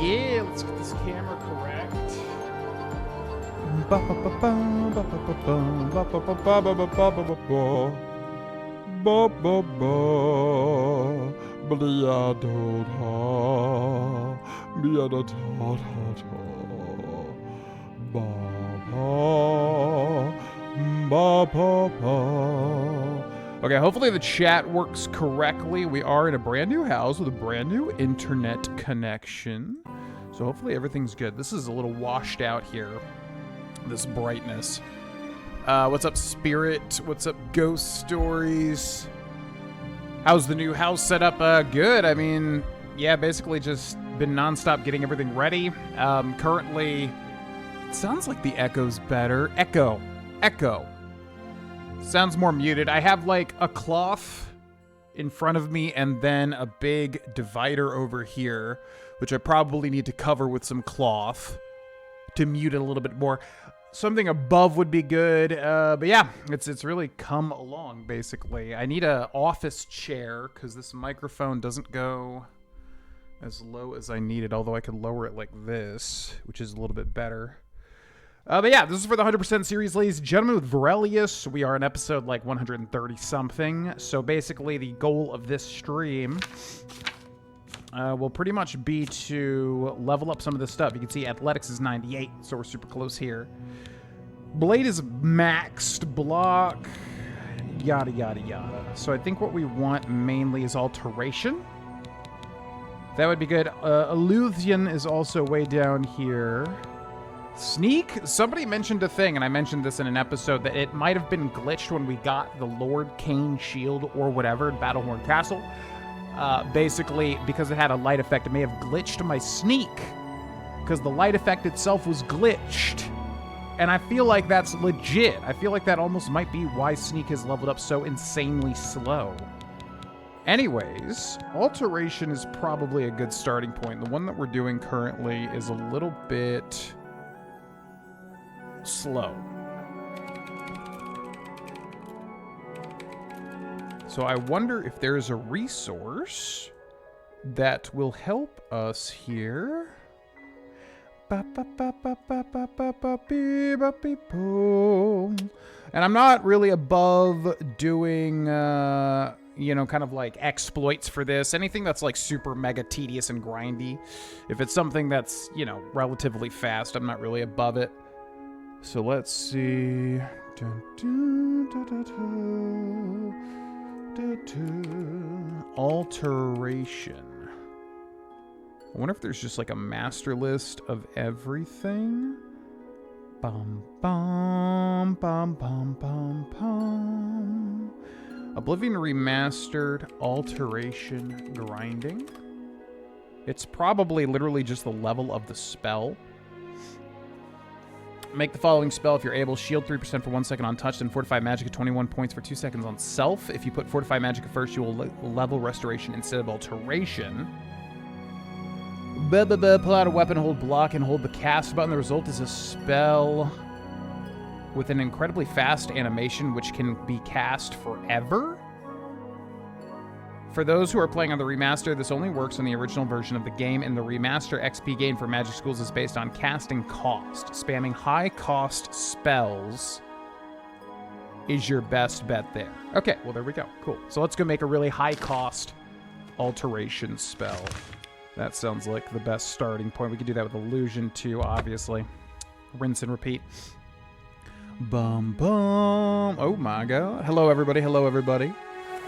yeah, let's get this camera correct. Okay, hopefully the chat works correctly. We are in a brand new house with a brand new internet connection. So hopefully everything's good. This is a little washed out here, this brightness. What's up, Spirit? What's up, Ghost Stories? How's the new house set up? Good. I mean, yeah, basically just been nonstop getting everything ready. Currently, it sounds like the echo's better. Echo. Sounds more muted. I have like a cloth in front of me and then a big divider over here, which I probably need to cover with some cloth to mute it a little bit more. Something above would be good. But yeah, it's really come along, basically. I need an office chair because this microphone doesn't go as low as I need it, although I could lower it like this, which is a little bit better. But yeah, this is for the 100% series, ladies and gentlemen, with Varelius. We are in episode like 130-something. So basically, the goal of this stream will pretty much be to level up some of this stuff. You can see athletics is 98, so we're super close here. Blade is maxed, block, yada, yada, yada. So I think what we want mainly is alteration. That would be good. Illusion is also way down here. Sneak? Somebody mentioned a thing, and I mentioned this in an episode, that it might have been glitched when we got the Lord Cain shield or whatever in Battlehorn Castle. Basically, because it had a light effect, it may have glitched my sneak, because the light effect itself was glitched. And I feel like that's legit. I feel like that almost might be why sneak has leveled up so insanely slow. Anyways, alteration is probably a good starting point. The one that we're doing currently is a little bit slow. So I wonder if there's a resource that will help us here. And I'm not really above doing, you know, kind of like exploits for this. Anything that's like super mega tedious and grindy. If it's something that's, you know, relatively fast, I'm not really above it. So let's see. Alteration. I wonder if there's just like a master list of everything. Bum, bum, bum, bum, bum, bum. Oblivion Remastered, alteration, grinding. It's probably literally just the level of the spell. Make the following spell if you're able. Shield 3% for 1 second untouched, and Fortify Magic at 21 points for 2 seconds on self. If you put Fortify Magic at first, you will level Restoration instead of Alteration. Pull out a weapon, hold block, and hold the cast button. The result is a spell with an incredibly fast animation, which can be cast forever. For those who are playing on the remaster, this only works on the original version of the game, and the remaster XP gain for Magic Schools is based on casting cost. Spamming high-cost spells is your best bet there. Okay, well, there we go. Cool. So let's go make a really high-cost alteration spell. That sounds like the best starting point. We could do that with Illusion, too, obviously. Rinse and repeat. Bum, bum. Oh, my God. Hello, everybody. Hello, everybody.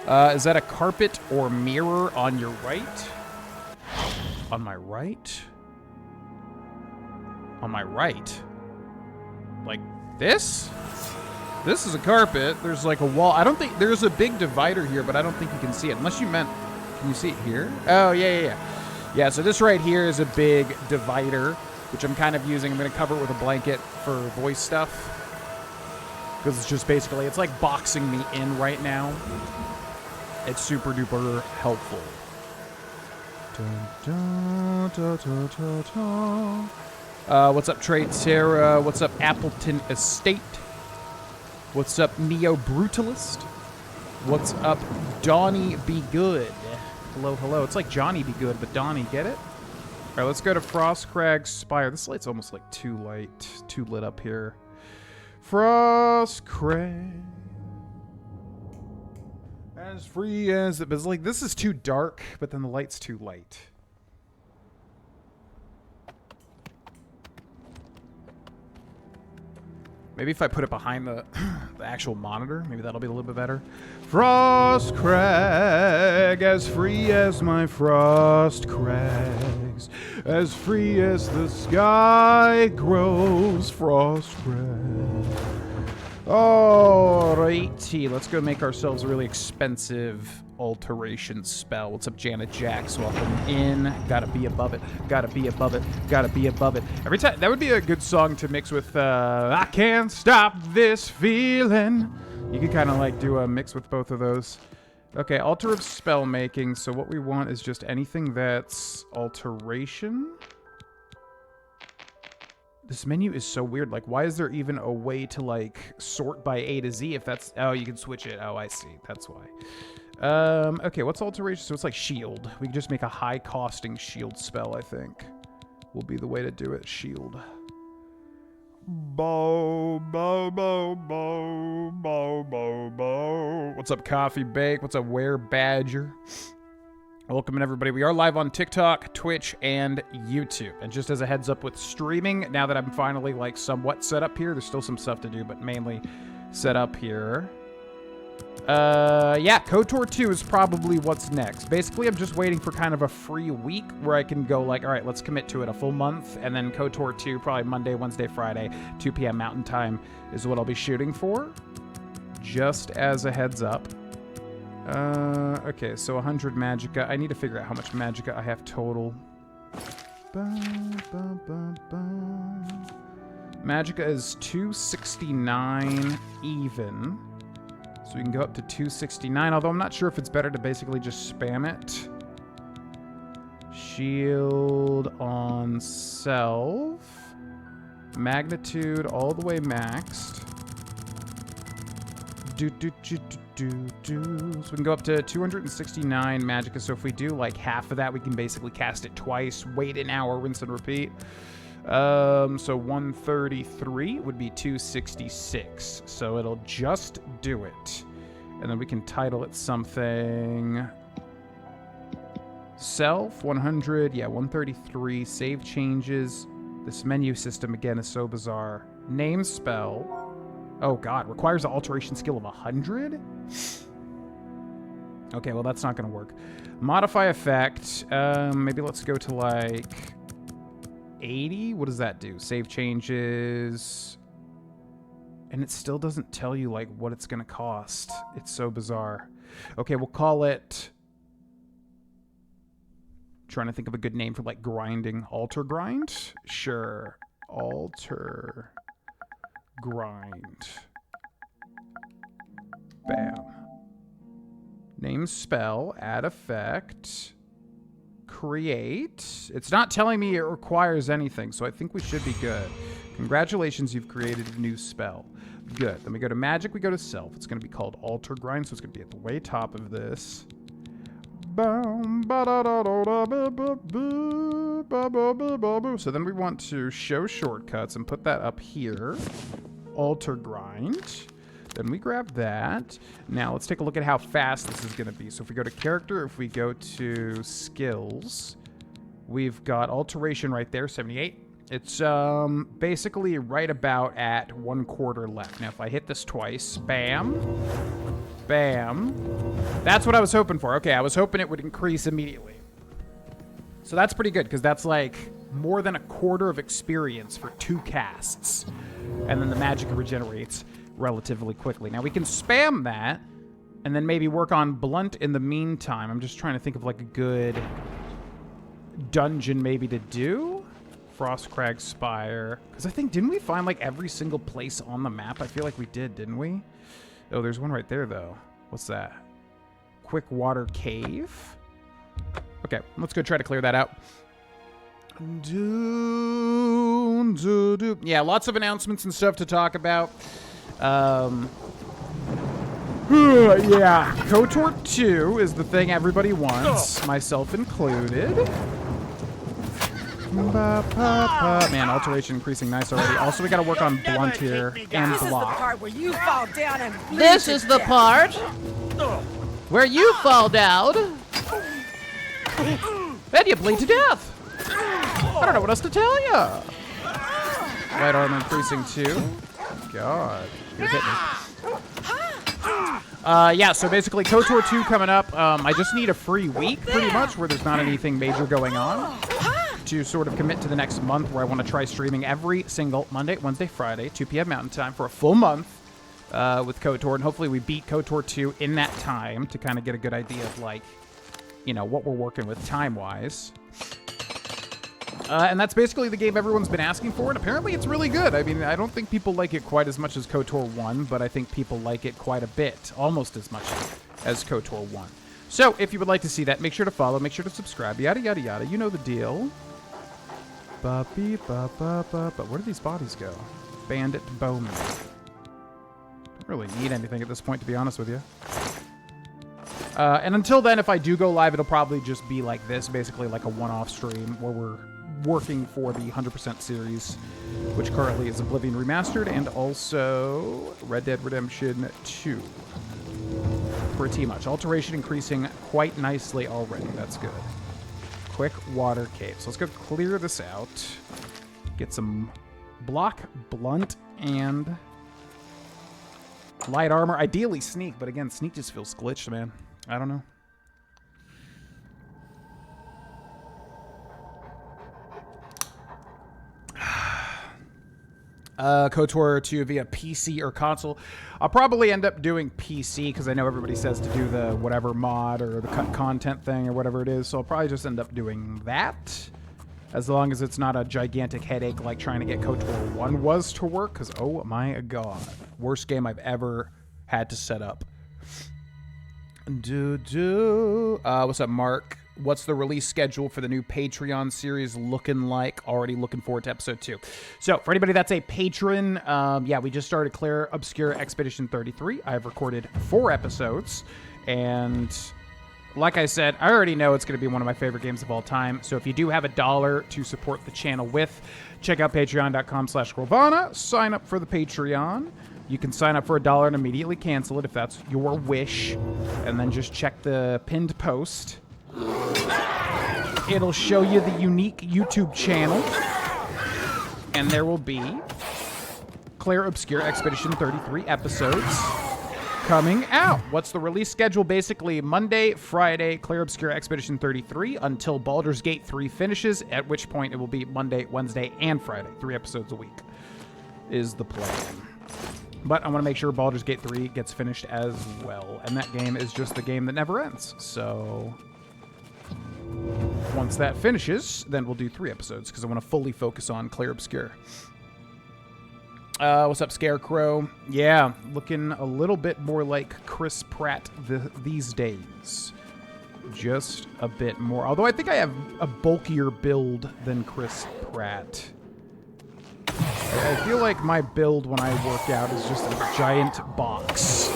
Is that a carpet or mirror on your right? On my right? On my right? Like this? This is a carpet. There's like a wall. I don't think... There's a big divider here, but I don't think you can see it. Unless you meant... Can you see it here? Oh, yeah. Yeah, so this right here is a big divider, which I'm kind of using. I'm going to cover it with a blanket for voice stuff. Because it's just basically... It's like boxing me in right now. It's super duper helpful. What's up, Trade Sarah? What's up, Appleton Estate? What's up, Neo Brutalist? What's up, Donnie Be Good? Hello, hello. It's like Johnny Be Good, but Donnie, get it? All right, let's go to Frostcrag Spire. This light's almost like too light, too lit up here. Frostcrag. As free as it, but it's like, this is too dark, but then the light's too light. Maybe if I put it behind the actual monitor, maybe that'll be a little bit better. Frostcrag, as free as my frost crags, as free as the sky grows, Frostcrag. Alrighty, let's go make ourselves a really expensive alteration spell. What's up, Janet Jax? Welcome in. Gotta be above it. Gotta be above it. Gotta be above it. Every time, that would be a good song to mix with I Can't Stop This Feeling. You could kind of like do a mix with both of those. Okay, altar of spell making. So what we want is just anything that's alteration. This menu is so weird. Like, why is there even a way to, like, sort by A to Z if that's... Oh, you can switch it. Oh, I see. That's why. Okay, what's alteration? So it's like shield. We can just make a high-costing shield spell, I think. Will be the way to do it. Shield. Bo, bo, bo, bo, bo, bo, bo. What's up, Coffee Bake? What's up, Were Badger? Welcome in, everybody. We are live on TikTok, Twitch, and YouTube. And just as a heads up with streaming, now that I'm finally like somewhat set up here, there's still some stuff to do, but mainly set up here. Yeah, KOTOR 2 is probably what's next. Basically, I'm just waiting for kind of a free week where I can go like, all right, let's commit to it a full month, and then KOTOR 2, probably Monday, Wednesday, Friday, 2 p.m. Mountain Time is what I'll be shooting for. Just as a heads up. Okay, so 100 magicka. I need to figure out how much magicka I have total. Magicka is 269 even. So we can go up to 269, although I'm not sure if it's better to basically just spam it. Shield on self. Magnitude all the way maxed. So we can go up to 269 magicka. So if we do like half of that, we can basically cast it twice, wait an hour, rinse and repeat. So 133 would be 266. So it'll just do it. And then we can title it something. Self 100. Yeah, 133. Save changes. This menu system again is so bizarre. Name spell. Oh god, requires an alteration skill of 100? Okay, well that's not gonna work. Modify effect. Maybe let's go to like 80. What does that do? Save changes. And it still doesn't tell you like what it's gonna cost. It's so bizarre. Okay, we'll call it... Trying to think of a good name for like grinding. Alter grind? Sure. Alter grind. Bam. Name spell, add effect, create. It's not telling me it requires anything, so I think we should be good. Congratulations, you've created a new spell. Good. Then we go to magic, we go to self. It's going to be called alter grind, so it's going to be at the way top of this. So then we want to show shortcuts and put that up here. Alter grind. Then we grab that. Now let's take a look at how fast this is going to be. So if we go to character, if we go to skills, we've got alteration right there, 78. It's basically right about at 1/4 left. Now if I hit this twice, bam, bam. That's what I was hoping for. Okay, I was hoping it would increase immediately. So that's pretty good, because that's like more than 1/4 of experience for 2 casts. And then the magic regenerates relatively quickly. Now we can spam that, and then maybe work on blunt in the meantime. I'm just trying to think of like a good dungeon maybe to do. Frostcrag Spire. Because I think, didn't we find like every single place on the map? I feel like we did, didn't we? Oh, there's one right there though. What's that? Quick water cave. Okay, let's go try to clear that out. Yeah, lots of announcements and stuff to talk about. Yeah, KOTOR 2 is the thing everybody wants, myself included. Man, alteration increasing nice already. Also, we got to work on blunt here and This is the block. part where you fall down and bleed This to is the death. part where you fall down and you bleed to death. I don't know what else to tell you. Light armor increasing too. God, you're hitting me. Yeah, so basically KOTOR 2 coming up. I just need a free week, pretty much, where there's not anything major going on, to sort of commit to the next month, where I want to try streaming every single Monday, Wednesday, Friday, 2 p.m. Mountain Time for a full month with KOTOR, and hopefully we beat KOTOR 2 in that time to kind of get a good idea of, like, you know, what we're working with time-wise. And that's basically the game everyone's been asking for, and apparently it's really good. I mean, I don't think people like it quite as much as KOTOR 1, but I think people like it quite a bit, almost as much as KOTOR 1. So, if you would like to see that, make sure to follow, make sure to subscribe, yada, yada, yada. You know the deal. But where do these bodies go? Bandit Bowman. Don't really need anything at this point, to be honest with you. And until then, if I do go live, it'll probably just be like this, basically like a one-off stream where we're working for the 100% series, which currently is Oblivion Remastered and also Red Dead Redemption 2. Pretty much. Alteration increasing quite nicely already. That's good. Quick water cave. So let's go clear this out. Get some block, blunt, and light armor. Ideally sneak, but again, sneak just feels glitched, man. I don't know. KOTOR 2 via PC or console. I'll probably end up doing PC because I know everybody says to do the whatever mod or the cut content thing or whatever it is. So I'll probably just end up doing that. As long as it's not a gigantic headache like trying to get KOTOR 1 was to work. Because, oh my god. Worst game I've ever had to set up. What's up, Mark? What's the release schedule for the new Patreon series looking like? Already looking forward to episode 2. So, for anybody that's a patron, yeah, we just started Claire Obscure Expedition 33. I've recorded 4 episodes, and like I said, I already know it's going to be one of my favorite games of all time. So if you do have $1 to support the channel with, check out patreon.com/Grovana. Sign up for the Patreon. You can sign up for $1 and immediately cancel it if that's your wish. And then just check the pinned post. It'll show you the unique YouTube channel. And there will be Claire Obscure Expedition 33 episodes coming out. What's the release schedule? Basically, Monday, Friday, Claire Obscure Expedition 33 until Baldur's Gate 3 finishes, at which point it will be Monday, Wednesday, and Friday. 3 episodes a week is the plan. But I want to make sure Baldur's Gate 3 gets finished as well. And that game is just the game that never ends. So once that finishes, then we'll do 3 episodes because I want to fully focus on Claire Obscure. What's up, Scarecrow? Yeah, looking a little bit more like Chris Pratt these days. Just a bit more. Although I think I have a bulkier build than Chris Pratt. I feel like my build when I work out is just a giant box.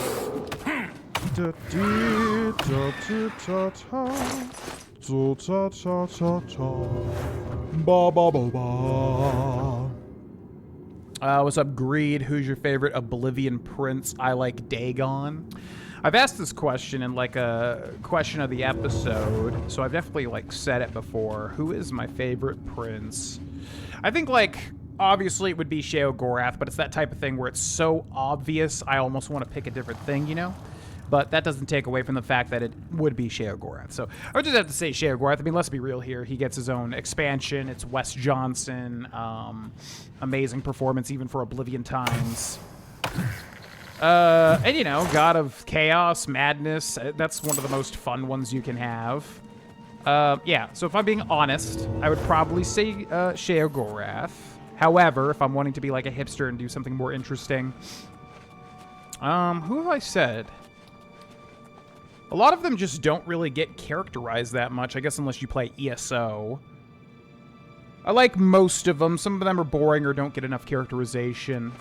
What's up, Greed? Who's your favorite Oblivion Prince? I like Dagon. I've asked this question in like a question of the episode, so I've definitely like said it before. Who is my favorite prince? I think like obviously it would be Sheogorath, but it's that type of thing where it's so obvious I almost want to pick a different thing, you know? But that doesn't take away from the fact that it would be Sheogorath. So I would just have to say Sheogorath. I mean, let's be real here. He gets his own expansion. It's Wes Johnson. Amazing performance even for Oblivion times. And, you know, God of Chaos, Madness. That's one of the most fun ones you can have. Yeah, so if I'm being honest, I would probably say Sheogorath. However, if I'm wanting to be like a hipster and do something more interesting, who have I said? A lot of them just don't really get characterized that much, I guess, unless you play ESO. I like most of them. Some of them are boring or don't get enough characterization.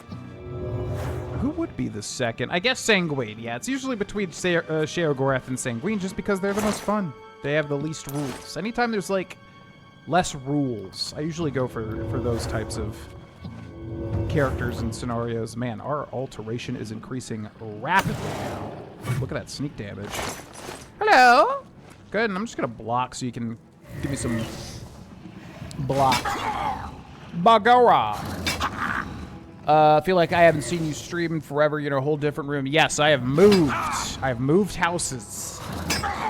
Who would be the second? I guess Sanguine. Yeah, it's usually between Sheogorath and Sanguine just because they're the most fun. They have the least rules. Anytime there's, like, less rules. I usually go for those types of characters and scenarios. Man, our alteration is increasing rapidly now. Look at that sneak damage. Hello. Good, and I'm just gonna block so you can give me some block. Bagara. I feel like I haven't seen you stream in forever. You're in a whole different room. Yes, I have moved. I have moved houses.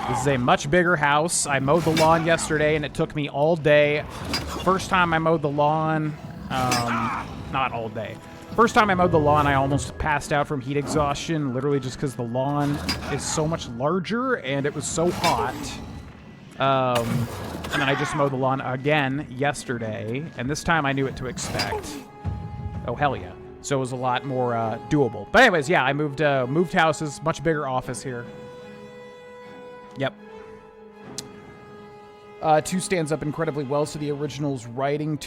This is a much bigger house. I mowed the lawn yesterday, and it took me all day. First time I mowed the lawn, not all day. First time I mowed the lawn, I almost passed out from heat exhaustion, literally just because the lawn is so much larger, and it was so hot. And then I just mowed the lawn again yesterday, and this time I knew what to expect. Oh, hell yeah. So it was a lot more doable. But anyways, yeah, I moved houses, much bigger office here. Yep. 2 stands up incredibly well to the original's writing,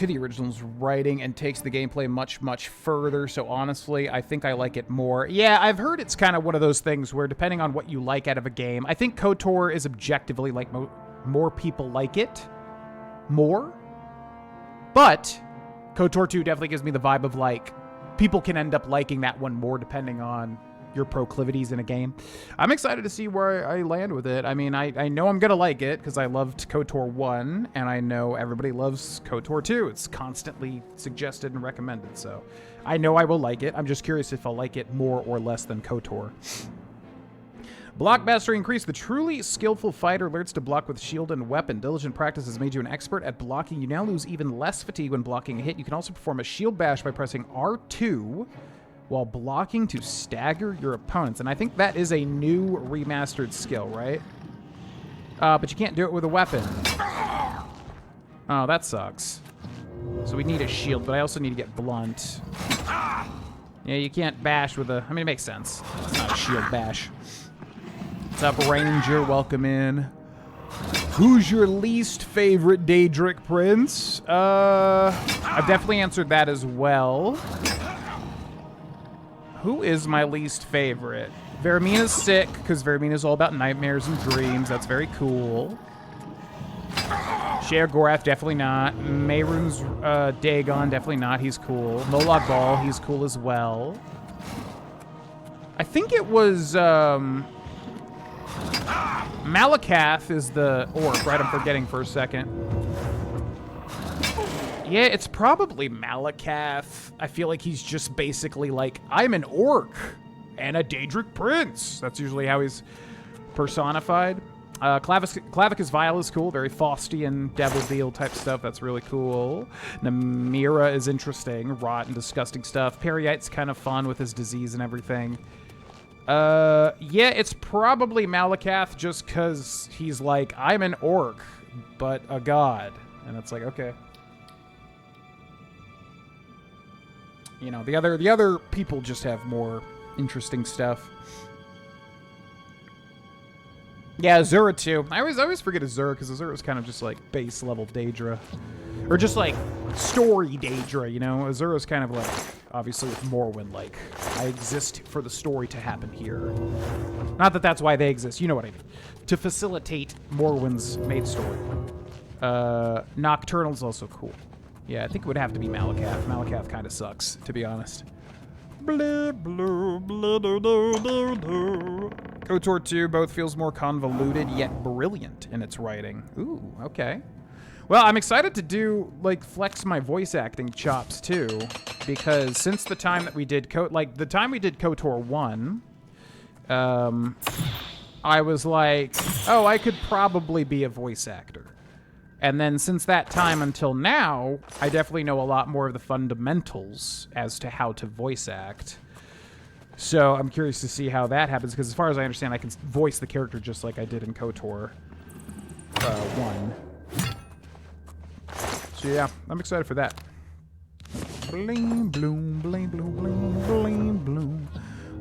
and takes the gameplay much, much further. So honestly, I think I like it more. Yeah, I've heard it's kind of one of those things where depending on what you like out of a game, I think KOTOR is objectively like more people like it more. But KOTOR 2 definitely gives me the vibe of like people can end up liking that one more depending on your proclivities in a game. I'm excited to see where I land with it. I mean, I know I'm gonna like it because I loved KOTOR 1, and I know everybody loves KOTOR 2. It's constantly suggested and recommended, so I know I will like it. I'm just curious if I'll like it more or less than KOTOR. Block mastery increased. The truly skillful fighter learns to block with shield and weapon. Diligent practice has made you an expert at blocking. You now lose even less fatigue when blocking a hit. You can also perform a shield bash by pressing R2 while blocking to stagger your opponents. And I think that is a new remastered skill, right? But you can't do it with a weapon. Oh, that sucks. So we need a shield, but I also need to get blunt. Yeah, you can't bash with a... I mean, it makes sense. It's not a shield bash. What's up, Ranger? Welcome in. Who's your least favorite Daedric Prince? I've definitely answered that as well. Who is my least favorite? Veramina's sick, because Veramina's all about nightmares and dreams. That's very cool. Share Gorath, definitely not. Mehrunes Dagon, definitely not. He's cool. Molag Bal, he's cool as well. I think it was... Malakath is the orc, right? I'm forgetting for a second. Yeah, it's probably Malakath. I feel like he's just basically like, I'm an orc and a Daedric prince. That's usually how he's personified. Clavicus Vile is cool. Very Faustian, Devil Deal type stuff. That's really cool. Namira is interesting. Rot and disgusting stuff. Periite's kind of fun with his disease and everything. Yeah, it's probably Malakath just because he's like, I'm an orc, but a god. And it's like, okay. You know, the other people just have more interesting stuff. Yeah, Azura too. I always forget Azura because Azura is kind of just like base level Daedra. Or just like story Daedra, you know? Azura's kind of like, obviously with Morrowind, like, I exist for the story to happen here. Not that that's why they exist, you know what I mean. To facilitate Morrowind's main story. Nocturnal's also cool. Yeah, I think it would have to be Malakath. Malakath kind of sucks, to be honest. KOTOR 2 both feels more convoluted, yet brilliant in its writing. Ooh, okay. Well, I'm excited to do, like, flex my voice acting chops, too. Because since the time that we did, the time we did KOTOR 1, I was like, oh, I could probably be a voice actor. And then since that time until now, I definitely know a lot more of the fundamentals as to how to voice act. So I'm curious to see how that happens, because as far as I understand, I can voice the character just like I did in KOTOR 1. So yeah, I'm excited for that. Bling, bloom, bling, bloom, bling, bling, bloom.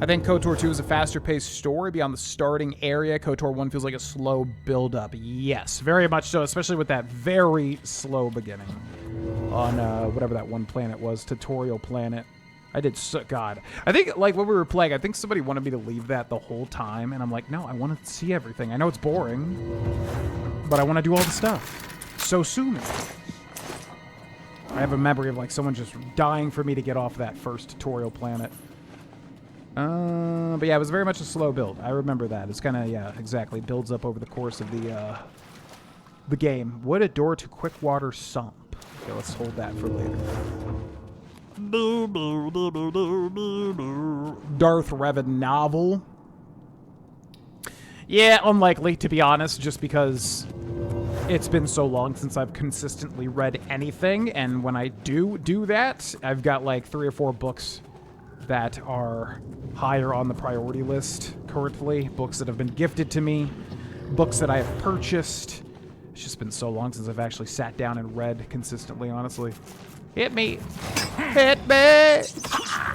I think KOTOR 2 is a faster-paced story beyond the starting area. KOTOR 1 feels like a slow build-up. Yes, very much so, especially with that very slow beginning on whatever that one planet was, Tutorial Planet. I did so... God. I think, like, when we were playing, I think somebody wanted me to leave that the whole time, and I'm like, no, I want to see everything. I know it's boring, but I want to do all the stuff. So sue me. I have a memory of like someone just dying for me to get off that first tutorial planet. But yeah, it was very much a slow build. I remember that. It's kind of, yeah, exactly. Builds up over the course of the game. Wood a door to Quickwater Sump. Okay, let's hold that for later. Darth Revan novel. Yeah, unlikely, to be honest, just because it's been so long since I've consistently read anything, and when I do that, I've got like 3 or 4 books that are higher on the priority list currently, books that have been gifted to me, books that I have purchased. It's just been so long since I've actually sat down and read consistently, honestly. Hit me! Hit me!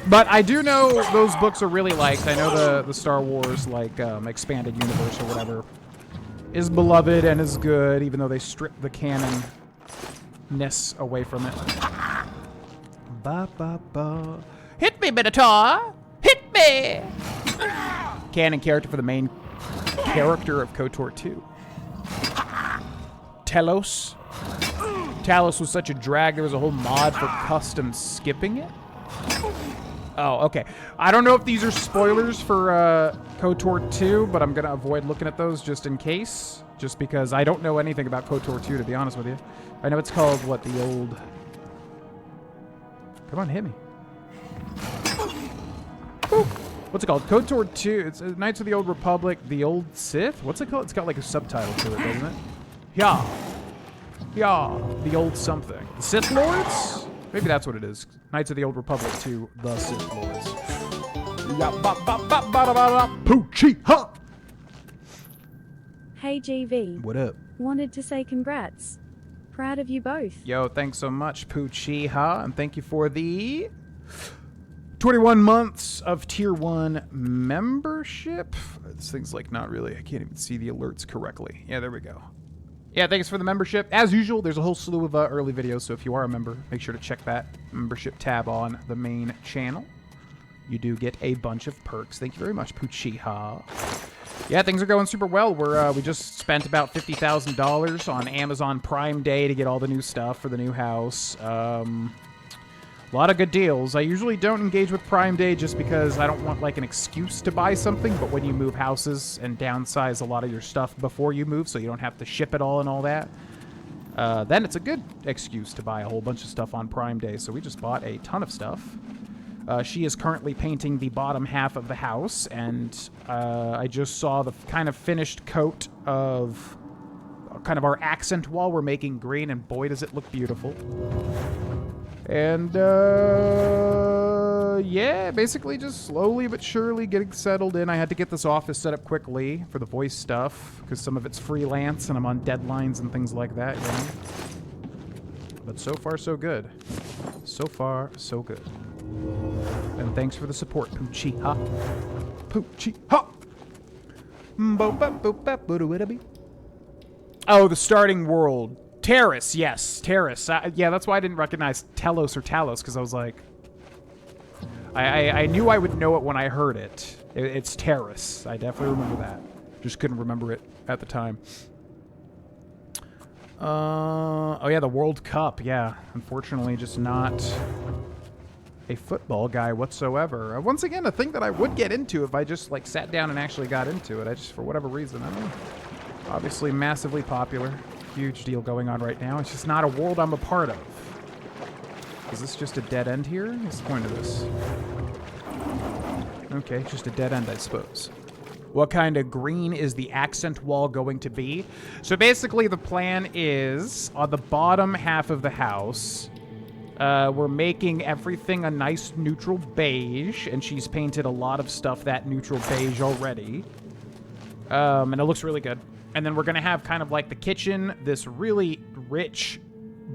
But I do know those books are really liked. I know the Star Wars, like, expanded universe or whatever is beloved and is good, even though they strip the canon-ness away from it. Ba ba ba. Hit me, Minotaur! Hit me! Canon character for the main character of KOTOR 2. Telos. Talos was such a drag, there was a whole mod for custom skipping it. Oh, okay. I don't know if these are spoilers for KOTOR 2, but I'm going to avoid looking at those just in case. Just because I don't know anything about KOTOR 2, to be honest with you. I know it's called, what, the old... Come on, hit me. Boop. What's it called? KOTOR 2. It's Knights of the Old Republic, the Old Sith? What's it called? It's got like a subtitle to it, doesn't it? Yeah. Yeah. The Old something. The Sith Lords? Maybe that's what it is. Knights of the Old Republic 2, the Sith Lords. Yeah, Poochie, huh? Hey GV. What up? Wanted to say congrats. Proud of you both. Yo, thanks so much, Poochie, huh? And thank you for the 21 months of Tier 1 membership. This thing's like not really, I can't even see the alerts correctly. Yeah, there we go. Yeah, thanks for the membership. As usual, there's a whole slew of early videos, so if you are a member, make sure to check that membership tab on the main channel. You do get a bunch of perks. Thank you very much, Poochie-ha. Yeah, things are going super well. We just spent about $50,000 on Amazon Prime Day to get all the new stuff for the new house. A lot of good deals. I usually don't engage with Prime Day just because I don't want like an excuse to buy something, but when you move houses and downsize a lot of your stuff before you move so you don't have to ship it all and all that, then it's a good excuse to buy a whole bunch of stuff on Prime Day. So we just bought a ton of stuff. She is currently painting the bottom half of the house, and I just saw the kind of finished coat of kind of our accent wall we're making green, and boy does it look beautiful. And yeah, basically just slowly but surely getting settled in. I had to get this office set up quickly for the voice stuff because some of it's freelance and I'm on deadlines and things like that, you know? But so far so good. So far so good. And thanks for the support, Poochie-ha. Poochie-ha! Oh, the starting world. Terrace, yes, Terrace. Yeah, that's why I didn't recognize Telos or Talos, because I was like... I knew I would know it when I heard it. It's Terrace. I definitely remember that. Just couldn't remember it at the time. Oh yeah, the World Cup, yeah. Unfortunately, just not a football guy whatsoever. Once again, a thing that I would get into if I just, like, sat down and actually got into it. I just, for whatever reason, I don't know. Obviously massively popular. Huge deal going on right now. It's just not a world I'm a part of. Is this just a dead end here? What's the point of this? Okay, just a dead end, I suppose. What kind of green is the accent wall going to be? So basically the plan is, on the bottom half of the house, we're making everything a nice neutral beige, and she's painted a lot of stuff that neutral beige already. And it looks really good. And then we're going to have kind of like the kitchen, this really rich,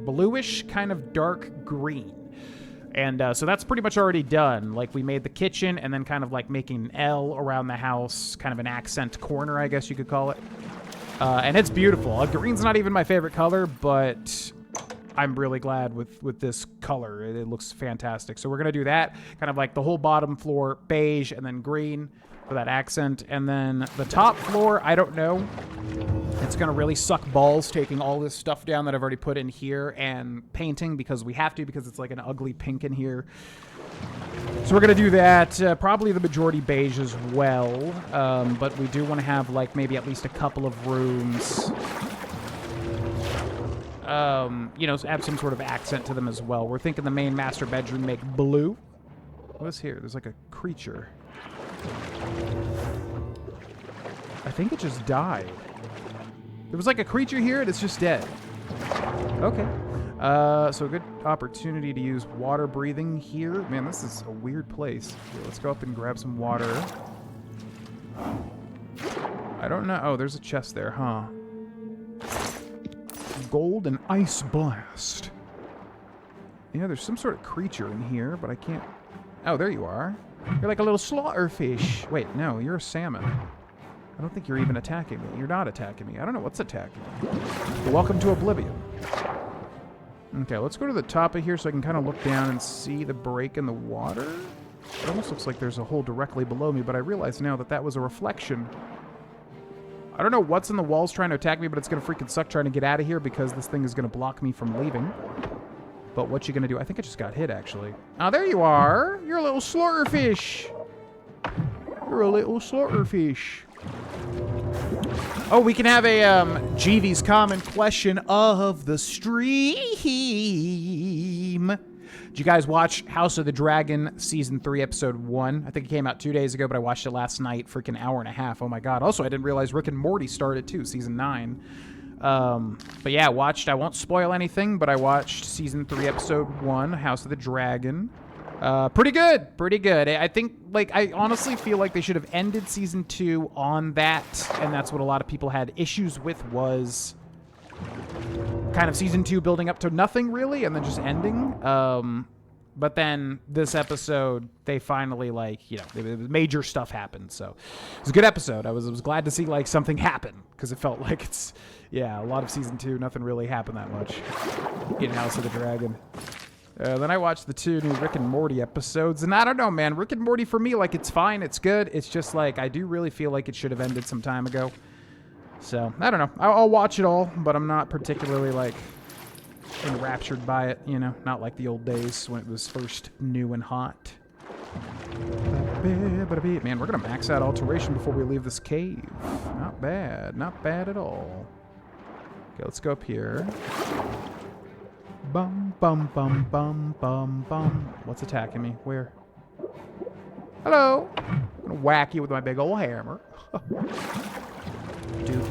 bluish, kind of dark green. And so that's pretty much already done. Like, we made the kitchen and then kind of like making an L around the house, kind of an accent corner, I guess you could call it. And it's beautiful. Green's not even my favorite color, but I'm really glad with this color. It looks fantastic. So we're going to do that, kind of like the whole bottom floor beige and then green for that accent. And then the top floor, I don't know. It's going to really suck balls taking all this stuff down that I've already put in here and painting because we have to, because it's like an ugly pink in here. So we're going to do that. Probably the majority beige as well. But we do want to have like maybe at least a couple of rooms. You know, add some sort of accent to them as well. We're thinking the main master bedroom make blue. What's here? There's like a creature. I think it just died. There was like a creature here and it's just dead. Okay. So a good opportunity to use water breathing here. Man, this is a weird place. Here, let's go up and grab some water. I don't know. Oh, there's a chest there, huh? Gold and ice blast. Yeah, there's some sort of creature in here, but I can't... Oh, there you are. You're like a little slaughterfish. Wait, no, you're a salmon. I don't think you're even attacking me. You're not attacking me. I don't know what's attacking me. Well, welcome to Oblivion. Okay, let's go to the top of here so I can kind of look down and see the break in the water. It almost looks like there's a hole directly below me, but I realize now that that was a reflection. I don't know what's in the walls trying to attack me, but it's going to freaking suck trying to get out of here because this thing is going to block me from leaving. But what you going to do? I think I just got hit, actually. Oh, there you are. You're a little slaughterfish. You're a little slaughterfish. Oh, we can have a GV's common question of the stream. Did you guys watch House of the Dragon Season 3, Episode 1? I think it came out 2 days ago, but I watched it last night. Freaking hour and a half. Oh, my God. Also, I didn't realize Rick and Morty started, too, Season 9. But yeah, I won't spoil anything, but I watched Season 3, Episode 1, House of the Dragon. Pretty good. Pretty good. I think, like, I honestly feel like they should have ended Season 2 on that, and that's what a lot of people had issues with, was kind of Season 2 building up to nothing, really, and then just ending. But then this episode, they finally, like, you know, major stuff happened, so it was a good episode. I was glad to see, like, something happen, because it felt like it's, yeah, a lot of Season 2, nothing really happened that much in House of the Dragon. Then I watched the 2 new Rick and Morty episodes, and I don't know, man. Rick and Morty, for me, like, it's fine, it's good. It's just, like, I do really feel like it should have ended some time ago. So, I don't know. I'll watch it all, but I'm not particularly, like, enraptured by it, you know? Not like the old days when it was first new and hot. Man, we're going to max out alteration before we leave this cave. Not bad. Not bad at all. Okay, let's go up here. Bum, bum, bum, bum, bum, bum. What's attacking me? Where? Hello. I'm gonna whack you with my big old hammer.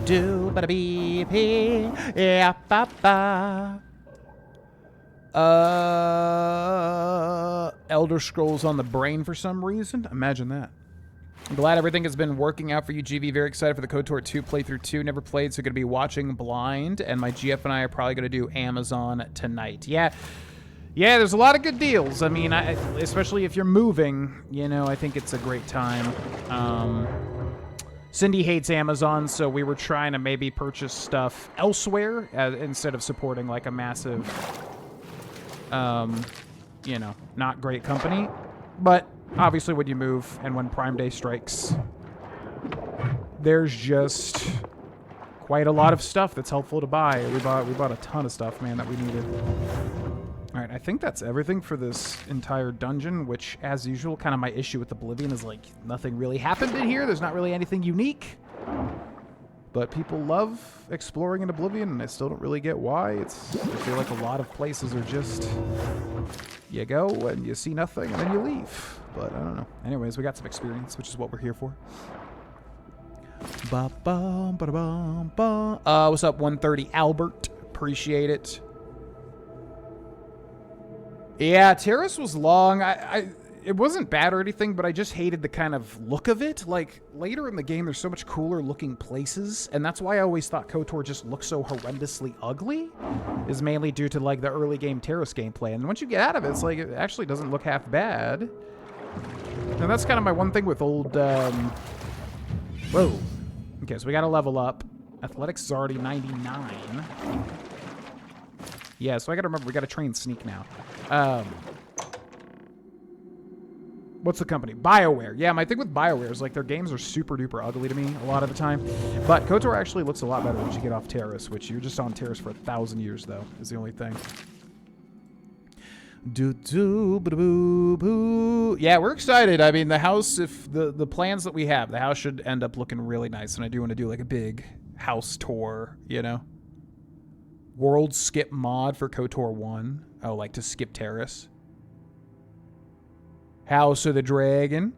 Do ba bee pee yeah ba ba. Elder Scrolls on the brain for some reason. Imagine that. I'm glad everything has been working out for you, GV. Very excited for the KOTOR 2 playthrough 2. Never played, so going to be watching blind. And my GF and I are probably going to do Amazon tonight. Yeah, there's a lot of good deals. I mean, especially if you're moving, you know, I think it's a great time. Cindy hates Amazon, so we were trying to maybe purchase stuff elsewhere instead of supporting, like, a massive, you know, not great company. But obviously, when you move and when Prime Day strikes, there's just quite a lot of stuff that's helpful to buy. We bought a ton of stuff, man, that we needed. All right, I think that's everything for this entire dungeon, which, as usual, kind of my issue with Oblivion is, like, nothing really happened in here. There's not really anything unique. But people love exploring in Oblivion, and I still don't really get why. I feel like a lot of places are just, you go and you see nothing and then you leave. But I don't know. Anyways, we got some experience, which is what we're here for. What's up, 130 Albert? Appreciate it. Yeah, Terrace was long. It wasn't bad or anything, but I just hated the kind of look of it. Like, later in the game, there's so much cooler looking places, and that's why I always thought KOTOR just looked so horrendously ugly, is mainly due to, like, the early game Terrace gameplay. And once you get out of it, it's like, it actually doesn't look half bad. And that's kind of my one thing with old, Whoa. Okay, so we gotta level up. Athletics is already 99. Yeah, so I gotta remember, we gotta train Sneak now. What's the company? BioWare. Yeah, my thing with BioWare is like their games are super duper ugly to me a lot of the time. But KOTOR actually looks a lot better once you get off Terrace, which you're just on Terrace for 1,000 years though, is the only thing. Yeah, we're excited. I mean, the house, if the plans that we have, the house should end up looking really nice. And I do want to do like a big house tour, you know? World skip mod for KOTOR 1. Oh, like to skip Terrace. House of the Dragon.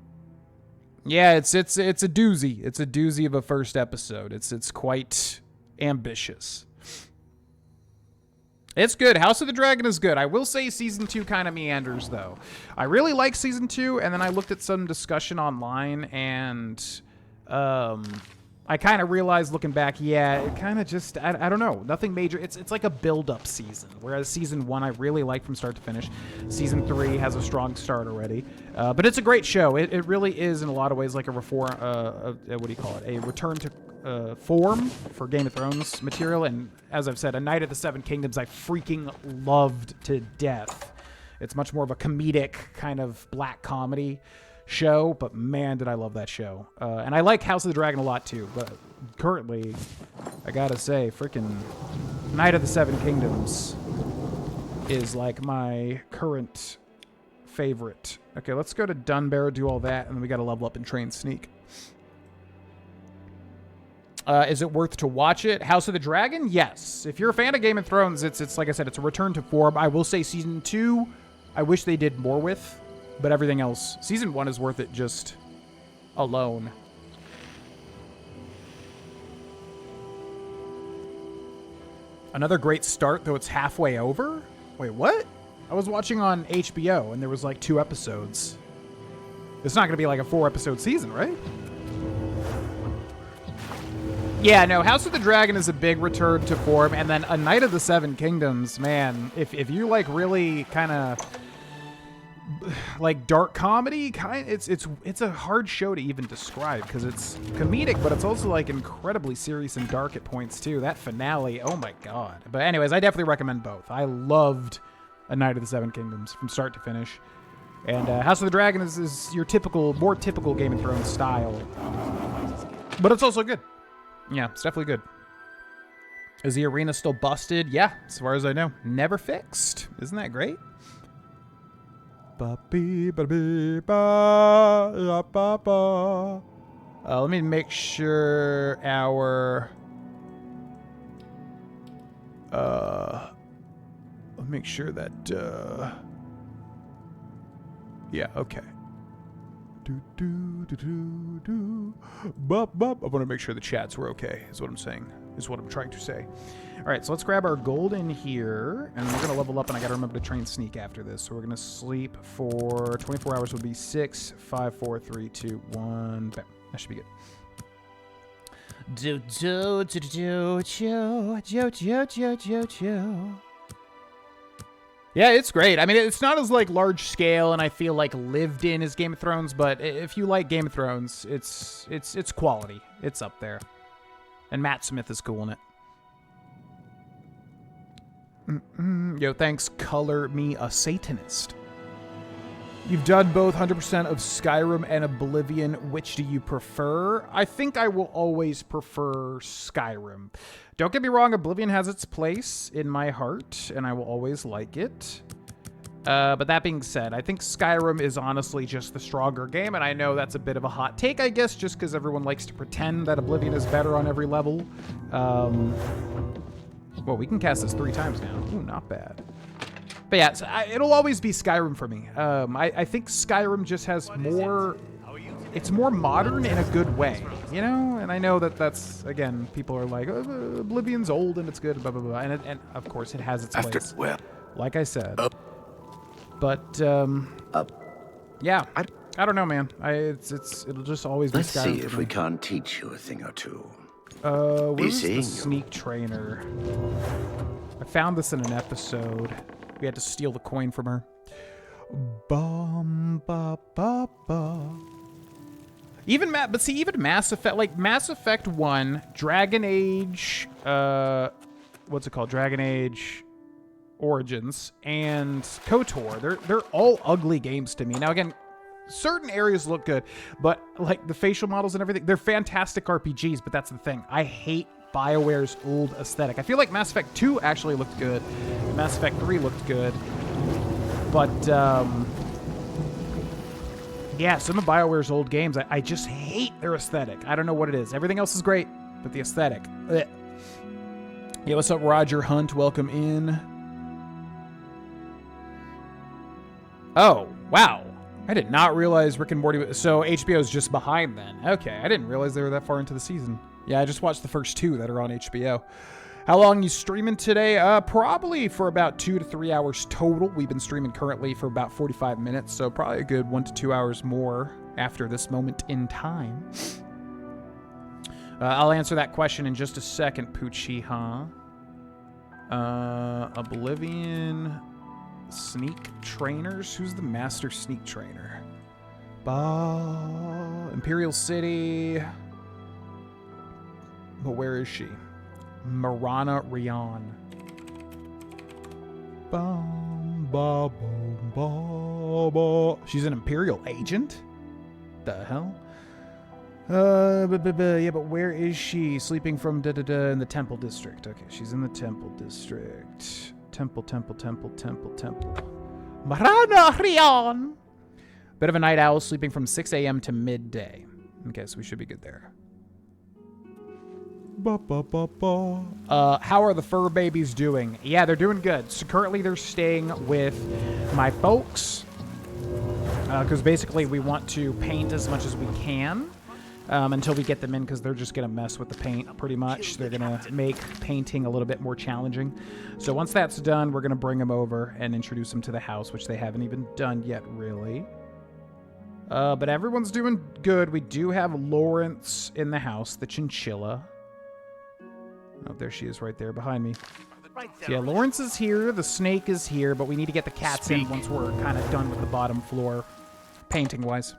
Yeah, it's a doozy. It's a doozy of a first episode. It's quite ambitious. It's good. House of the Dragon is good. I will say season 2 kind of meanders though. I really like season 2, and then I looked at some discussion online, and I kind of realized looking back, yeah, it kind of just, I don't know, nothing major. It's like a build-up season, whereas season 1 I really like from start to finish. Season 3 has a strong start already, but it's a great show. It really is in a lot of ways like a reform, what do you call it? A return to form for Game of Thrones material, and as I've said, A Night of the Seven Kingdoms I freaking loved to death. It's much more of a comedic kind of black comedy show, but man, did I love that show. And I like House of the Dragon a lot too, but currently, I gotta say, freaking Night of the Seven Kingdoms is like my current favorite. Okay, let's go to Dunbar, do all that, and then we gotta level up and train Sneak. Is it worth to watch it? House of the Dragon? Yes. If you're a fan of Game of Thrones, it's like I said, it's a return to form. I will say season 2, I wish they did more with. But everything else, season 1 is worth it just alone. Another great start, though it's halfway over? Wait, what? I was watching on HBO, and there was like 2 episodes. It's not going to be like a 4-episode season, right? Yeah, no, House of the Dragon is a big return to form, and then A Night of the Seven Kingdoms, man, if you like really kind of like dark comedy, it's a hard show to even describe because it's comedic, but it's also like incredibly serious and dark at points too. That finale, oh my god. But anyways, I definitely recommend both. I loved A Night of the Seven Kingdoms from start to finish, and House of the Dragon is your more typical Game of Thrones style, but it's also good. Yeah, it's definitely good. Is the arena still busted? Yeah, as far as I know, never fixed. Isn't that great? Let me make sure our let me make sure that yeah, okay. I want to make sure the chats were okay, is what I'm saying, is what I'm trying to say. All right, so let's grab our gold in here, and we're going to level up, and I got to remember to train Sneak after this. So we're going to sleep for 24 hours would be 6, 5, 4, 3, 2, 1. Bam. That should be good. Yeah, it's great. I mean, it's not as like large scale, and I feel like lived in as Game of Thrones, but if you like Game of Thrones, it's quality. It's up there. And Matt Smith is cool in it. Yo, thanks, Color Me a Satanist. You've done both 100% of Skyrim and Oblivion. Which do you prefer? I think I will always prefer Skyrim. Don't get me wrong, Oblivion has its place in my heart, and I will always like it. But that being said, I think Skyrim is honestly just the stronger game, and I know that's a bit of a hot take, I guess, just because everyone likes to pretend that Oblivion is better on every level. Well, we can cast this 3 times now. Ooh, not bad. But yeah, so it'll always be Skyrim for me. I think Skyrim just has more... It's more modern in a good way, you know? And I know that that's, again, people are like, oh, Oblivion's old and it's good, blah, blah, blah. And of course, it has its place. Well, like I said. But, yeah. I don't know, man. It'll just always be Skyrim. Let's see if we can't teach you a thing or two. Where's the Sneak Trainer? I found this in an episode. We had to steal the coin from her. Even Mass Effect, like Mass Effect 1, Dragon Age, what's it called? Dragon Age Origins and KOTOR. They're all ugly games to me. Now again, certain areas look good, but like the facial models and everything, they're fantastic RPGs, but that's the thing. I hate BioWare's old aesthetic. I feel like Mass Effect 2 actually looked good. Mass Effect 3 looked good. But, yeah, some of BioWare's old games, I just hate their aesthetic. I don't know what it is. Everything else is great, but the aesthetic. Ugh. Yeah, what's up, Roger Hunt? Welcome in. Oh, wow. I did not realize Rick and Morty was... So HBO's just behind then. Okay, I didn't realize they were that far into the season. Yeah, I just watched the first 2 that are on HBO. How long you streaming today? Probably for about 2 to 3 hours total. We've been streaming currently for about 45 minutes, so probably a good 1 to 2 hours more after this moment in time. I'll answer that question in just a second, Poochie, huh? Oblivion Sneak Trainers? Who's the master sneak trainer? Imperial City. But where is she? Marana Rion. She's an Imperial agent? The hell? Yeah, but where is she? Sleeping from in the Temple District. Okay, she's in the Temple District. Temple. Marana Rion! Bit of a night owl, sleeping from 6 a.m. to midday. Okay, so we should be good there. How are the fur babies doing? Yeah, they're doing good. So currently they're staying with my folks. Because basically we want to paint as much as we can until we get them in, because they're just going to mess with the paint pretty much. They're going to make painting a little bit more challenging. So once that's done, we're going to bring them over and introduce them to the house, which they haven't even done yet, really. But everyone's doing good. We do have Lawrence in the house, the chinchilla. Oh, there she is right there behind me. So yeah, Lawrence is here, the snake is here, but we need to get the cats in once we're kind of done with the bottom floor, painting-wise.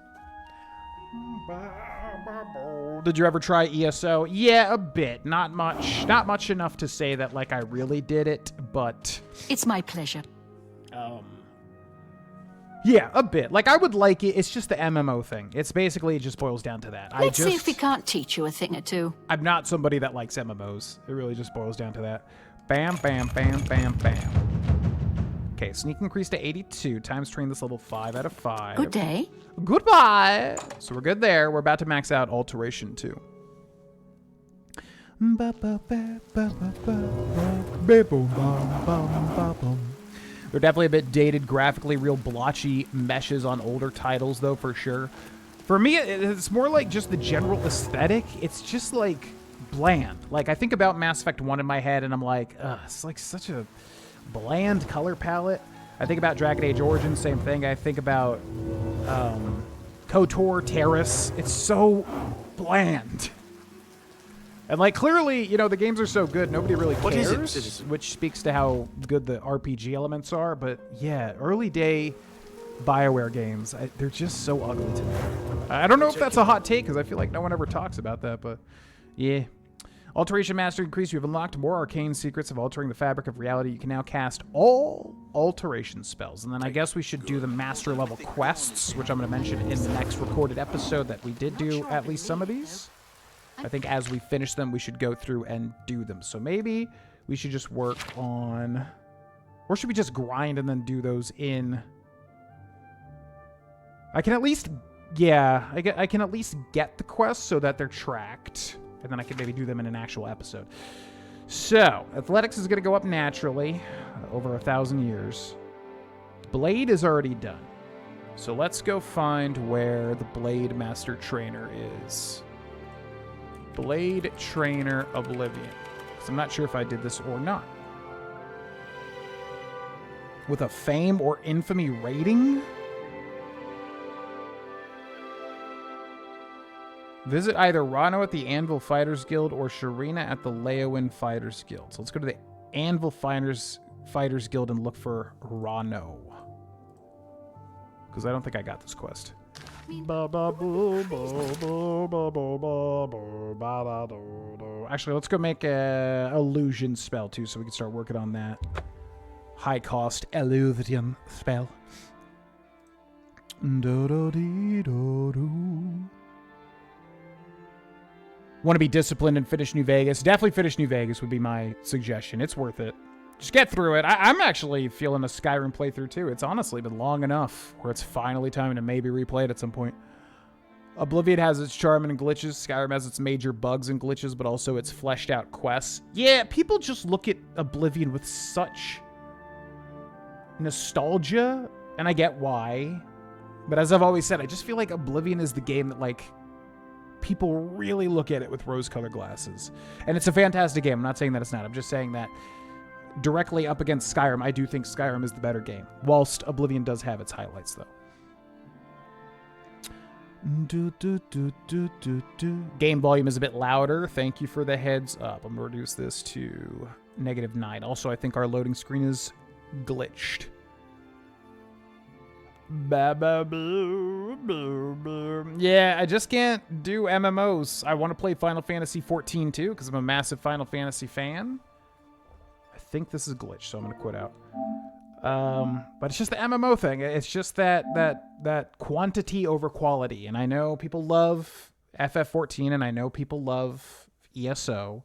Did you ever try ESO? Yeah, a bit. Not much. Not much enough to say that, like, I really did it, but... It's my pleasure. Yeah, a bit. Like, I would like it. It's just the MMO thing. It's basically, it just boils down to that. Let's see if we can't teach you a thing or two. I'm not somebody that likes MMOs. It really just boils down to that. Bam, bam, bam, bam, bam. Okay, sneak increase to 82. Times train this level 5 out of 5. Good day. Goodbye. So we're good there. We're about to max out alteration too. They're definitely a bit dated graphically, real blotchy meshes on older titles, though, for sure. For me, it's more like just the general aesthetic. It's just, like, bland. Like, I think about Mass Effect 1 in my head, and I'm like, ugh, it's, like, such a bland color palette. I think about Dragon Age Origins, same thing. I think about KOTOR, Terrace. It's so bland. And, like, clearly, you know, the games are so good, nobody really cares, which speaks to how good the RPG elements are. But, yeah, early day BioWare games, they're just so ugly to me. I don't know if that's a hot take, because I feel like no one ever talks about that, but, yeah. Alteration Master increase. You have unlocked more arcane secrets of altering the fabric of reality. You can now cast all alteration spells. And then I guess we should do the master level quests, which I'm going to mention in the next recorded episode, that we did do at least some of these. I think as we finish them, we should go through and do them. So maybe we should just work on... Or should we just grind and then do those in... I can at least... Yeah, I can at least get the quests so that they're tracked. And then I can maybe do them in an actual episode. So, athletics is going to go up naturally. Over 1,000 years. Blade is already done. So let's go find where the Blade Master Trainer is. Blade Trainer Oblivion. Because I'm not sure if I did this or not. With a fame or infamy rating? Visit either Rano at the Anvil Fighters Guild or Sharina at the Leowin Fighters Guild. So let's go to the Anvil Fighters Guild and look for Rano. Because I don't think I got this quest. Actually, let's go make a illusion spell too, so we can start working on that high cost illusion spell. Want to be disciplined and finish New Vegas? Definitely finish New Vegas would be my suggestion. It's worth it. Just get through it. I'm actually feeling a Skyrim playthrough too. It's honestly been long enough where it's finally time to maybe replay it at some point. Oblivion has its charm and glitches. Skyrim has its major bugs and glitches, but also its fleshed out quests. Yeah, people just look at Oblivion with such nostalgia, and I get why. But as I've always said, I just feel like Oblivion is the game that, like, people really look at it with rose-colored glasses. And it's a fantastic game. I'm not saying that it's not. I'm just saying that directly up against Skyrim, I do think Skyrim is the better game, whilst Oblivion does have its highlights, though. Game volume is a bit louder. Thank you for the heads up. I'm going to reduce this to -9. Also, I think our loading screen is glitched. Yeah, I just can't do MMOs. I want to play Final Fantasy 14 too, because I'm a massive Final Fantasy fan. I think this is glitched, so I'm going to quit out. But it's just the MMO thing. It's just that quantity over quality. And I know people love FF14, and I know people love ESO,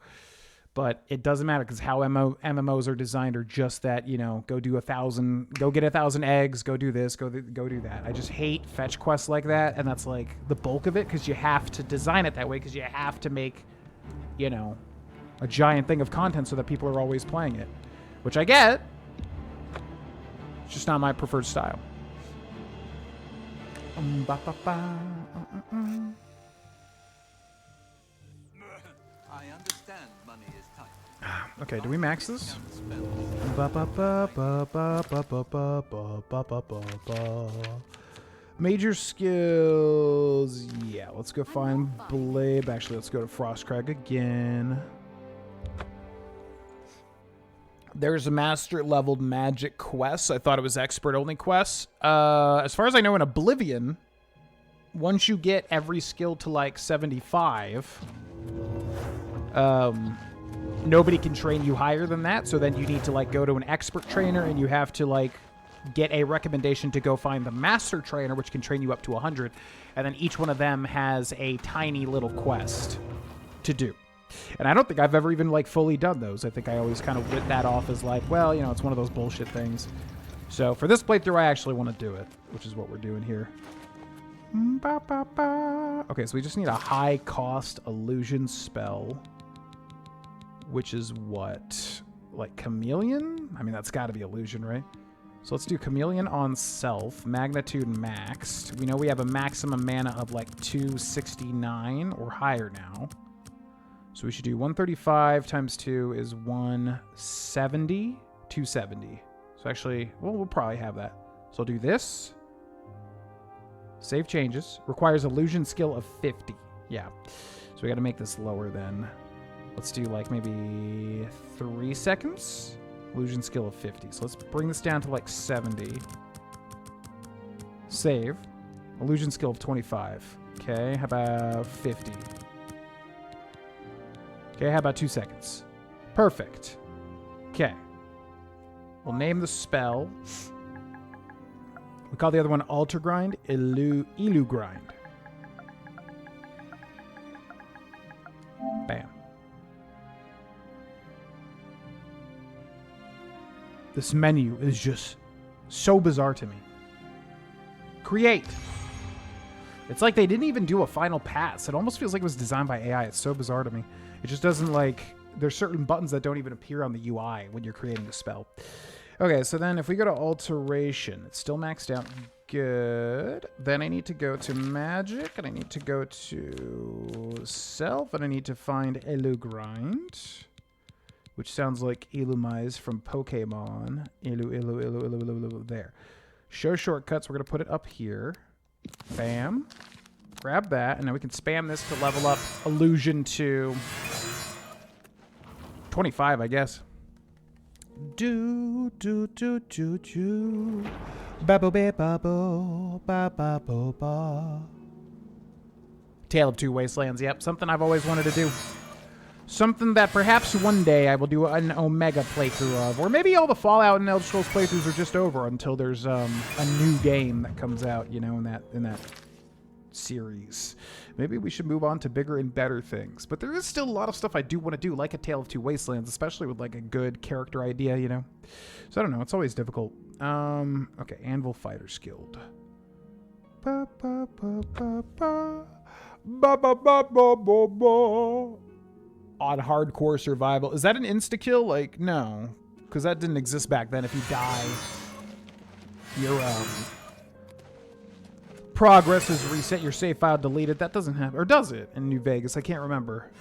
but it doesn't matter because how MMOs are designed are just that, you know, go get 1,000 eggs, go do this, go do that. I just hate fetch quests like that, and that's like the bulk of it because you have to design it that way because you have to make, you know, a giant thing of content so that people are always playing it, which I get. It's just not my preferred style. I understand money is tight. Okay, do we max this? Major skills. Yeah, let's go find Blade. Actually, let's go to Frostcrag again. There's a master leveled magic quest. I thought it was expert only quests. As far as I know, in Oblivion, once you get every skill to like 75, nobody can train you higher than that. So then you need to like go to an expert trainer, and you have to like get a recommendation to go find the master trainer, which can train you up to 100. And then each one of them has a tiny little quest to do. And I don't think I've ever even like fully done those. I think I always kind of writ that off as like, well, you know, it's one of those bullshit things. So for this playthrough, I actually want to do it, which is what we're doing here. Okay, so we just need a high cost illusion spell, which is what? Like Chameleon? I mean, that's got to be illusion, right? So let's do Chameleon on self, magnitude maxed. We know we have a maximum mana of like 269 or higher now. So we should do 135 times 2 is 170, 270. So actually, well, we'll probably have that. So I'll do this. Save changes. Requires illusion skill of 50. Yeah. So we got to make this lower then. Let's do like maybe 3 seconds. Illusion skill of 50. So let's bring this down to like 70. Save. Illusion skill of 25. Okay, how about 50? Okay, how about 2 seconds? Perfect. Okay. We'll name the spell. We call the other one Alter Grind, Ilu Grind. Bam. This menu is just so bizarre to me. Create. It's like they didn't even do a final pass. It almost feels like it was designed by AI. It's so bizarre to me. It just doesn't like... There's certain buttons that don't even appear on the UI when you're creating a spell. Okay, so then if we go to Alteration, it's still maxed out. Good. Then I need to go to Magic, and I need to go to Self, and I need to find Elu Grind, which sounds like Elumize from Pokemon. Elu. There. Show shortcuts. We're going to put it up here. Bam. Grab that, and then we can spam this to level up Illusion to 25, I guess. Do. Babo babo ba. Tale of Two Wastelands. Yep, something I've always wanted to do. Something that perhaps one day I will do an Omega playthrough of. Or maybe all the Fallout and Elder Scrolls playthroughs are just over until there's a new game that comes out, you know, in that series. Maybe we should move on to bigger and better things. But there is still a lot of stuff I do want to do, like A Tale of Two Wastelands, especially with like a good character idea, you know? So I don't know, it's always difficult. Okay, Anvil Fighters Guild. Ba ba ba ba ba. Ba ba ba ba ba ba. On hardcore survival. Is that an insta-kill? Like, no. Because that didn't exist back then. If you die, your progress is reset, your save file deleted. That doesn't happen. Or does it in New Vegas? I can't remember.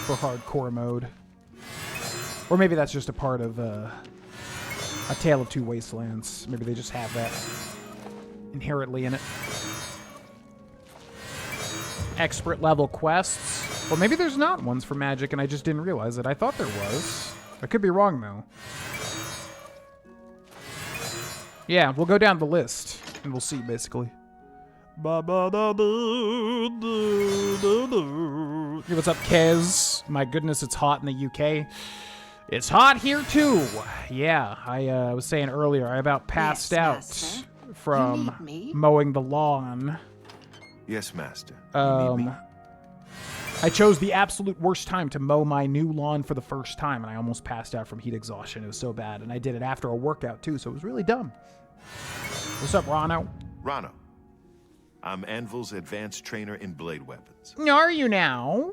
For hardcore mode. Or maybe that's just a part of A Tale of Two Wastelands. Maybe they just have that inherently in it. Expert level quests. Or maybe there's not ones for magic and I just didn't realize it. I thought there was. I could be wrong, though. Yeah, we'll go down the list and we'll see, basically. Hey, what's up, Kez? My goodness, it's hot in the UK. It's hot here, too. Yeah, I was saying earlier, I about passed out master. from You need me? mowing the lawn. Yes, master. You need me? I chose the absolute worst time to mow my new lawn for the first time, and I almost passed out from heat exhaustion. It was so bad, and I did it after a workout, too, so it was really dumb. What's up, Rano? Rano. I'm Anvil's advanced trainer in blade weapons. Are you now?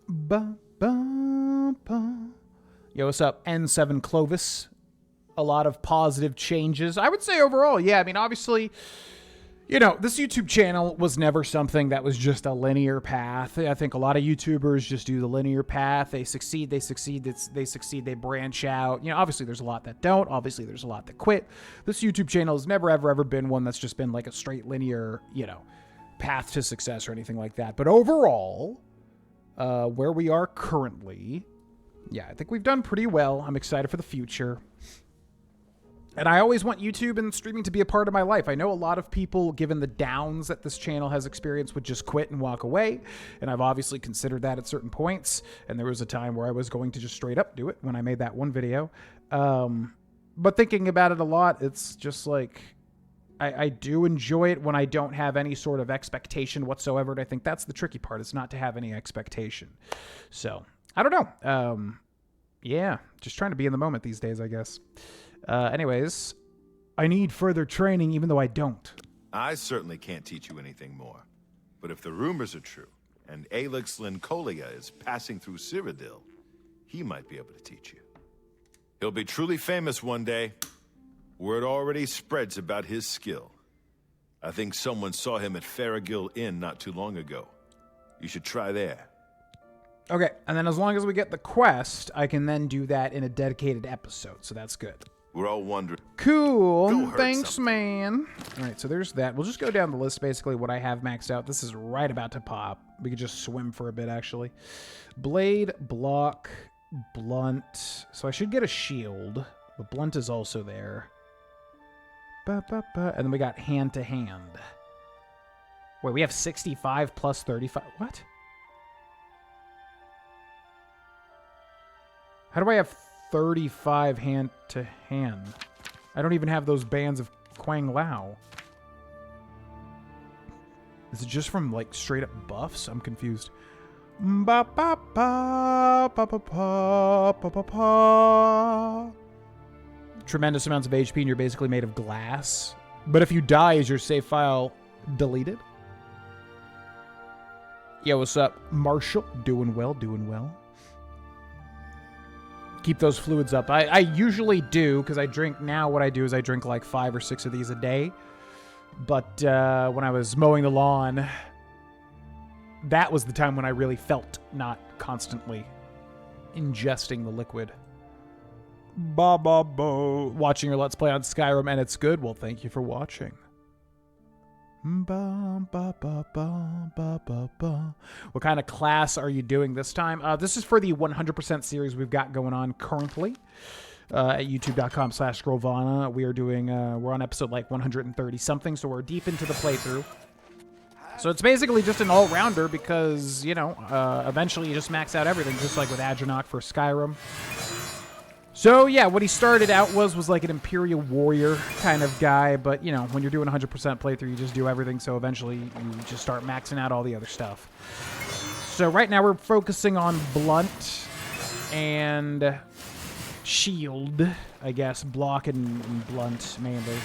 Ba, ba, ba. Yo, what's up, N7 Clovis? A lot of positive changes. I would say overall, yeah, I mean, obviously... You know, this YouTube channel was never something that was just a linear path. I think a lot of YouTubers just do the linear path. They succeed, they branch out. You know, obviously there's a lot that don't. Obviously there's a lot that quit. This YouTube channel has never, ever been one that's just been like a straight linear, you know, path to success or anything like that. But overall, where we are currently, yeah, I think we've done pretty well. I'm excited for the future. And I always want YouTube and streaming to be a part of my life. I know a lot of people, given the downs that this channel has experienced, would just quit and walk away. And I've obviously considered that at certain points. And there was a time where I was going to just straight up do it when I made that one video. But thinking about it a lot, it's just like, I do enjoy it when I don't have any sort of expectation whatsoever. And I think that's the tricky part, is not to have any expectation. So, I don't know. Yeah, just trying to be in the moment these days, I guess. Anyways, I need further training even though I don't. I certainly can't teach you anything more. But if the rumors are true, and Alex Lincolia is passing through Cyrodiil, he might be able to teach you. He'll be truly famous one day. Word already spreads about his skill. I think someone saw him at Farragill Inn not too long ago. You should try there. Okay, and then as long as we get the quest, I can then do that in a dedicated episode, so that's good. We're all wondering. Cool. Go hurt Thanks, something. man. All right, so there's that. We'll just go down the list, basically, what I have maxed out. This is right about to pop. We could just swim for a bit, actually. Blade, block, blunt. So I should get a shield, but blunt is also there. Ba, ba, ba. And then we got hand-to-hand. Wait, we have 65 plus 35. What? How do I have 35 hand-to-hand? I don't even have those bands of Quang Lao. Is it just from, like, straight-up buffs? I'm confused. Ba ba ba ba ba ba ba ba ba. Tremendous amounts of HP and you're basically made of glass. But if you die, is your save file deleted? Yo, what's up? Marshall, doing well, doing well. Keep those fluids up. I usually do, because I drink now. What I do is I drink like 5 or 6 of these a day. But when I was mowing the lawn, that was the time when I really felt not constantly ingesting the liquid. Ba ba bo. Watching your Let's Play on Skyrim, and it's good. Well, thank you for watching. Ba, ba, ba, ba, ba, ba, ba. What kind of class are you doing this time? This is for the 100% series we've got going on currently at youtube.com/Scrovana. We are doing, we're on episode like 130 something, so we're deep into the playthrough. So it's basically just an all-rounder because, you know, eventually you just max out everything, just like with Adronach for Skyrim. So, yeah, what he started out was like an Imperial Warrior kind of guy, but, you know, when you're doing 100% playthrough, you just do everything, so eventually you just start maxing out all the other stuff. So right now we're focusing on Blunt and Shield, I guess. Block and Blunt, mainly.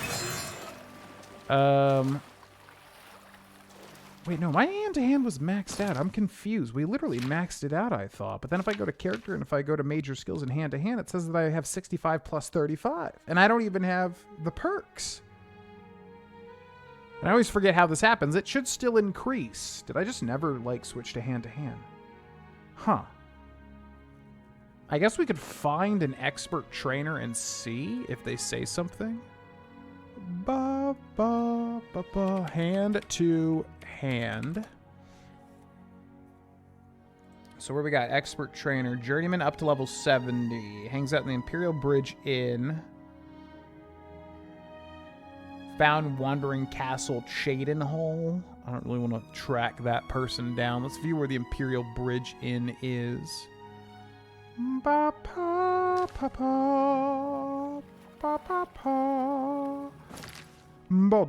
Wait, no, my hand-to-hand was maxed out. I'm confused. We literally maxed it out, I thought. But then if I go to character and if I go to major skills and hand-to-hand, it says that I have 65 plus 35. And I don't even have the perks. And I always forget how this happens. It should still increase. Did I just never, like, switch to hand-to-hand? Huh. I guess we could find an expert trainer and see if they say something. Hand to hand. So where we got expert trainer, journeyman up to level 70, hangs out in the Imperial Bridge Inn, found wandering castle Chadenhall. I don't really want to track that person down. Let's view where the Imperial Bridge Inn is. Ba pa pa pa pa pa pa. Okay.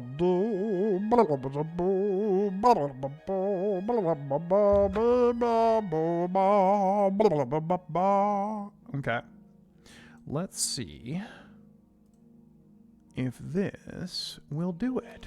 Let's see if this will do it.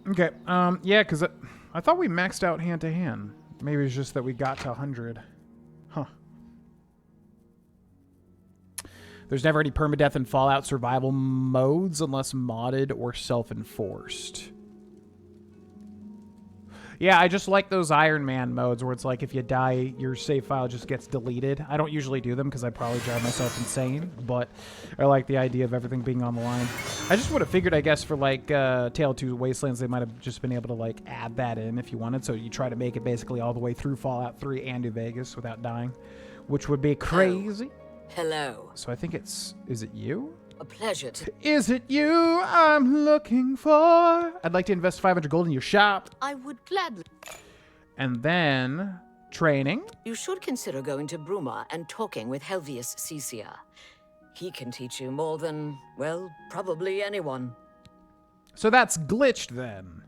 Okay, yeah, because I thought we maxed out hand-to-hand. Maybe it's just that we got to 100. Huh. There's never any permadeath in Fallout survival modes unless modded or self-enforced. Yeah, I just like those Iron Man modes where it's like if you die, your save file just gets deleted. I don't usually do them because I probably drive myself insane, but I like the idea of everything being on the line. I just would have figured, I guess, for like Tale 2 Wastelands, they might have just been able to like add that in if you wanted. So you try to make it basically all the way through Fallout 3 and New Vegas without dying, which would be crazy. Hello. So I think it's... Is it you? A pleasure to... Is it you I'm looking for? I'd like to invest 500 gold in your shop. I would gladly... And then... Training. You should consider going to Bruma and talking with Helvius Cecia. He can teach you more than, well, probably anyone. So that's glitched then.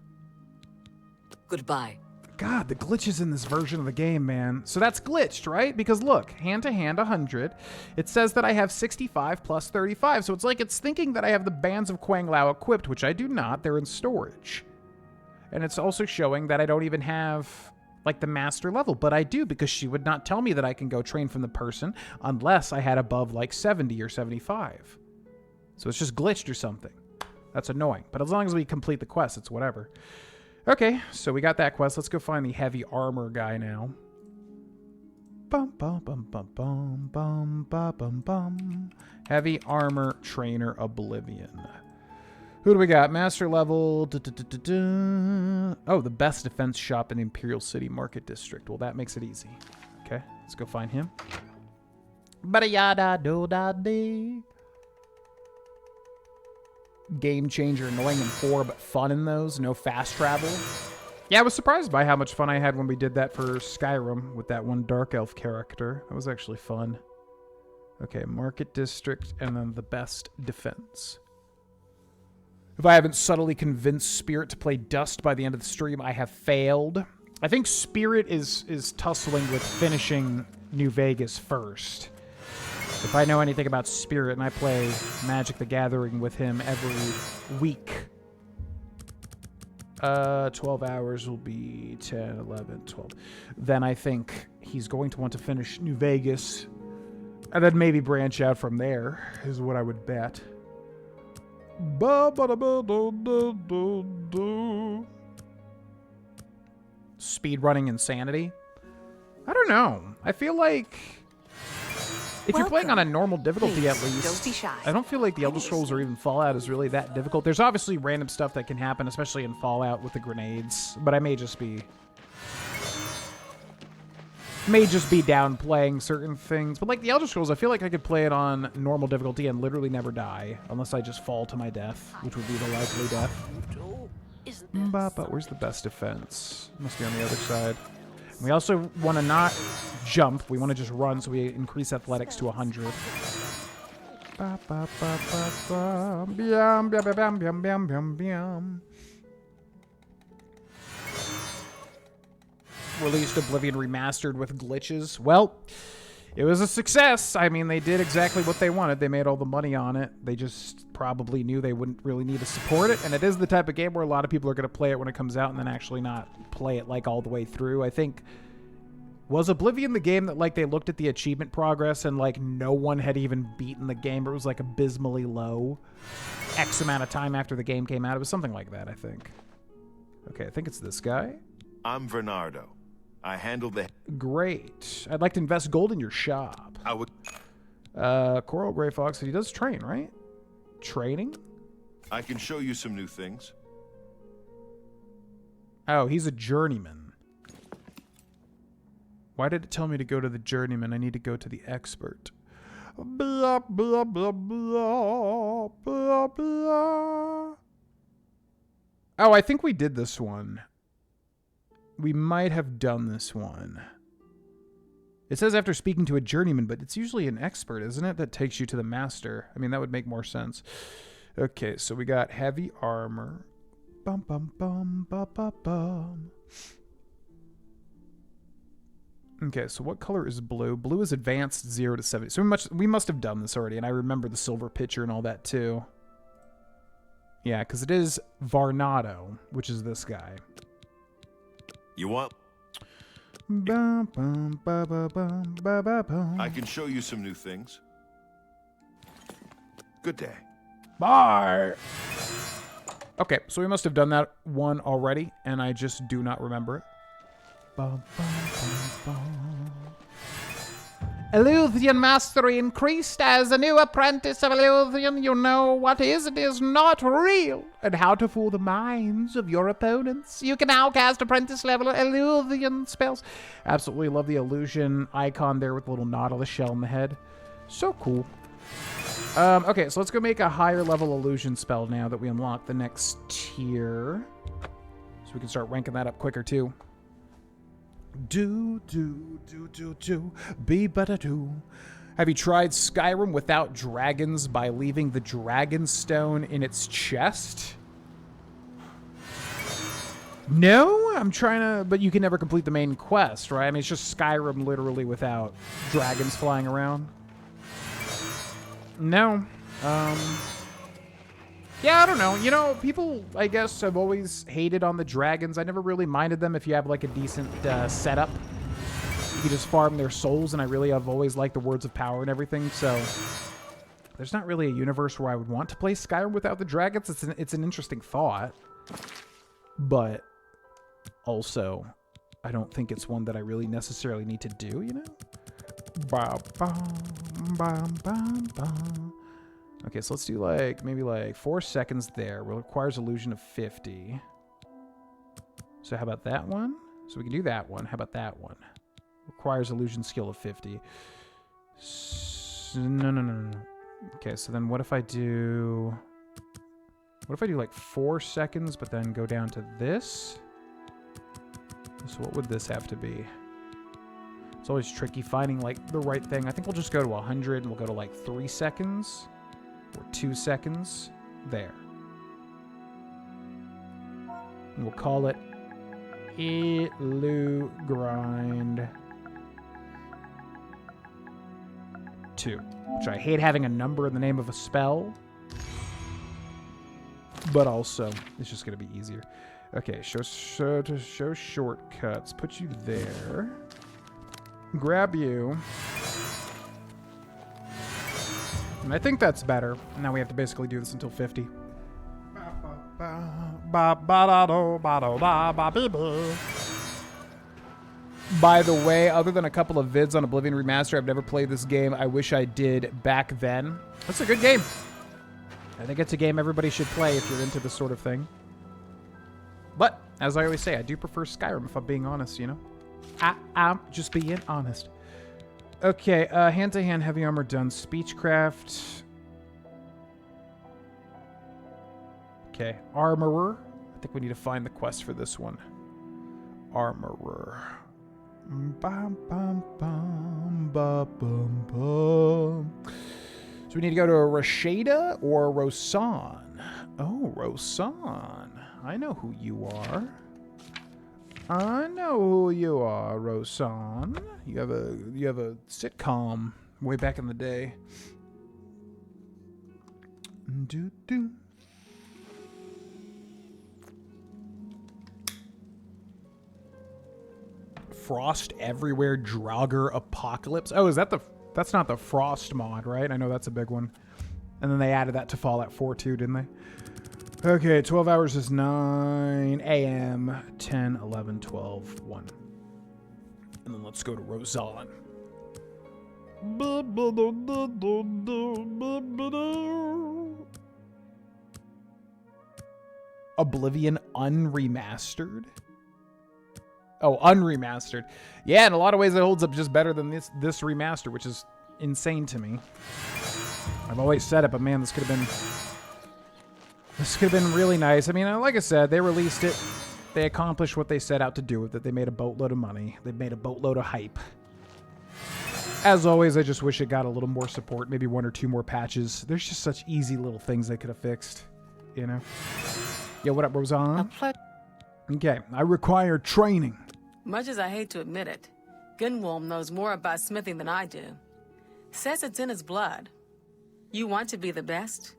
Goodbye. God, the glitches in this version of the game, man. So that's glitched, right? Because look, hand-to-hand 100. It says that I have 65 plus 35. So it's like it's thinking that I have the Bands of Quang Lao equipped, which I do not. They're in storage. And it's also showing that I don't even have, like, the master level. But I do, because she would not tell me that I can go train from the person unless I had above, like, 70 or 75. So it's just glitched or something. That's annoying. But as long as we complete the quest, it's whatever. Okay, so we got that quest. Let's go find the heavy armor guy now. Bum bum bum bum bum bum bum bum bum. Heavy armor trainer Oblivion. Who do we got? Master level. Oh, the best defense shop in the Imperial City Market District. Well, that makes it easy. Okay, let's go find him. Ba-da-ya-da do da dee. Game changer, annoying in 4, but fun in those. No fast travel. Yeah, I was surprised by how much fun I had when we did that for Skyrim with that one Dark Elf character. That was actually fun. Okay, Market District, and then the best defense. If I haven't subtly convinced Spirit to play Dust by the end of the stream, I have failed. I think Spirit is tussling with finishing New Vegas first. If I know anything about Spirit, and I play Magic the Gathering with him every week. 12 hours will be 10, 11, 12. Then I think he's going to want to finish New Vegas. And then maybe branch out from there, is what I would bet. Speedrunning insanity? I don't know. I feel like... If you're playing on a Welcome. normal difficulty, at Please, least, don't be shy. I don't feel like the Elder Scrolls or even Fallout is really that difficult. There's obviously random stuff that can happen, especially in Fallout with the grenades, but I may just be downplaying certain things. But like the Elder Scrolls, I feel like I could play it on normal difficulty and literally never die, unless I just fall to my death, which would be the likely death. But where's the best defense? Must be on the other side. We also want to not jump. We want to just run, so we increase athletics to 100. Released Oblivion Remastered with glitches. Well, it was a success. I mean, they did exactly what they wanted. They made all the money on it. They just probably knew they wouldn't really need to support it. And it is the type of game where a lot of people are going to play it when it comes out and then actually not play it like all the way through. I think, was Oblivion the game that like they looked at the achievement progress and like no one had even beaten the game? It was like abysmally low X amount of time after the game came out. It was something like that, I think. Okay, I think it's this guy. I'm Bernardo. I handle the... Great. I'd like to invest gold in your shop. I would... Coral Gray Fox, he does train, right? Training? I can show you some new things. Oh, he's a journeyman. Why did it tell me to go to the journeyman? I need to go to the expert. Blah, blah, blah, blah, blah, blah. Oh, I think we did this one. We might have done this one. It says after speaking to a journeyman, but it's usually an expert, isn't it? That takes you to the master. I mean, that would make more sense. Okay, so we got heavy armor. Bum, bum, bum, bum, bum, bum. Okay, so what color is blue? Blue is advanced 0 to 70. So we must have done this already, and I remember the silver pitcher and all that too. Yeah, because it is Varnado, which is this guy. You want... Bum, bum, ba, ba, bum, ba, ba, bum. I can show you some new things. Good day. Bye! Okay, so we must have done that one already, and I just do not remember it. Bum, bum, bum, bum. Illusion mastery increased. As a new apprentice of Illusion, you know what is and is not real, and how to fool the minds of your opponents. You can now cast apprentice-level Illusion spells. Absolutely love the illusion icon there with the little Nautilus shell in the head. So cool. Okay, so let's go make a higher-level illusion spell now that we unlock the next tier. So we can start ranking that up quicker, too. Do, be better do. Have you tried Skyrim without dragons by leaving the dragon stone in its chest? No, I'm trying to, but you can never complete the main quest, right? I mean, it's just Skyrim literally without dragons flying around. No. Yeah, I don't know. You know, people, I guess, have always hated on the dragons. I never really minded them if you have, like, a decent setup. You can just farm their souls, and I really have always liked the Words of Power and everything, so... There's not really a universe where I would want to play Skyrim without the dragons. It's an interesting thought. But also, I don't think it's one that I really necessarily need to do, you know? Okay, so let's do like, maybe like 4 seconds there. Well, it requires illusion of 50. So how about that one? So we can do that one. How about that one? Requires illusion skill of 50. No. Okay, so then what if I do... What if I do like 4 seconds, but then go down to this? So what would this have to be? It's always tricky finding like the right thing. I think we'll just go to 100 and we'll go to like 3 seconds. Or 2 seconds. There. And we'll call it Illu Grind 2. Which I hate having a number in the name of a spell. But also, it's just going to be easier. Okay, show shortcuts. Put you there. Grab you. And I think that's better. Now we have to basically do this until 50. By the way, other than a couple of vids on Oblivion Remastered, I've never played this game. I wish I did back then. That's a good game. I think it's a game everybody should play if you're into this sort of thing. But, as I always say, I do prefer Skyrim if I'm being honest, you know? I'm just being honest. Okay, hand-to-hand heavy armor done. Speechcraft. Okay, armorer. I think we need to find the quest for this one. Armorer. Bum, bum, bum, bum, bum, bum. So we need to go to Rashada or Rosan. Oh, Rosan. I know who you are. I know who you are, Rosan. You have a sitcom way back in the day. Do. Frost Everywhere Draugr Apocalypse. Oh, is that that's not the Frost mod, right? I know that's a big one. And then they added that to Fallout 4 too, didn't they? Okay, 12 hours is 9 a.m., 10, 11, 12, 1. And then let's go to Rosan. Oblivion Unremastered? Oh, Unremastered. Yeah, in a lot of ways it holds up just better than this remaster, which is insane to me. I've always said it, but man, this could have been really nice. I mean, like I said, they released it. They accomplished what they set out to do with it. They made a boatload of money. They made a boatload of hype. As always, I just wish it got a little more support, maybe 1 or 2 more patches. There's just such easy little things they could have fixed, you know? Yo, what up, Rosan? Okay, I require training. Much as I hate to admit it, Gunwolm knows more about smithing than I do. Says it's in his blood. You want to be the best?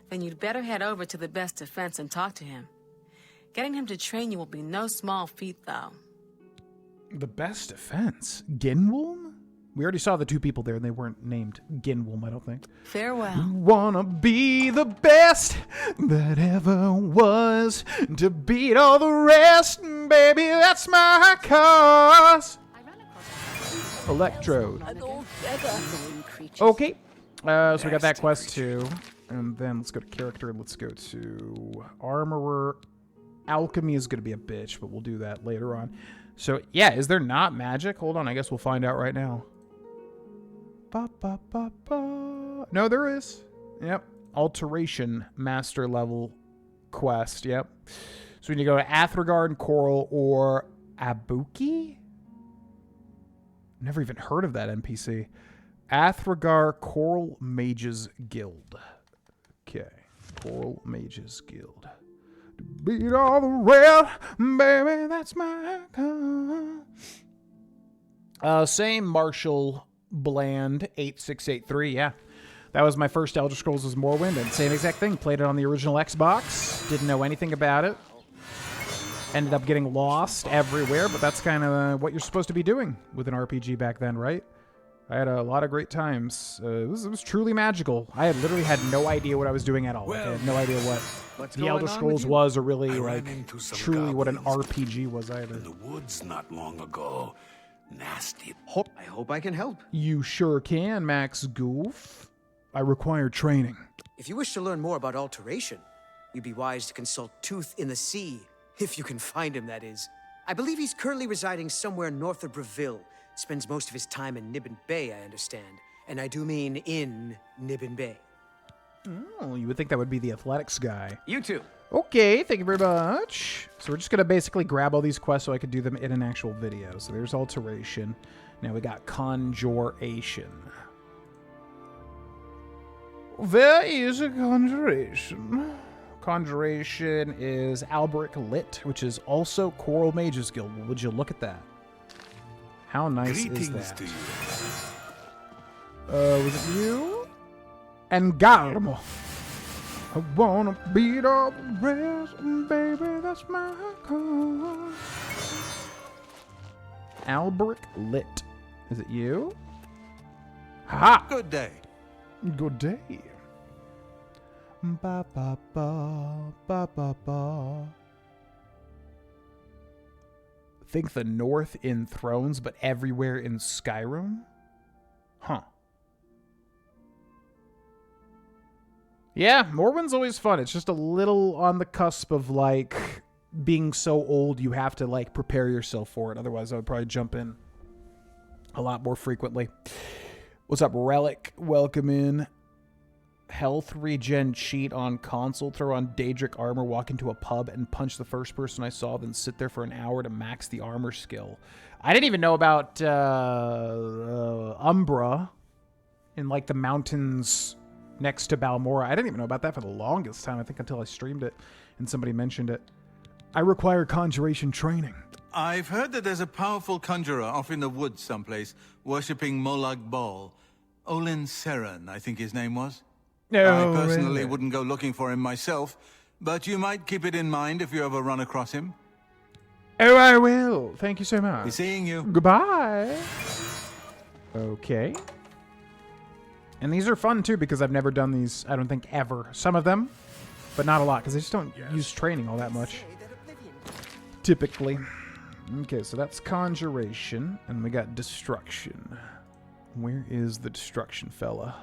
Then you'd better head over to the best defense and talk to him. Getting him to train you will be no small feat, though. The best defense? Gunwolm? We already saw the 2 people there, and they weren't named Gunwolm, I don't think. Farewell. Wanna be the best that ever was, to beat all the rest, baby, that's my cause. Electrode. Okay, so we got that quest too, and then let's go to character. Let's go to armorer. Alchemy is gonna be a bitch, but we'll do that later on. So yeah, is there not magic? Hold on, I guess we'll find out right now. No, there is. Yep. Alteration master level quest. Yep. So we need to go to Athregard, Coral, or Abuki? I've never even heard of that NPC. Athregar Coral Mages Guild. Okay. Coral Mages Guild. To beat all the red, baby, that's my cause. Same Marshall Bland 8683, yeah. That was my first Elder Scrolls as Morrowind, and same exact thing. Played it on the original Xbox. Didn't know anything about it. Ended up getting lost everywhere, but that's kind of what you're supposed to be doing with an RPG back then, right? I had a lot of great times. It was truly magical. I literally had no idea what I was doing at all. Like, I had no idea what the Elder Scrolls was, or really, like, truly what an RPG was either. In the woods not long ago. Nasty. I hope I can help. You sure can, Max Goof. I require training. If you wish to learn more about alteration, you'd be wise to consult Tooth in the Sea. If you can find him, that is. I believe he's currently residing somewhere north of Breville. Spends most of his time in Nibbin Bay, I understand. And I do mean in Nibbin Bay. Oh, you would think that would be the athletics guy. You too. Okay, thank you very much. So we're just going to basically grab all these quests so I could do them in an actual video. So there's Alteration. Now we got Conjuration. There is a Conjuration. Conjuration is Albrecht Lit, which is also Coral Mages Guild. Would you look at that? How nice is that? To you. Was it you? Engarmo. I wanna beat all the rest, baby, that's my cause. Albrecht Lit. Is it you? Ha! Good day. Good day. Ba ba ba ba ba ba. think the North in Thrones, but everywhere in Skyrim? Huh. Yeah, Morwind's always fun. It's just a little on the cusp of, like, being so old you have to, like, prepare yourself for it. Otherwise, I would probably jump in a lot more frequently. What's up, Relic? Welcome in. Health regen cheat on console. Throw on Daedric armor, walk into a pub, and punch the first person I saw, then sit there for an hour to max the armor skill. I didn't even know about Umbra in, like, the mountains next to Balmora. I didn't even know about that for the longest time, I think, until I streamed it and somebody mentioned it. I require conjuration training. I've heard that there's a powerful conjurer off in the woods someplace, worshipping Molag Bal. Olin Seren, I think his name was. No, I personally wouldn't go looking for him myself, but you might keep it in mind if you ever run across him. Oh, I will. Thank you so much. Be seeing you. Goodbye. Okay. And these are fun, too, because I've never done these, I don't think, ever. Some of them, but not a lot, because I just don't use training all that much. Typically. Okay, so that's Conjuration, and we got Destruction. Where is the Destruction fella?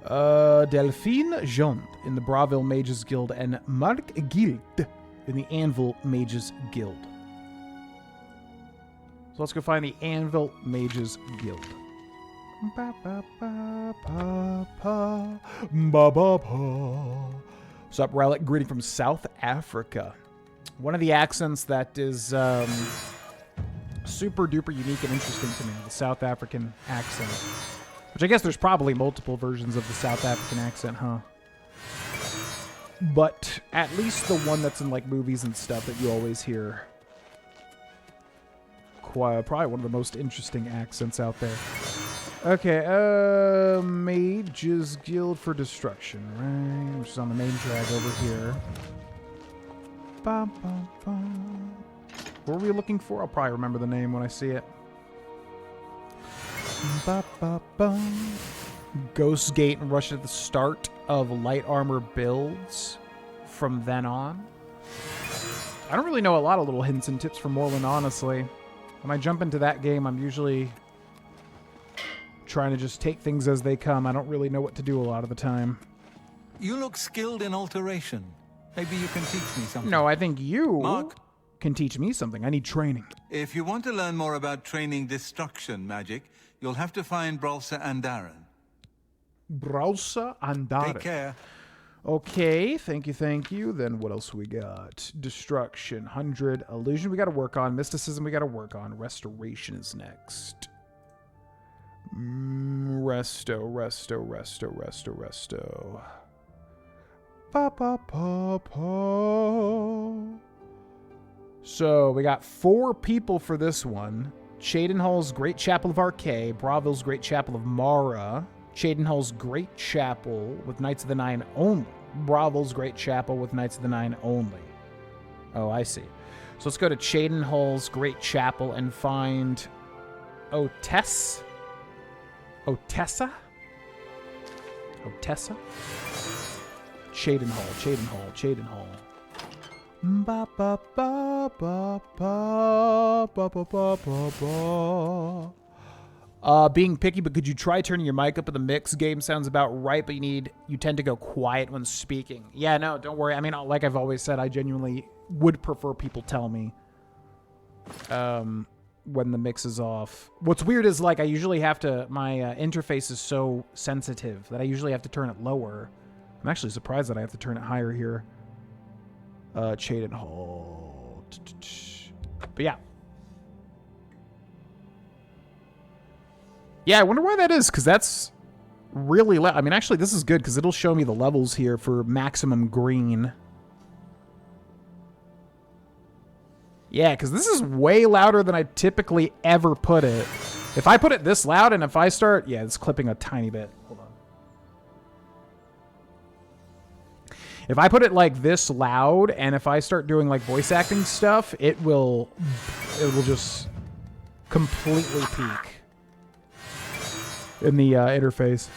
Delphine Jond in the Braville Mages Guild, and Marc Guild in the Anvil Mages Guild. So let's go find the Anvil Mages Guild. Ba ba ba ba ba ba ba ba. What's up, Relic? Greeting from South Africa. One of the accents that is super duper unique and interesting to me, the South African accent. Which I guess there's probably multiple versions of the South African accent, huh? But at least the one that's in, like, movies and stuff that you always hear. Probably one of the most interesting accents out there. Okay, Mages Guild for Destruction, right? Which is on the main drag over here. Bum, bum, bum. What were we looking for? I'll probably remember the name when I see it. Ba, ba, bum. Ghost Gate and Rush at the start of light armor builds from then on. I don't really know a lot of little hints and tips for Morrowind, honestly. When I jump into that game, I'm usually trying to just take things as they come. I don't really know what to do a lot of the time. You look skilled in alteration. Maybe you can teach me something. No, I think you Mark, can teach me something. I need training. if you want to learn more about training destruction magic, you'll have to find Bralsa Andaren. Bralsa Andaren. Take care. Okay, thank you. Then what else we got? Destruction, 100. Illusion we got to work on. Mysticism we got to work on. Restoration is next. Resto. Pa, pa, pa, pa. So we got 4 people for this one. Cheydinhall's Great Chapel of Archay, Braville's Great Chapel of Mara, Cheydinhall's Great Chapel with Knights of the Nine only, Braville's Great Chapel with Knights of the Nine only. Oh, I see. So let's go to Cheydinhall's Great Chapel and find Otessa? Cheydinhall. Ba ba ba ba ba ba ba ba ba ba. Being picky, but could you try turning your mic up in the mix? Game sounds about right, but you tend to go quiet when speaking. Yeah, no, don't worry. I mean, like I've always said, I genuinely would prefer people tell me when the mix is off. What's weird is, like, I usually have to, my interface is so sensitive that I usually have to turn it lower. I'm actually surprised that I have to turn it higher here. Cheydinhall. But yeah. Yeah, I wonder why that is, because that's really loud. I mean, actually, this is good, because it'll show me the levels here for maximum green. Yeah, because this is way louder than I typically ever put it. If I put it this loud, and if I start... Yeah, it's clipping a tiny bit. Hold on. If I put it like this loud, and if I start doing like voice acting stuff, it will just completely peak in the interface.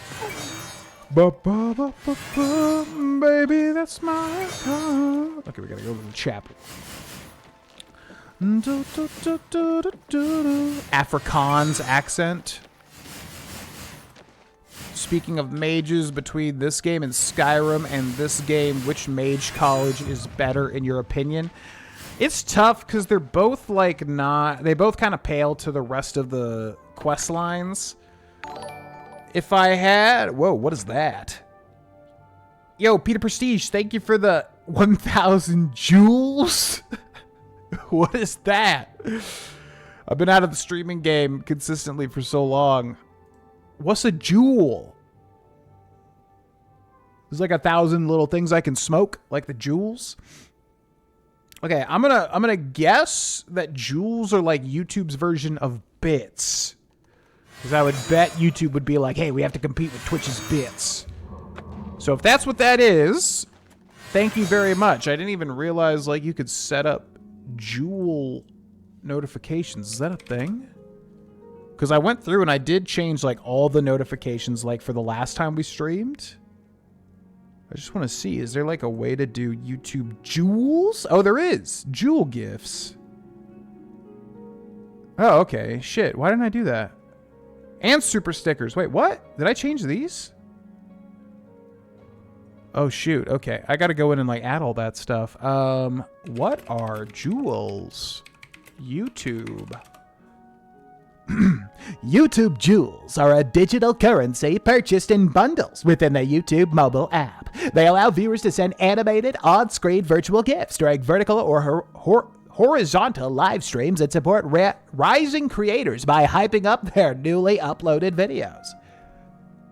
Baby, that's my car. Okay, we gotta go to the chapel. Afrikaans accent. Speaking of mages, between this game and Skyrim and this game, which mage college is better in your opinion? It's tough because they're both like not... They both kind of pale to the rest of the quest lines. If I had... Whoa, what is that? Yo, Peter Prestige, thank you for the 1,000 jewels. What is that? I've been out of the streaming game consistently for so long. What's a jewel? There's like 1,000 little things I can smoke, like the jewels. Okay, I'm gonna guess that jewels are like YouTube's version of bits. Because I would bet YouTube would be like, hey, we have to compete with Twitch's bits. So if that's what that is, thank you very much. I didn't even realize like you could set up jewel notifications. Is that a thing? Because I went through and I did change like all the notifications like for the last time we streamed. I just want to see, is there like a way to do YouTube jewels? Oh, there is. Jewel gifts. Oh, okay. Shit, why didn't I do that? And super stickers. Wait, what? Did I change these? Oh, shoot. Okay, I got to go in and like add all that stuff. What are jewels? YouTube. YouTube Jewels are a digital currency purchased in bundles within the YouTube mobile app. They allow viewers to send animated, on-screen virtual gifts during vertical or horizontal live streams and support rising creators by hyping up their newly uploaded videos.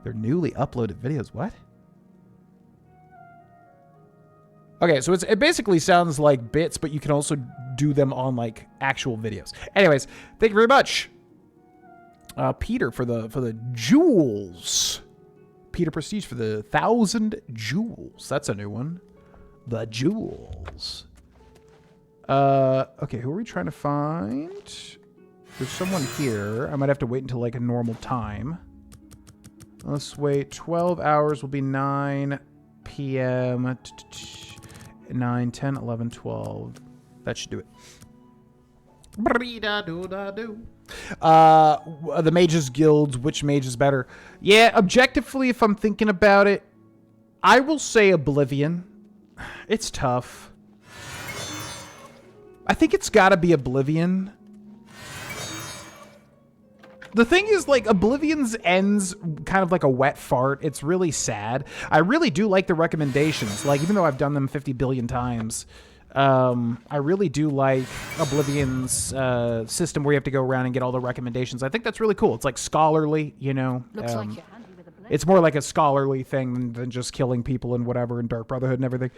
Their newly uploaded videos? What? Okay, so it basically sounds like bits, but you can also do them on like actual videos. Anyways, thank you very much. Peter for the jewels. Peter Prestige for the 1,000 jewels. That's a new one. The jewels. Okay, who are we trying to find? There's someone here. I might have to wait until like a normal time. Let's wait. 12 hours will be 9 p.m. 9, 10, 11, 12. That should do it. The Mages Guilds, which mage is better? Yeah, objectively, if I'm thinking about it, I will say Oblivion. It's tough. I think it's gotta be Oblivion. The thing is, like, Oblivion's ends kind of like a wet fart. It's really sad. I really do like the recommendations. Like, even though I've done them 50 billion times, I really do like Oblivion's system where you have to go around and get all the recommendations. I think that's really cool. It's like scholarly, you know. Looks like you're handy with a blade. It's more like a scholarly thing than just killing people and whatever and Dark Brotherhood and everything,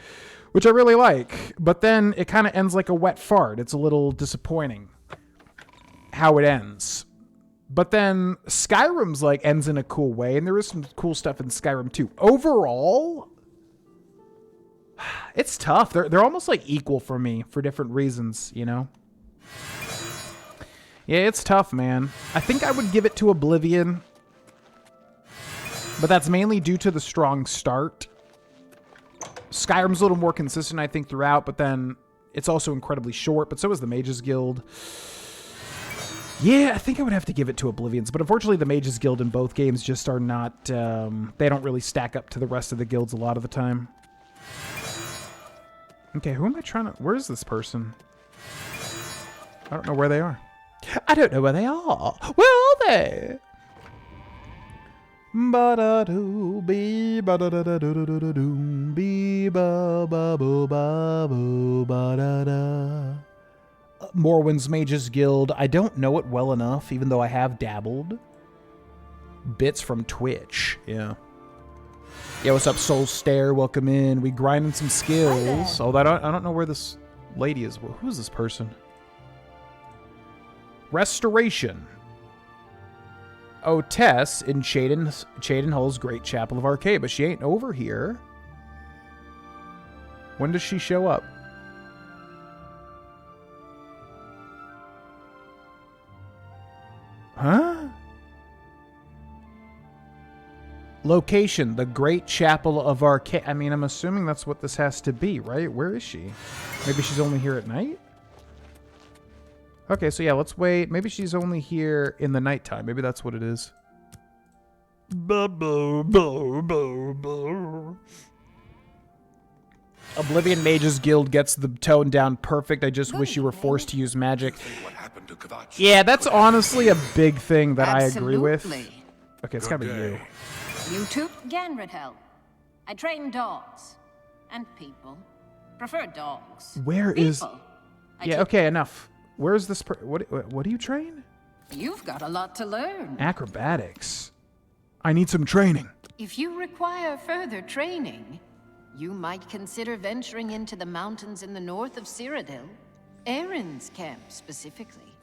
which I really like. But then it kind of ends like a wet fart. It's a little disappointing how it ends. But then Skyrim's like ends in a cool way, and there is some cool stuff in Skyrim too. Overall, it's tough. They're almost like equal for me for different reasons, you know? Yeah, it's tough, man. I think I would give it to Oblivion, but that's mainly due to the strong start. Skyrim's a little more consistent, I think, throughout, but then it's also incredibly short, but so is the Mages Guild. Yeah, I think I would have to give it to Oblivion's, but unfortunately the Mages Guild in both games just are not, they don't really stack up to the rest of the guilds a lot of the time. Okay, who am I trying to... Where is this person? I don't know where they are. I don't know where they are. Where are they? Ba-da-doo, bee, ba-da-da-da-doo-doo-doo, bee, ba-ba-boo, ba-da-da. Morwyn's Mages Guild. I don't know it well enough, even though I have dabbled. Bits from Twitch. Yeah. Yeah, what's up, Soul Stare? Welcome in. We grinding some skills. Although I don't know where this lady is. Well, who's this person? Restoration. Oh, Tess in Chaden Hull's Great Chapel of Arcade, but she ain't over here. When does she show up? Huh? Location, the Great Chapel of Arcade. I mean, I'm assuming that's what this has to be, right? Where is she? Maybe she's only here at night? Okay, so yeah, let's wait. Maybe she's only here in the nighttime. Maybe that's what it is. Oblivion Mages Guild gets the tone down perfect. I just wish you were forced to use magic. Yeah, that's honestly a big thing that I agree with. Okay, it's gotta be you. You too? Ganradhel. I train dogs. And people. Prefer dogs. Where is... People. Yeah, okay, enough. Where's this what do you train? You've got a lot to learn. Acrobatics. I need some training. If you require further training, you might consider venturing into the mountains in the north of Cyrodiil. Erin's camp, specifically.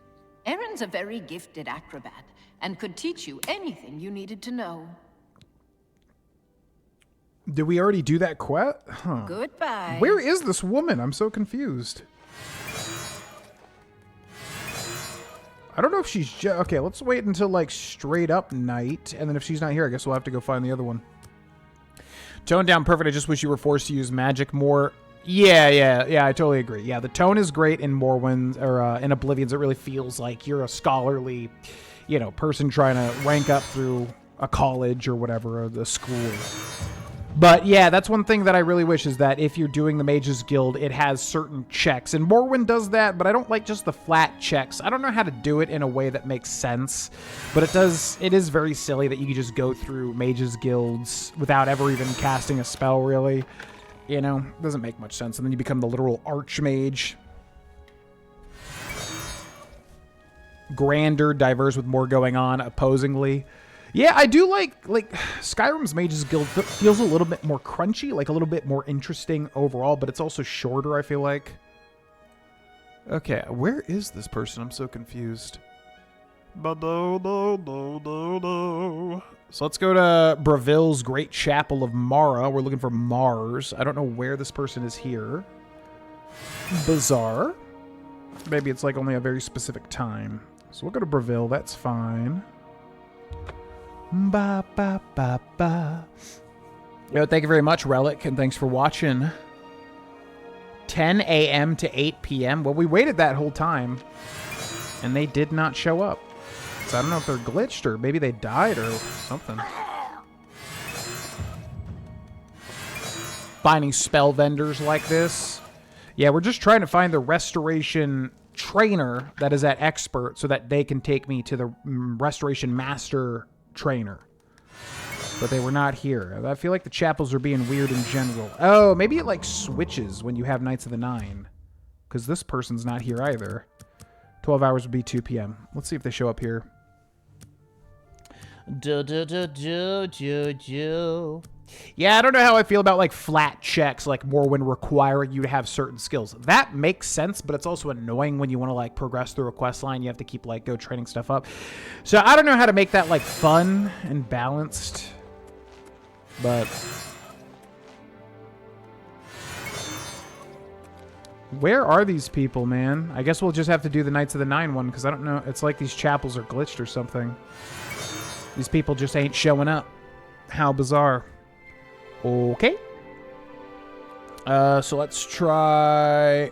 Erin's a very gifted acrobat, and could teach you anything you needed to know. Did we already do that quest? Huh. Goodbye. Where is this woman? I'm so confused. I don't know if she's okay, let's wait until, like, straight up night, and then if she's not here, I guess we'll have to go find the other one. Tone down perfect. I just wish you were forced to use magic more. Yeah, I totally agree. Yeah, the tone is great in Morrowind, or in Oblivions. It really feels like you're a scholarly, you know, person trying to rank up through a college or whatever, or the school. But yeah, that's one thing that I really wish is that if you're doing the Mages Guild, it has certain checks. And Morrowind does that, but I don't like just the flat checks. I don't know how to do it in a way that makes sense, but it is very silly that you can just go through Mages Guilds without ever even casting a spell, really. You know, it doesn't make much sense. And then you become the literal Archmage. Grander, diverse with more going on, opposingly. Yeah, I do like Skyrim's Mages Guild feels a little bit more crunchy, like a little bit more interesting overall, but it's also shorter, I feel like. Okay, where is this person? I'm so confused. So let's go to Braville's Great Chapel of Mara. We're looking for Mars. I don't know where this person is here. Bizarre. Maybe it's like only a very specific time. So we'll go to Braville. That's fine. Ba ba ba ba. Yo, thank you very much, Relic, and thanks for watching. 10 a.m. to 8 p.m. Well, we waited that whole time, and they did not show up. So I don't know if they're glitched, or maybe they died, or something. Finding spell vendors like this. Yeah, we're just trying to find the restoration trainer that is at expert so that they can take me to the restoration master trainer. But they were not here. I feel like the chapels are being weird in general. Oh, maybe it like switches when you have Knights of the Nine. Because this person's not here either. 12 hours would be 2 p.m. Let's see if they show up here. Yeah, I don't know how I feel about like flat checks, like Morrowind requiring you to have certain skills. That makes sense, but it's also annoying when you want to like progress through a quest line. You have to keep like go training stuff up. So I don't know how to make that like fun and balanced, but where are these people, man? I guess we'll just have to do the Knights of the Nine one because I don't know. It's like these chapels are glitched or something. These people just ain't showing up. How bizarre. Okay. So let's try...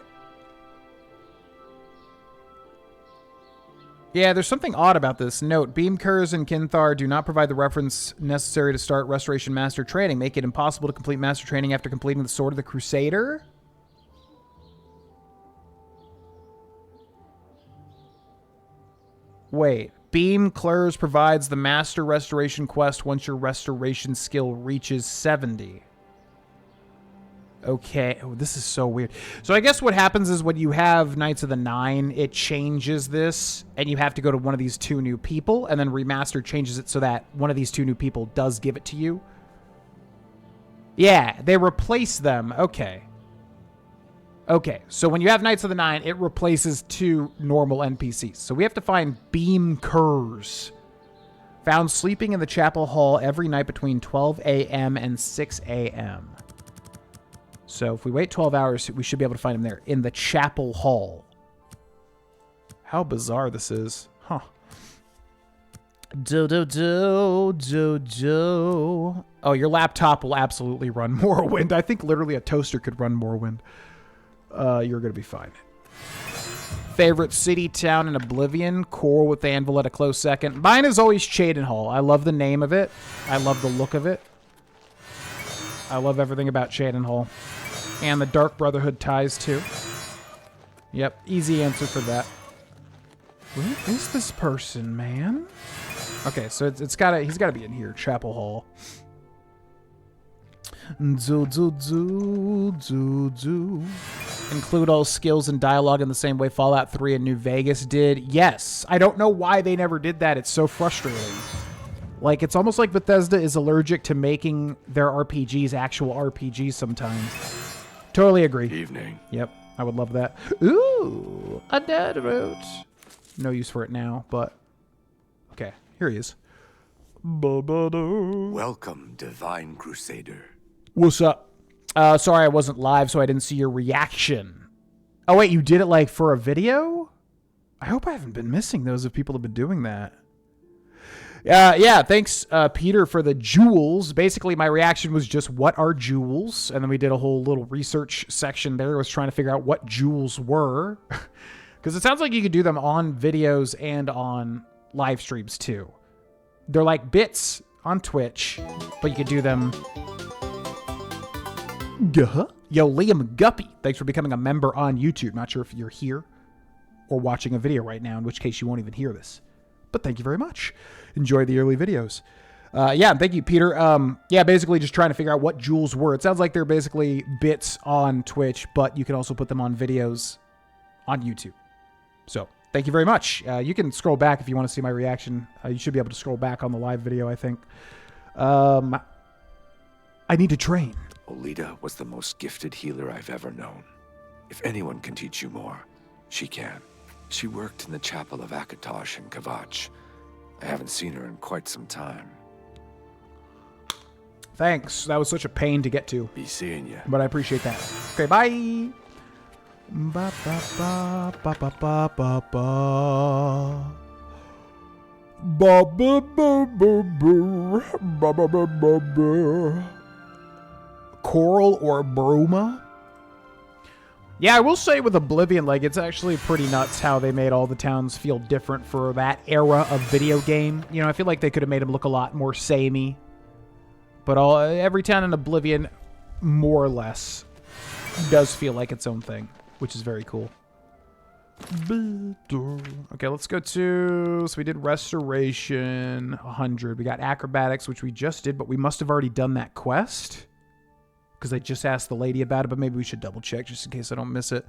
Yeah, there's something odd about this. Note, Beam Curse and Kinthar do not provide the reference necessary to start Restoration Master training. Make it impossible to complete Master training after completing the Sword of the Crusader. Wait. Beam Clurs provides the Master Restoration quest once your restoration skill reaches 70. Okay. Oh, this is so weird. So I guess what happens is when you have Knights of the Nine, it changes this, and you have to go to one of these two new people, and then Remaster changes it so that one of these two new people does give it to you. Yeah, they replace them. Okay. Okay, so when you have Knights of the Nine, it replaces two normal NPCs. So we have to find Beam Curse. Found sleeping in the chapel hall every night between 12 a.m. and 6 a.m. So if we wait 12 hours, we should be able to find him there in the chapel hall. How bizarre this is. Huh. Oh, your laptop will absolutely run Morrowind. I think literally a toaster could run Morrowind. You're going to be fine. Favorite city, town in Oblivion? Coral with the Anvil at a close second. Mine is always Cheydinhal. I love the name of it. I love the look of it. I love everything about Cheydinhal. And the Dark Brotherhood ties, too. Yep, easy answer for that. Where is this person, man? Okay, so he's got to be in here. Chapel Hall. Include all skills and dialogue in the same way Fallout 3 and New Vegas did. Yes. I don't know why they never did that. It's so frustrating. Like, it's almost like Bethesda is allergic to making their RPGs actual RPGs sometimes. Totally agree. Evening. Yep, I would love that. Ooh, a dead root. No use for it now, but... Okay, here he is. Welcome, Divine Crusader. What's up? Sorry I wasn't live, so I didn't see your reaction. Oh, wait, you did it, like, for a video? I hope I haven't been missing those if people have been doing that. Yeah, thanks, Peter, for the jewels. Basically, my reaction was just, what are jewels? And then we did a whole little research section there. I was trying to figure out what jewels were. Because it sounds like you could do them on videos and on live streams, too. They're like bits on Twitch, but you could do them... Yo, Liam Guppy, thanks for becoming a member on YouTube. Not sure if you're here or watching a video right now, in which case you won't even hear this. But thank you very much. Enjoy the early videos. Yeah, thank you, Peter. Yeah, basically just trying to figure out what jewels were. It sounds like they're basically bits on Twitch, but you can also put them on videos on YouTube. So, thank you very much. You can scroll back if you want to see my reaction. You should be able to scroll back on the live video, I think. I need to train. Olita was the most gifted healer I've ever known. If anyone can teach you more, she can. She worked in the chapel of Akatosh in Kavach. I haven't seen her in quite some time. Thanks. That was such a pain to get to. Be seeing you. But I appreciate that. Okay, bye. Ba ba ba ba ba ba ba ba. Ba ba ba ba ba ba ba ba ba. Coral or Bruma? Yeah, I will say with Oblivion, like, it's actually pretty nuts how they made all the towns feel different for that era of video game. You know, I feel like they could have made them look a lot more samey. But every town in Oblivion, more or less, does feel like its own thing, which is very cool. Okay, let's go to... So we did Restoration, 100. We got Acrobatics, which we just did, but we must have already done that quest. Because I just asked the lady about it, but maybe we should double check just in case I don't miss it.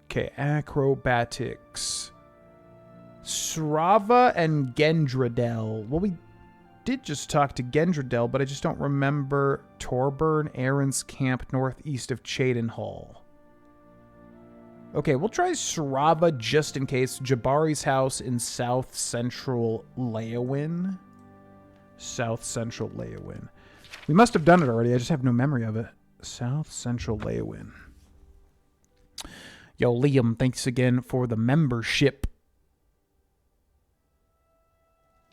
Okay, Acrobatics. Srava and Gendradel. Well, we did just talk to Gendradel, but I just don't remember Torburn, Aaron's camp northeast of Cheydinhal. Okay, we'll try Srava just in case. Jabari's house in South Central Leowin. South Central Leowin. We must have done it already. I just have no memory of it. South Central Leowin. Yo, Liam, thanks again for the membership.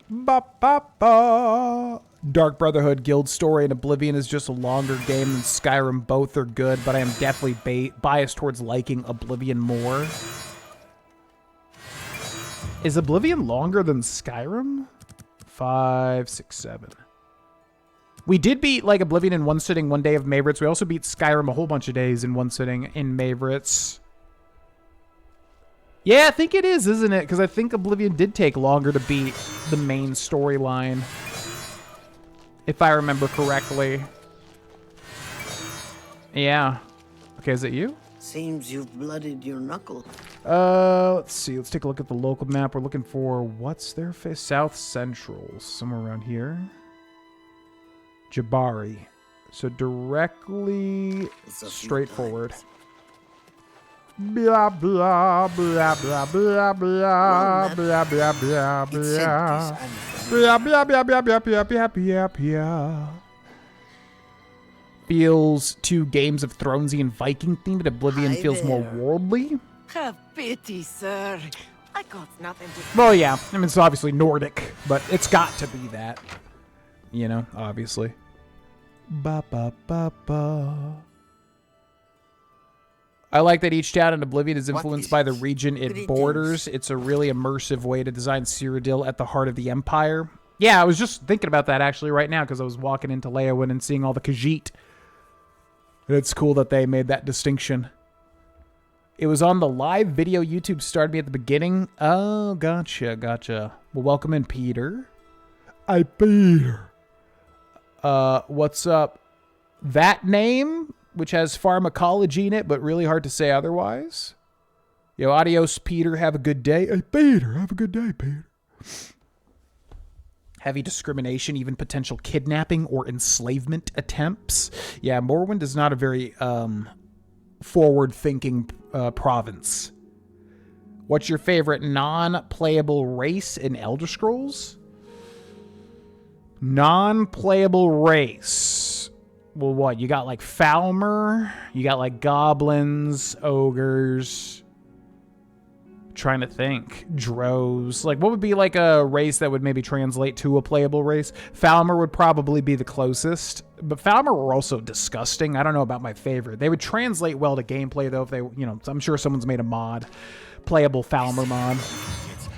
Ba ba ba. Dark Brotherhood Guild Story and Oblivion is just a longer game than Skyrim. Both are good, but I am definitely biased towards liking Oblivion more. Is Oblivion longer than Skyrim? 5, 6, 7. We did beat like Oblivion in one sitting one day of Maveritt's. We also beat Skyrim a whole bunch of days in one sitting in Maveritt's. Yeah, I think it is, isn't it? Because I think Oblivion did take longer to beat the main storyline. If I remember correctly. Yeah. Okay, is it you? Seems you've blooded your knuckle. Let's see. Let's take a look at the local map. We're looking for, what's their face? South Central. Somewhere around here. Jabari. So directly straightforward. Blah, blah, blah, blah, blah, blah, blah, blah, blah, blah, blah. Blah, blah, blah, blah, blah, blah, blah, blah, blah. Feels too Games of Thronesy and Viking themed. Oblivion feels more worldly. Have pity, sir. I got nothing to... Well, yeah. I mean, it's obviously Nordic, but it's got to be that. You know, obviously. Ba ba ba ba. I like that each town in Oblivion is influenced by the region it borders. It's a really immersive way to design Cyrodiil at the heart of the Empire. Yeah, I was just thinking about that actually right now because I was walking into Leyawen and seeing all the Khajiit. It's cool that they made that distinction. It was on the live video YouTube started me at the beginning. Oh, gotcha. Well, welcome in, Peter. Hi, Peter. What's up? That name, which has pharmacology in it, but really hard to say otherwise. Yo, adios, Peter. Have a good day. Hey, Peter. Have a good day, Peter. Heavy discrimination, even potential kidnapping or enslavement attempts. Yeah, Morrowind is not a very forward-thinking province. What's your favorite non-playable race in Elder Scrolls? Non-playable race. Well, what? You got like Falmer. You got like goblins, ogres. Trying to think. Drows. Like, what would be like a race that would maybe translate to a playable race? Falmer would probably be the closest. But Falmer were also disgusting. I don't know about my favorite. They would translate well to gameplay, though, if they, you know, I'm sure someone's made a mod. Playable Falmer mod.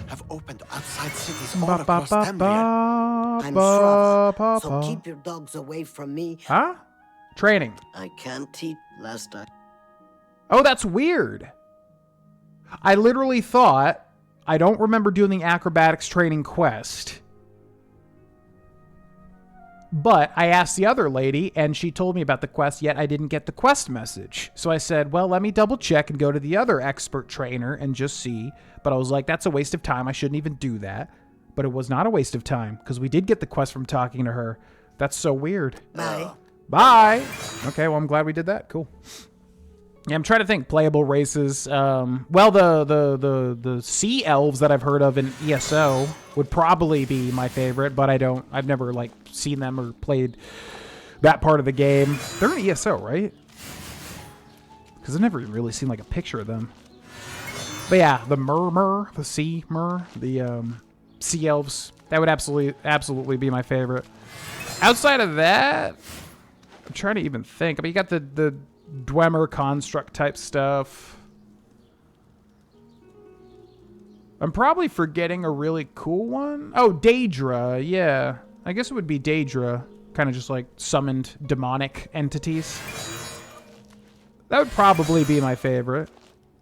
Have opened outside cities all across Tamriel. I'm Shrava, so keep your dogs away from me. Huh? Training. I can't teach last time. Oh, that's weird. I literally thought, I don't remember doing the acrobatics training quest. But I asked the other lady, and she told me about the quest, yet I didn't get the quest message. So I said, well, let me double check and go to the other expert trainer and just see. But I was like, that's a waste of time. I shouldn't even do that. But it was not a waste of time, because we did get the quest from talking to her. That's so weird. Bye. Bye. Okay, well, I'm glad we did that. Cool. Yeah, I'm trying to think playable races. Well, the sea elves that I've heard of in ESO would probably be my favorite, but I've never like seen them or played that part of the game. They're in ESO, right? Because I've never really seen like a picture of them. But yeah, the sea elves, that would absolutely be my favorite. Outside of that, I'm trying to even think. I mean, you got the Dwemer construct type stuff. I'm probably forgetting a really cool one. Oh, Daedra. Yeah. I guess it would be Daedra. Kind of just like summoned demonic entities. That would probably be my favorite.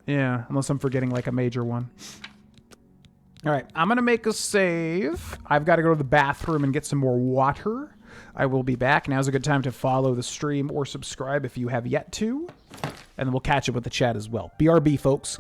Yeah, unless I'm forgetting like a major one. All right, I'm going to make a save. I've got to go to the bathroom and get some more water. I will be back. Now's a good time to follow the stream or subscribe if you have yet to. And then we'll catch up with the chat as well. BRB, folks.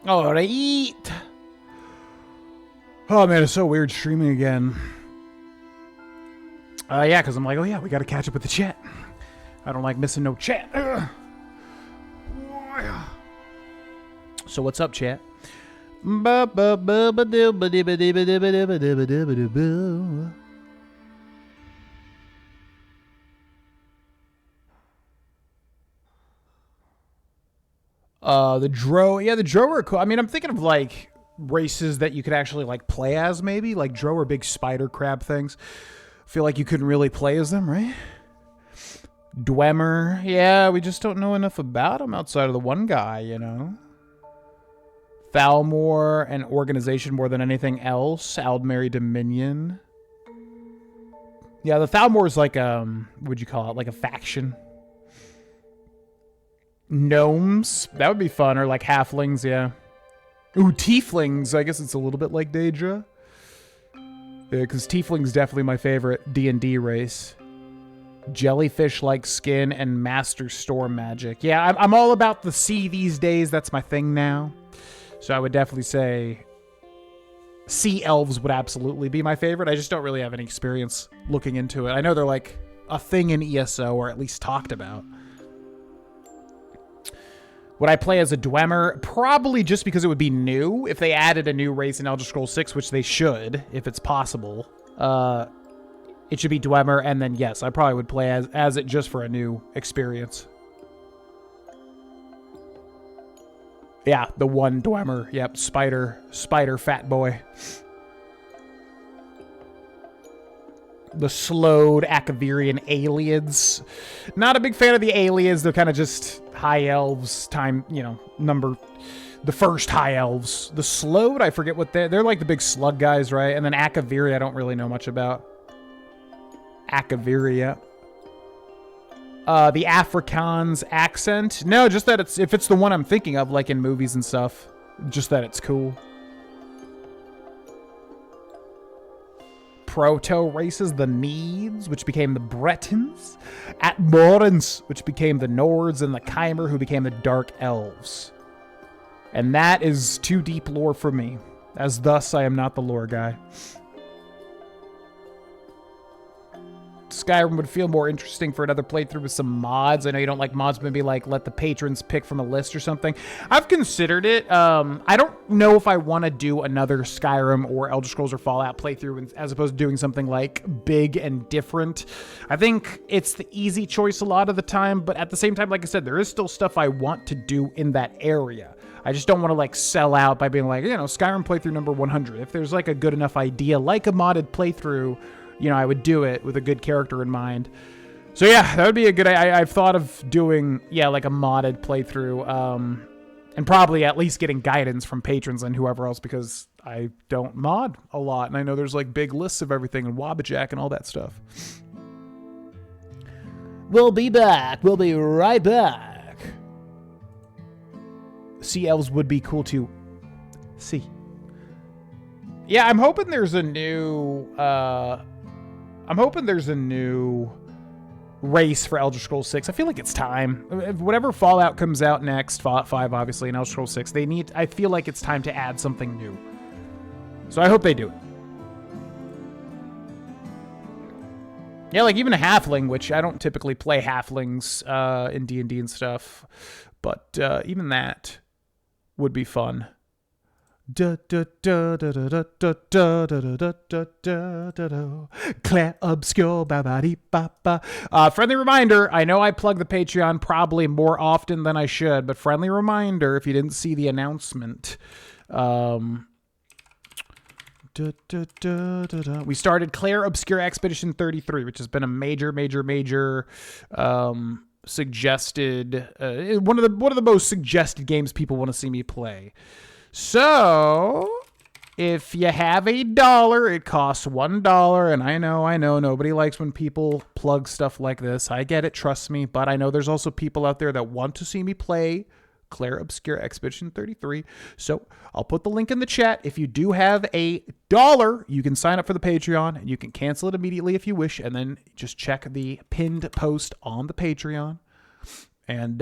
All right. Oh man, it's so weird streaming again. Yeah, because I'm like, oh yeah, we got to catch up with the chat. I don't like missing no chat. So what's up, chat? The Drow, yeah, the Drow are cool. I mean, I'm thinking of like races that you could actually like play as, maybe. Like Drow are big spider crab things. Feel like you couldn't really play as them, right? Dwemer, yeah, we just don't know enough about him outside of the one guy, you know. Thalmor, an organization more than anything else. Aldmeri Dominion. Yeah, the Thalmor is like what'd you call it? Like a faction. Gnomes, that would be fun, or like halflings, yeah. Ooh, tieflings, I guess it's a little bit like Daedra. Yeah, because tiefling's definitely my favorite D&D race. Jellyfish-like skin and master storm magic. Yeah, I'm all about the sea these days, that's my thing now. So I would definitely say sea elves would absolutely be my favorite. I just don't really have any experience looking into it. I know they're like a thing in ESO, or at least talked about. Would I play as a Dwemer? Probably just because it would be new. If they added a new race in Elder Scrolls 6, which they should, if it's possible, it should be Dwemer, and then yes, I probably would play as it just for a new experience. Yeah, the one Dwemer. Yep, spider fat boy. The slowed Akavirian aliens. Not a big fan of the aliens. They're kind of just high elves the first high elves. The slowed, I forget what they're like the big slug guys, right? And then Akaviri, I don't really know much about. Akaviria. The Afrikaans accent. No, just that if it's the one I'm thinking of, like in movies and stuff, just that it's cool. proto-races, the Medes, which became the Bretons, Atmorans, which became the Nords, and the Chimer, who became the Dark Elves. And that is too deep lore for me, as thus I am not the lore guy. Skyrim would feel more interesting for another playthrough with some mods. I know you don't like mods, but maybe like let the patrons pick from a list or something. I've considered it. I don't know if I want to do another Skyrim or Elder Scrolls or Fallout playthrough as opposed to doing something like big and different. I think it's the easy choice a lot of the time, but at the same time, like I said, there is still stuff I want to do in that area. I just don't want to like sell out by being like, you know, Skyrim playthrough number 100. If there's like a good enough idea, like a modded playthrough, you know, I would do it with a good character in mind. So yeah, that would be a good... I've thought of doing, yeah, like a modded playthrough, and probably at least getting guidance from patrons and whoever else, because I don't mod a lot, and I know there's like big lists of everything and Wabbajack and all that stuff. We'll be back. We'll be right back. Sea elves would be cool to see. Yeah, I'm hoping there's a new... race for Elder Scrolls 6. I feel like it's time. Whatever Fallout comes out next, 5 obviously, and Elder Scrolls 6, I feel like it's time to add something new. So I hope they do it. Yeah, like even a halfling, which I don't typically play halflings in D&D and stuff, but even that would be fun. Clair obscure friendly reminder, I know I plug the Patreon probably more often than I should, but friendly reminder, if you didn't see the announcement, we started Clair Obscure Expedition 33, which has been a major suggested one of the most suggested games people want to see me play. So, if you have $1, it costs $1, and I know, nobody likes when people plug stuff like this. I get it, trust me, but I know there's also people out there that want to see me play Clair Obscure Expedition 33. So, I'll put the link in the chat. If you do have $1, you can sign up for the Patreon, and you can cancel it immediately if you wish, and then just check the pinned post on the Patreon, and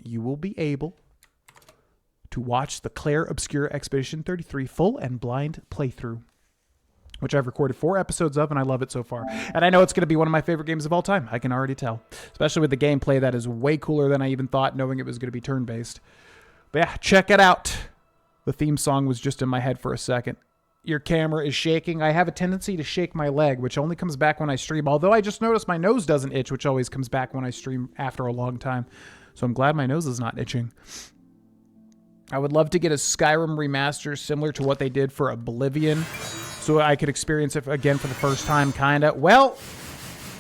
you will be able to watch the Clair Obscure Expedition 33 full and blind playthrough, which I've recorded 4 episodes of, and I love it so far. And I know it's going to be one of my favorite games of all time. I can already tell, especially with the gameplay that is way cooler than I even thought, knowing it was going to be turn-based. But yeah, check it out. The theme song was just in my head for a second. Your camera is shaking. I have a tendency to shake my leg, which only comes back when I stream, although I just noticed my nose doesn't itch, which always comes back when I stream after a long time. So I'm glad my nose is not itching. I would love to get a Skyrim remaster similar to what they did for Oblivion, so I could experience it again for the first time, kinda. Well,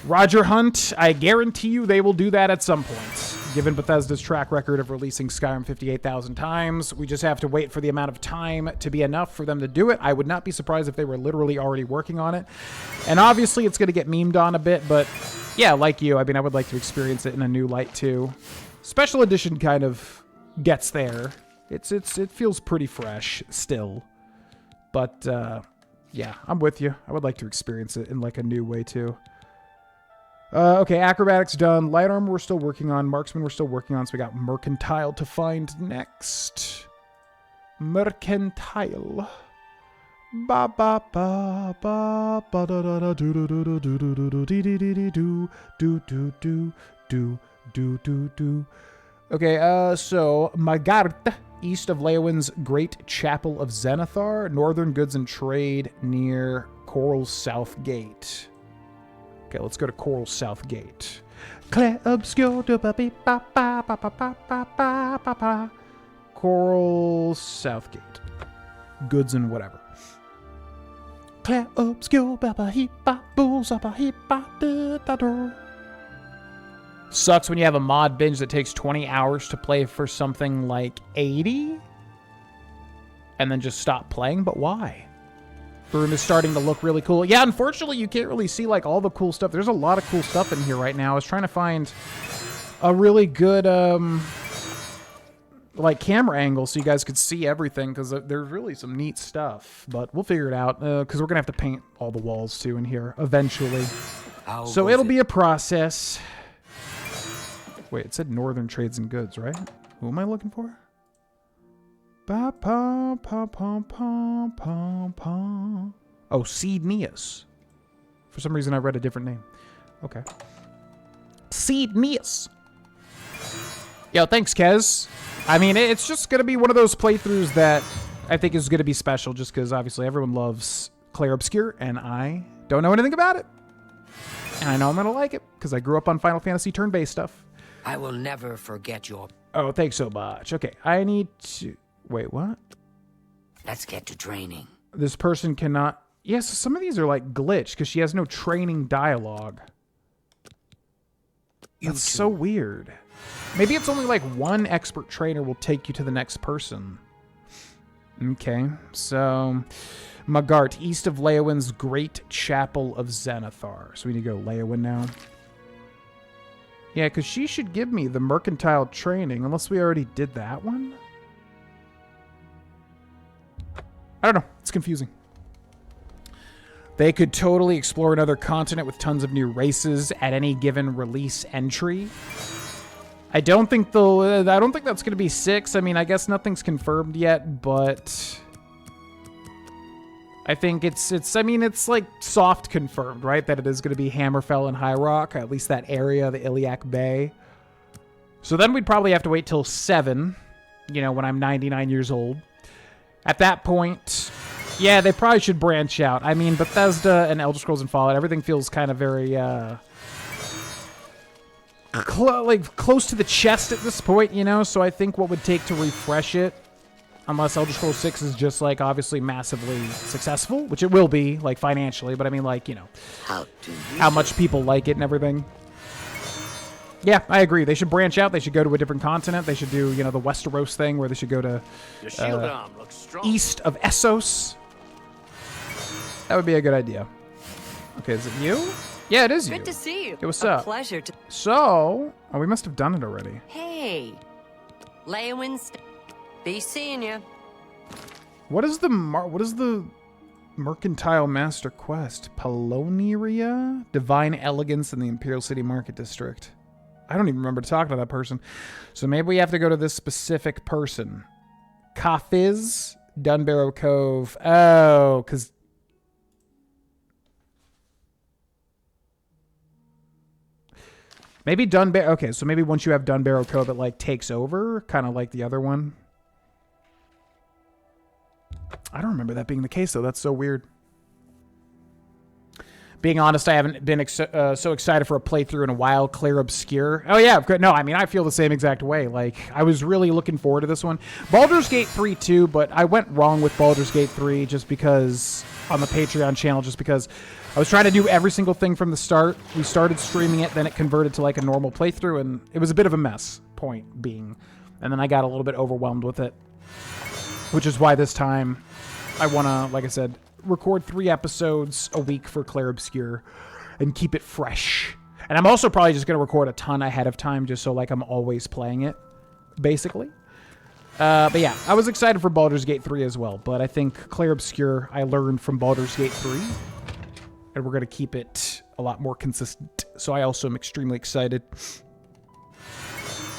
Roger Hunt, I guarantee you they will do that at some point. Given Bethesda's track record of releasing Skyrim 58,000 times, we just have to wait for the amount of time to be enough for them to do it. I would not be surprised if they were literally already working on it. And obviously it's going to get memed on a bit, but yeah, like you, I mean, I would like to experience it in a new light too. Special Edition kind of gets there. It feels pretty fresh still, but yeah, I'm with you. I would like to experience it in like a new way too. Okay, acrobatics done. Light armor we're still working on. Marksman we're still working on. So we got mercantile to find next. Mercantile. Ba ba ba ba ba da da da do do do do do do do do do do do do do do do do. Okay, so Magart, east of Leowin's Great Chapel of Zenithar, northern goods and trade near Coral's South Gate. Okay, let's go to Coral's South Gate. Clair obscure Coral's South Gate. Goods and whatever. Clair obscure Sucks when you have a mod binge that takes 20 hours to play for something like 80 and then just stop playing, but why? The room is starting to look really cool. Yeah, unfortunately, you can't really see like all the cool stuff. There's a lot of cool stuff in here right now. I was trying to find a really good like camera angle so you guys could see everything, because there's really some neat stuff. But we'll figure it out, because we're gonna have to paint all the walls too in here eventually. So it'll be a process. Wait, it said Northern Trades and Goods, right? Who am I looking for? Ba pa pa pa pa pa pa. Oh, Seedneus. For some reason, I read a different name. Okay. Seedneus. Yo, thanks, Kez. I mean, it's just going to be one of those playthroughs that I think is going to be special, just because obviously everyone loves Clair Obscur, and I don't know anything about it. And I know I'm going to like it, because I grew up on Final Fantasy turn-based stuff. I will never forget your... Oh, thanks so much. Okay, I need to... Wait, what? Let's get to training. This person cannot... Yes, some of these are like glitched, because she has no training dialogue. That's so weird. Maybe it's only like one expert trainer will take you to the next person. Okay, so... Magart, east of Leowin's Great Chapel of Zenithar. So we need to go to Leowin now. Yeah, because she should give me the mercantile training, unless we already did that one. I don't know. It's confusing. They could totally explore another continent with tons of new races at any given release entry. I don't think that's going to be 6. I mean, I guess nothing's confirmed yet, but I think it's like soft confirmed, right? That it is going to be Hammerfell and High Rock, at least that area, the Iliac Bay. So then we'd probably have to wait till 7, you know, when I'm 99 years old. At that point, yeah, they probably should branch out. I mean, Bethesda and Elder Scrolls and Fallout, everything feels kind of very, close to the chest at this point, you know? So I think what would take to refresh it, unless Elder Scrolls 6 is just, like, obviously massively successful, which it will be, like, financially, but I mean, like, you know, how much people like it and everything. Yeah, I agree. They should branch out. They should go to a different continent. They should do, you know, the Westeros thing, where they should go to east of Essos. That would be a good idea. Okay, is it you? Yeah, it is you. Good to see you. Hey, what's up? Pleasure to... So, we must have done it already. Hey, Leowin's... Be seeing you. What is the Mercantile Master Quest? Paloneria? Divine Elegance in the Imperial City Market District. I don't even remember talking to that person. So maybe we have to go to this specific person. Kafiz, Dunbarrow Cove. Oh, because... Maybe Dunbarrow... Okay, so maybe once you have Dunbarrow Cove, it, like, takes over, kind of like the other one. I don't remember that being the case, though. That's so weird. Being honest, I haven't been so excited for a playthrough in a while. Clair Obscur. Oh, yeah. No, I mean, I feel the same exact way. Like, I was really looking forward to this one. Baldur's Gate 3, too, but I went wrong with Baldur's Gate 3 just because... on the Patreon channel, just because I was trying to do every single thing from the start. We started streaming it, then it converted to, like, a normal playthrough, and it was a bit of a mess, point being. And then I got a little bit overwhelmed with it, which is why this time I want to, like I said, record 3 episodes a week for Clair Obscur and keep it fresh. And I'm also probably just going to record a ton ahead of time just so, like, I'm always playing it, basically. But yeah, I was excited for Baldur's Gate 3 as well, but I think Clair Obscur I learned from Baldur's Gate 3, and we're going to keep it a lot more consistent, so I also am extremely excited.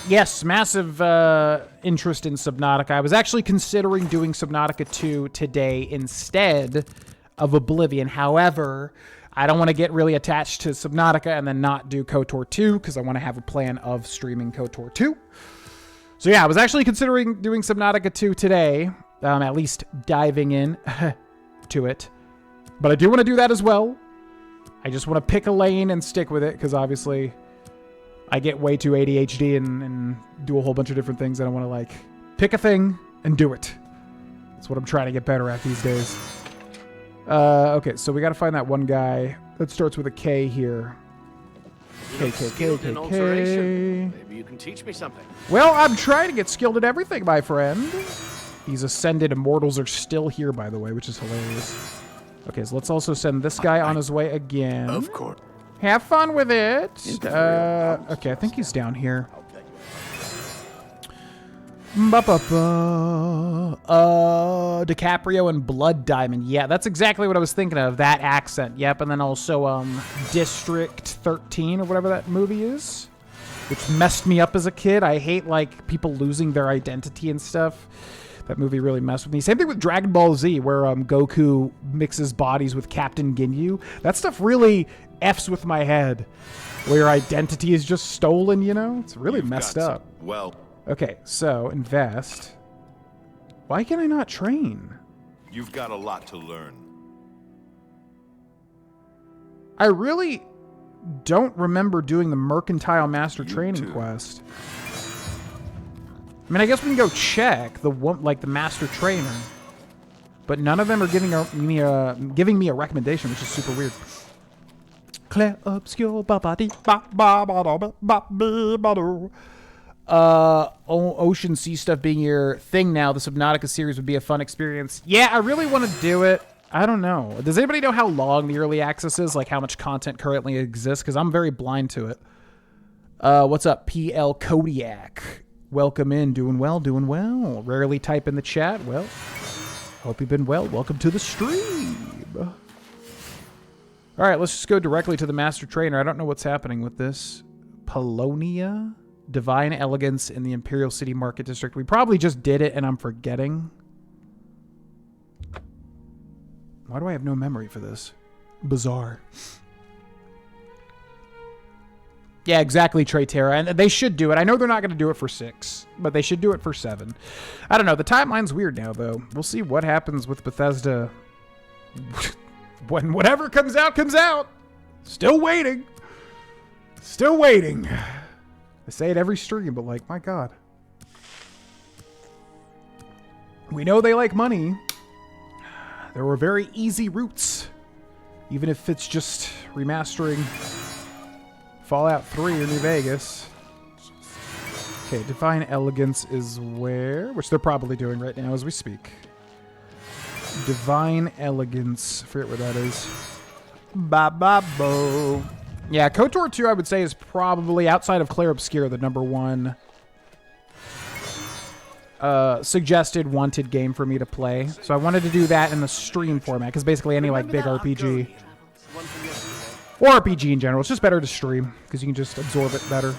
Yes, massive interest in Subnautica. I was actually considering doing Subnautica 2 today instead of Oblivion. However, I don't want to get really attached to Subnautica and then not do KOTOR 2, because I want to have a plan of streaming KOTOR 2. So yeah, I was actually considering doing Subnautica 2 today, at least diving in to it. But I do want to do that as well. I just want to pick a lane and stick with it, because obviously I get way too ADHD and do a whole bunch of different things, and I want to, like, pick a thing and do it. That's what I'm trying to get better at these days. Okay, so we got to find that one guy that starts with a K here. Maybe you can teach me something. Well, I'm trying to get skilled at everything, my friend. These Ascended Immortals are still here, by the way, which is hilarious. Okay, so let's also send this guy on his way again. Of course. Have fun with it. Okay, I think he's down here. DiCaprio and Blood Diamond. Yeah, that's exactly what I was thinking of. That accent. Yep, and then also District 13 or whatever that movie is, which messed me up as a kid. I hate like people losing their identity and stuff. That movie really messed with me. Same thing with Dragon Ball Z, where Goku mixes bodies with Captain Ginyu. That stuff really F's with my head, where your identity is just stolen, you know? It's really messed up. Well... Okay, so invest. Why can I not train? You've got a lot to learn. I really don't remember doing the Mercantile Master Training quest. I mean, I guess we can go check the one, like the Master Trainer, but none of them are giving me a recommendation, which is super weird. Clair obscur, Ocean Sea stuff being your thing now. The Subnautica series would be a fun experience. Yeah, I really want to do it. I don't know. Does anybody know how long the early access is? Like how much content currently exists? Because I'm very blind to it. What's up, PL Kodiak? Welcome in. Doing well, doing well. Rarely type in the chat. Well, hope you've been well. Welcome to the stream. All right, let's just go directly to the Master Trainer. I don't know what's happening with this. Polonia? Divine Elegance in the Imperial City Market District. We probably just did it and I'm forgetting. Why do I have no memory for this? Bizarre. Yeah, exactly, Traytera. And they should do it. I know they're not going to do it for 6, but they should do it for 7. I don't know. The timeline's weird now, though. We'll see what happens with Bethesda. When whatever comes out, comes out. Still waiting. Still waiting. I say it every stream, but like, my God. We know they like money. There were very easy routes. Even if it's just remastering Fallout 3 or New Vegas. Okay, Divine Elegance is where? Which they're probably doing right now as we speak. Divine Elegance. I forget where that is. Ba-ba-bo. Yeah, KOTOR 2, I would say, is probably, outside of Clair Obscur, the #1 suggested wanted game for me to play. So I wanted to do that in the stream format, because basically any like big RPG or RPG in general, it's just better to stream because you can just absorb it better.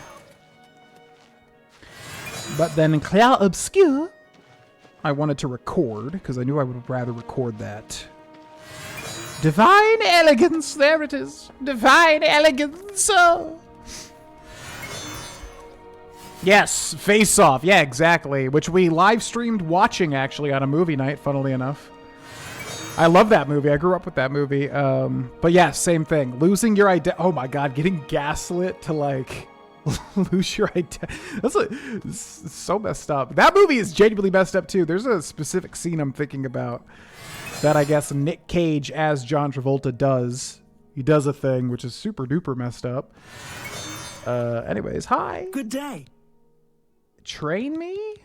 But then in Clair Obscur, I wanted to record because I knew I would rather record that. Divine Elegance, there it is. Divine Elegance. Yes, Face Off. Yeah, exactly. Which we live streamed watching actually on a movie night, funnily enough. I love that movie. I grew up with that movie. But yeah, same thing. Losing your identity. Oh my God, getting gaslit to like lose your identity. That's so messed up. That movie is genuinely messed up too. There's a specific scene I'm thinking about that I guess Nick Cage as John Travolta does. He does a thing which is super duper messed up. Anyways, hi. Good day. Train me?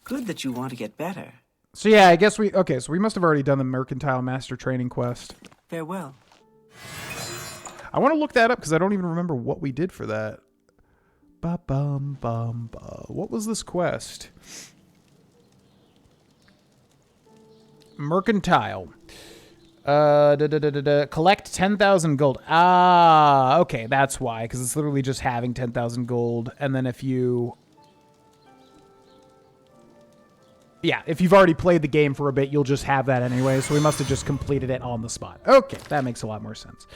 Good that you want to get better. So yeah, I guess we must have already done the Mercantile Master Training quest. Farewell. I want to look that up because I don't even remember what we did for that. Ba-bum-bum-ba. What was this quest? Mercantile. Collect 10,000 gold. Ah, okay, that's why. Because it's literally just having 10,000 gold. And then if you... Yeah, if you've already played the game for a bit, you'll just have that anyway. So we must have just completed it on the spot. Okay, that makes a lot more sense.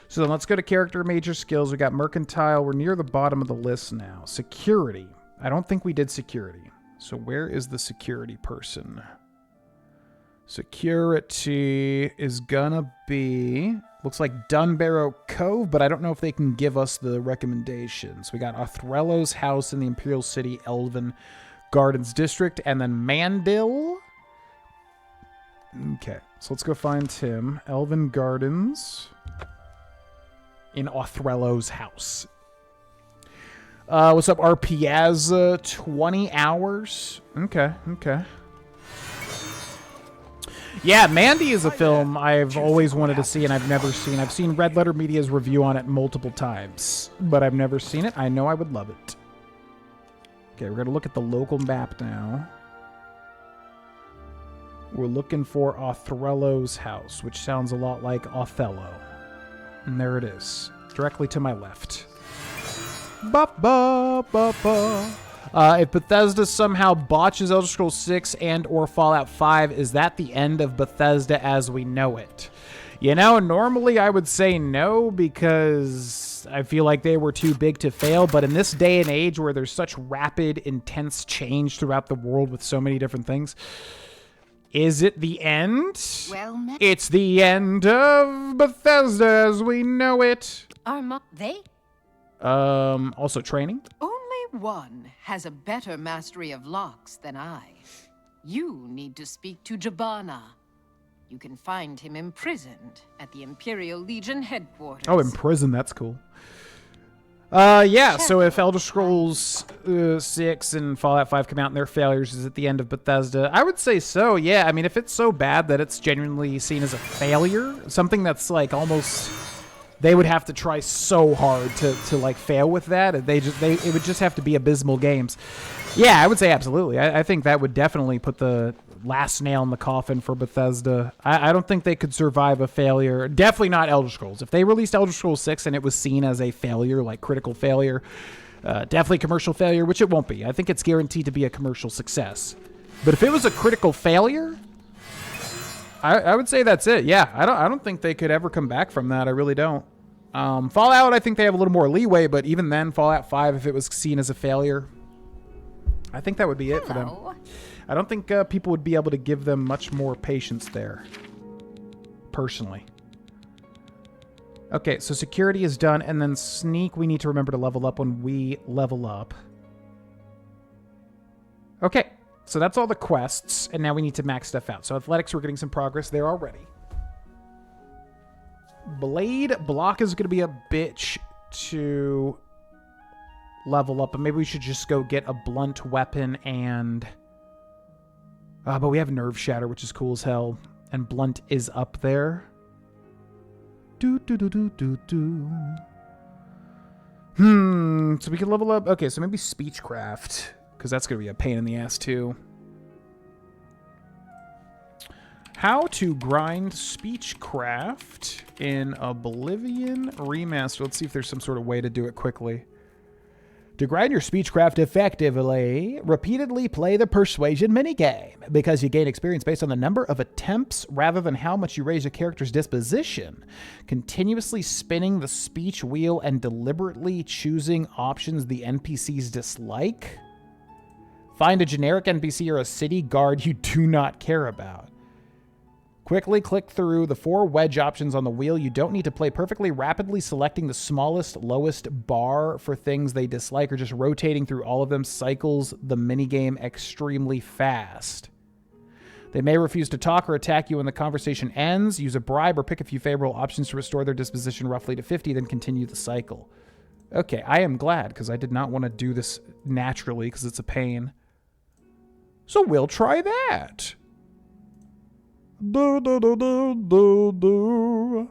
So then let's go to character major skills. We got Mercantile. We're near the bottom of the list now. Security. I don't think we did security. So where is the security person? Security is gonna be... Looks like Dunbarrow Cove, but I don't know if they can give us the recommendations. We got Othrello's house in the Imperial City, Elven Gardens District, and then Mandil. Okay, so let's go find him. Elven Gardens in Othrello's house. What's up, RPaz? 20 hours. Okay. Yeah, Mandy is a film I've always wanted to see and I've never seen. I've seen Red Letter Media's review on it multiple times, but I've never seen it. I know I would love it. Okay, we're going to look at the local map now. We're looking for Othello's house, which sounds a lot like Othello. And there it is, directly to my left. Ba ba ba ba. If Bethesda somehow botches Elder Scrolls 6 and or Fallout 5, is that the end of Bethesda as we know it? You know, normally I would say no because I feel like they were too big to fail, but in this day and age where there's such rapid, intense change throughout the world with so many different things, is it the end? Well, It's the end of Bethesda as we know it. They? Also training. Only one has a better mastery of locks than I. You need to speak to Jabana. You can find him imprisoned at the Imperial Legion headquarters. Oh, in prison, that's cool. Yeah, so if Elder Scrolls 6 and Fallout 5 come out and their failures is at the end of Bethesda, I would say so, yeah. I mean, if it's so bad that it's genuinely seen as a failure, something that's like almost... They would have to try so hard to like fail with that. It would just have to be abysmal games. Yeah, I would say absolutely. I think that would definitely put the last nail in the coffin for Bethesda. I don't think they could survive a failure. Definitely not Elder Scrolls. If they released Elder Scrolls 6 and it was seen as a failure, like critical failure, definitely commercial failure, which it won't be. I think it's guaranteed to be a commercial success. But if it was a critical failure, I would say that's it. Yeah, I don't think they could ever come back from that. I really don't. Fallout, I think they have a little more leeway, but even then, Fallout 5, if it was seen as a failure, I think that would be it for them. I don't think people would be able to give them much more patience there, personally. Okay, so security is done, and then sneak, we need to remember to level up when we level up. Okay, so that's all the quests, and now we need to max stuff out. So athletics, we're getting some progress there already. Blade block is going to be a bitch to level up, but maybe we should just go get a blunt weapon and... but we have nerve shatter, which is cool as hell, and blunt is up there. So we can level up... Okay, so maybe speechcraft, because that's going to be a pain in the ass too. How to grind speechcraft in Oblivion Remastered. Let's see if there's some sort of way to do it quickly. To grind your speechcraft effectively, repeatedly play the persuasion minigame, because you gain experience based on the number of attempts rather than how much you raise your character's disposition. Continuously spinning the speech wheel and deliberately choosing options the NPCs dislike. Find a generic NPC or a city guard you do not care about. Quickly click through the 4 wedge options on the wheel. You don't need to play perfectly, rapidly selecting the smallest, lowest bar for things they dislike, or just rotating through all of them cycles the minigame extremely fast. They may refuse to talk or attack you when the conversation ends. Use a bribe or pick a few favorable options to restore their disposition roughly to 50, then continue the cycle. Okay, I am glad, because I did not want to do this naturally, because it's a pain. So we'll try that. Do, do, do, do, do, do.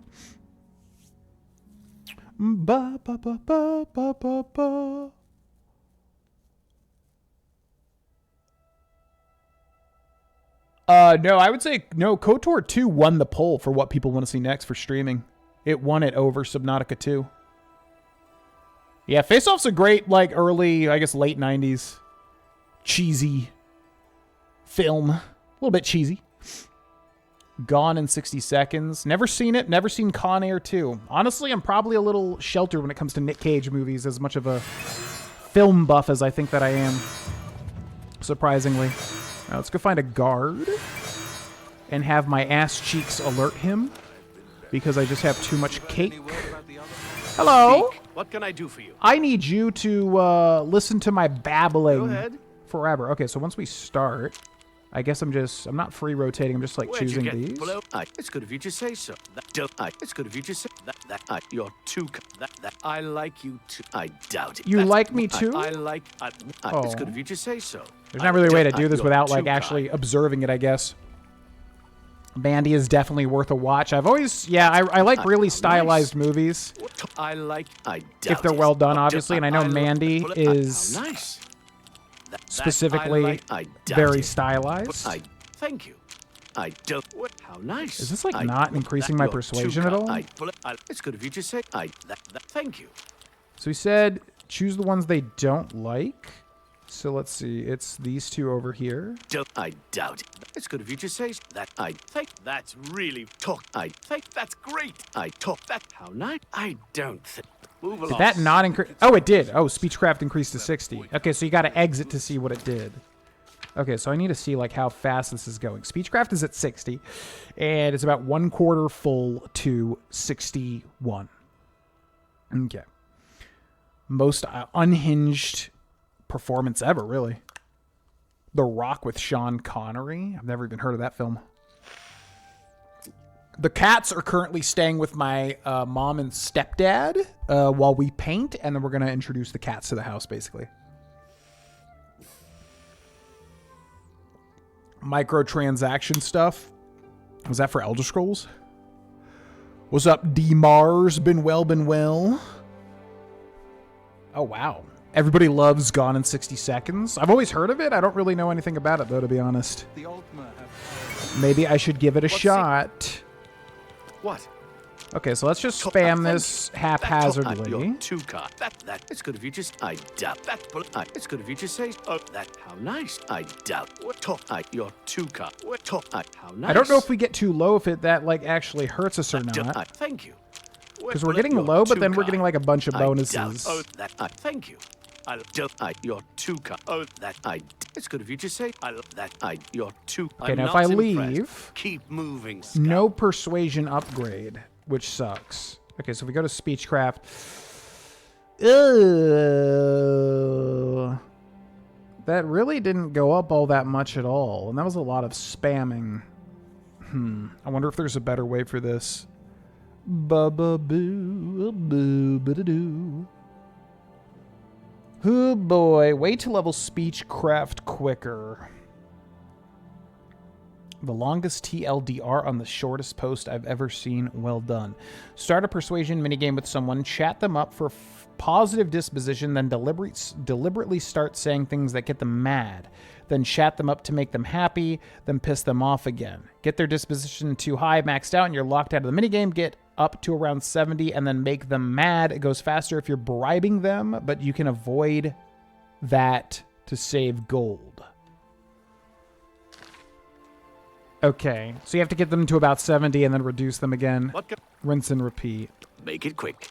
Ba, ba, ba, ba, ba, ba, ba. No, I would say, no, KOTOR 2 won the poll for what people want to see next for streaming. It won it over Subnautica 2. Yeah, Face Off's a great, like, early, I guess, late 90s cheesy film. A little bit cheesy. Gone in 60 Seconds. Never seen it. Never seen Con Air 2. Honestly, I'm probably a little sheltered when it comes to Nick Cage movies, as much of a film buff as I think that I am. Surprisingly. Now, let's go find a guard and have my ass cheeks alert him, because I just have too much cake. Hello? What can I do for you? I need you to listen to my babbling Go ahead. forever. Okay, so once we start... I guess I'm not free rotating. I'm just like Where'd choosing you get these. It's good of you to say so. It's good of you to say that. You're too. That. I like you too. I doubt it. You like me too? I like. Oh. It's good of you to say so. There's not really a way to do this without like actually observing it, I guess. Mandy is definitely worth a watch. I've always, I like really stylized movies. I doubt if they're well done, obviously, and I know Mandy is. Nice. specifically very stylized. Thank you. I don't. How nice. Is this like not increasing my persuasion at all? It's good of you to say. Thank you. So he said choose the ones they don't like. So let's see. It's these two over here. I doubt it. It's good of you to say that. I think that's really talk. I think that's great. I talk that. How nice. I don't think. Move along. Did that not increase? Oh, it did. Oh, speechcraft increased to 60. Okay, so you got to exit to see what it did. Okay, so I need to see like how fast this is going. Speechcraft is at 60, and it's about 1/4 full to 61. Okay. Most unhinged performance ever, really. The Rock with Sean Connery. I've never even heard of that film. The cats are currently staying with my mom and stepdad while we paint, and then we're going to introduce the cats to the house, basically. Microtransaction stuff. Was that for Elder Scrolls? What's up, D Mars? Been well. Oh, wow. Everybody loves Gone in 60 Seconds. I've always heard of it. I don't really know anything about it, though, to be honest. Maybe I should give it a shot. What? Okay, so let's just spam this haphazardly. You're too kind. That. It's good of you just. I doubt that. It's good of you to say. Oh, that. How nice. I doubt. You're too kind. How nice. I don't know if we get too low, if that like actually hurts us or not. Thank you. Because we're getting low, but then we're getting like a bunch of bonuses. Oh, that. Thank you. You're too kind. Oh, that. It's good of you to say. You're too. Okay, now if I leave, keep moving. Scout. No persuasion upgrade, which sucks. Okay, so if we go to speechcraft, that really didn't go up all that much at all, and that was a lot of spamming. I wonder if there's a better way for this. Ba-ba-boo-boo-ba-da-doo. Oh boy, way to level speechcraft quicker. The longest TLDR on the shortest post I've ever seen. Well done. Start a persuasion minigame with someone, chat them up for positive disposition, then deliberately start saying things that get them mad. Then chat them up to make them happy, then piss them off again. Get their disposition too high, maxed out, and you're locked out of the minigame. Get up to around 70 and then make them mad. It goes faster if you're bribing them, but you can avoid that to save gold. Okay, so you have to get them to about 70 and then reduce them again. Rinse and repeat. Make it quick.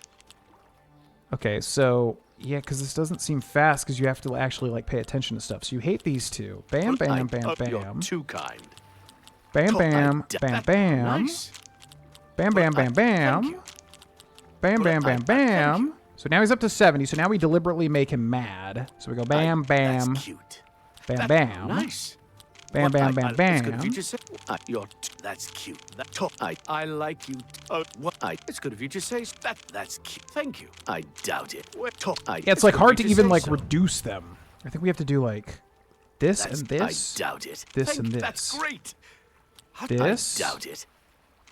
Okay, so yeah, because this doesn't seem fast because you have to actually like pay attention to stuff. So you hate these two. Bam, bam, bam, bam. You're too kind. Bam, bam, bam, bam. Nice. Bam, bam, bam, bam. Bam, bam, bam, bam. So now he's up to 70. So now we deliberately make him mad. So we go bam, bam. That's cute. Bam, bam. Nice. Bam, bam, bam, bam. You just say, that's cute. I like you. It's good of you to say that's cute. Thank you. I doubt it. Yeah, it's like hard to even like reduce them. I think we have to do like this and this. I doubt it. This and this. That's great. This. I doubt it.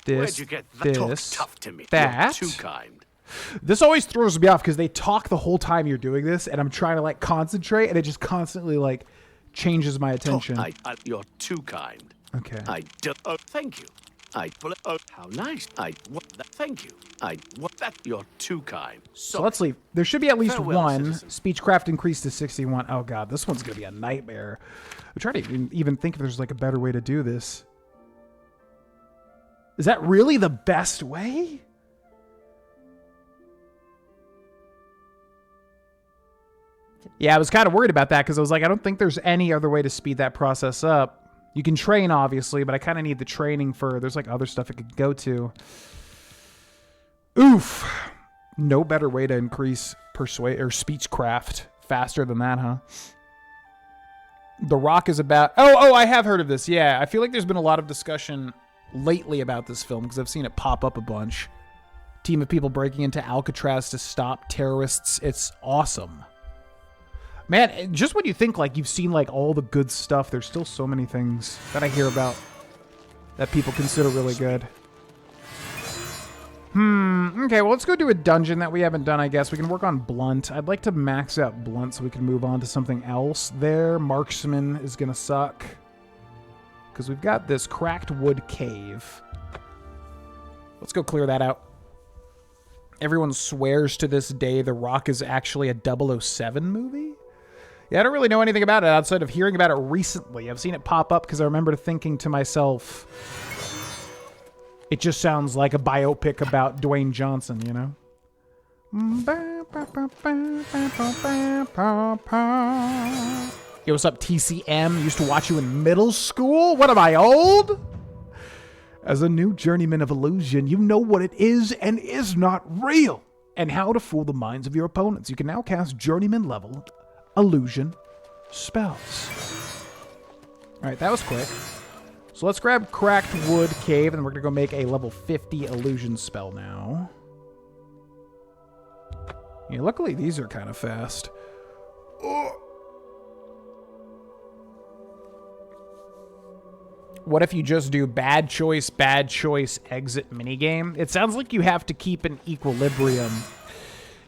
This. Where'd you get that? This. Talk tough to me. That. You're too kind. This always throws me off because they talk the whole time you're doing this, and I'm trying to like concentrate, and it just constantly like changes my attention. You're too kind. Okay. I don't. Thank you. How nice. Thank you. You're too kind. So let's leave. There should be at least one. Speechcraft increased to 61. Oh god, this one's gonna be a nightmare. I'm trying to even think if there's like a better way to do this. Is that really the best way? Yeah, I was kind of worried about that because I was like, I don't think there's any other way to speed that process up. You can train, obviously, but I kind of need the training for... There's like other stuff it could go to. Oof. No better way to increase persuade or speechcraft faster than that, huh? The Rock is about... Oh, I have heard of this. Yeah, I feel like there's been a lot of discussion lately about this film because I've seen it pop up a bunch. Team of people breaking into Alcatraz to stop terrorists. It's awesome. Man, just when you think like you've seen like all the good stuff, there's still so many things that I hear about that people consider really good. Okay, well, let's go do a dungeon that we haven't done, I guess. We can work on Blunt. I'd like to max out Blunt so we can move on to something else there. Marksman is going to suck. Because we've got this cracked wood cave. Let's go clear that out. Everyone swears to this day The Rock is actually a 007 movie? Yeah, I don't really know anything about it outside of hearing about it recently. I've seen it pop up because I remember thinking to myself, it just sounds like a biopic about Dwayne Johnson, you know? Yo, what's up, TCM? Used to watch you in middle school? What am I, old? As a new journeyman of illusion, you know what it is and is not real, and how to fool the minds of your opponents. You can now cast journeyman level illusion spells. All right, that was quick. So let's grab Cracked Wood Cave, and we're going to go make a level 50 illusion spell now. Yeah, luckily these are kind of fast. What if you just do bad choice, exit minigame? It sounds like you have to keep an equilibrium.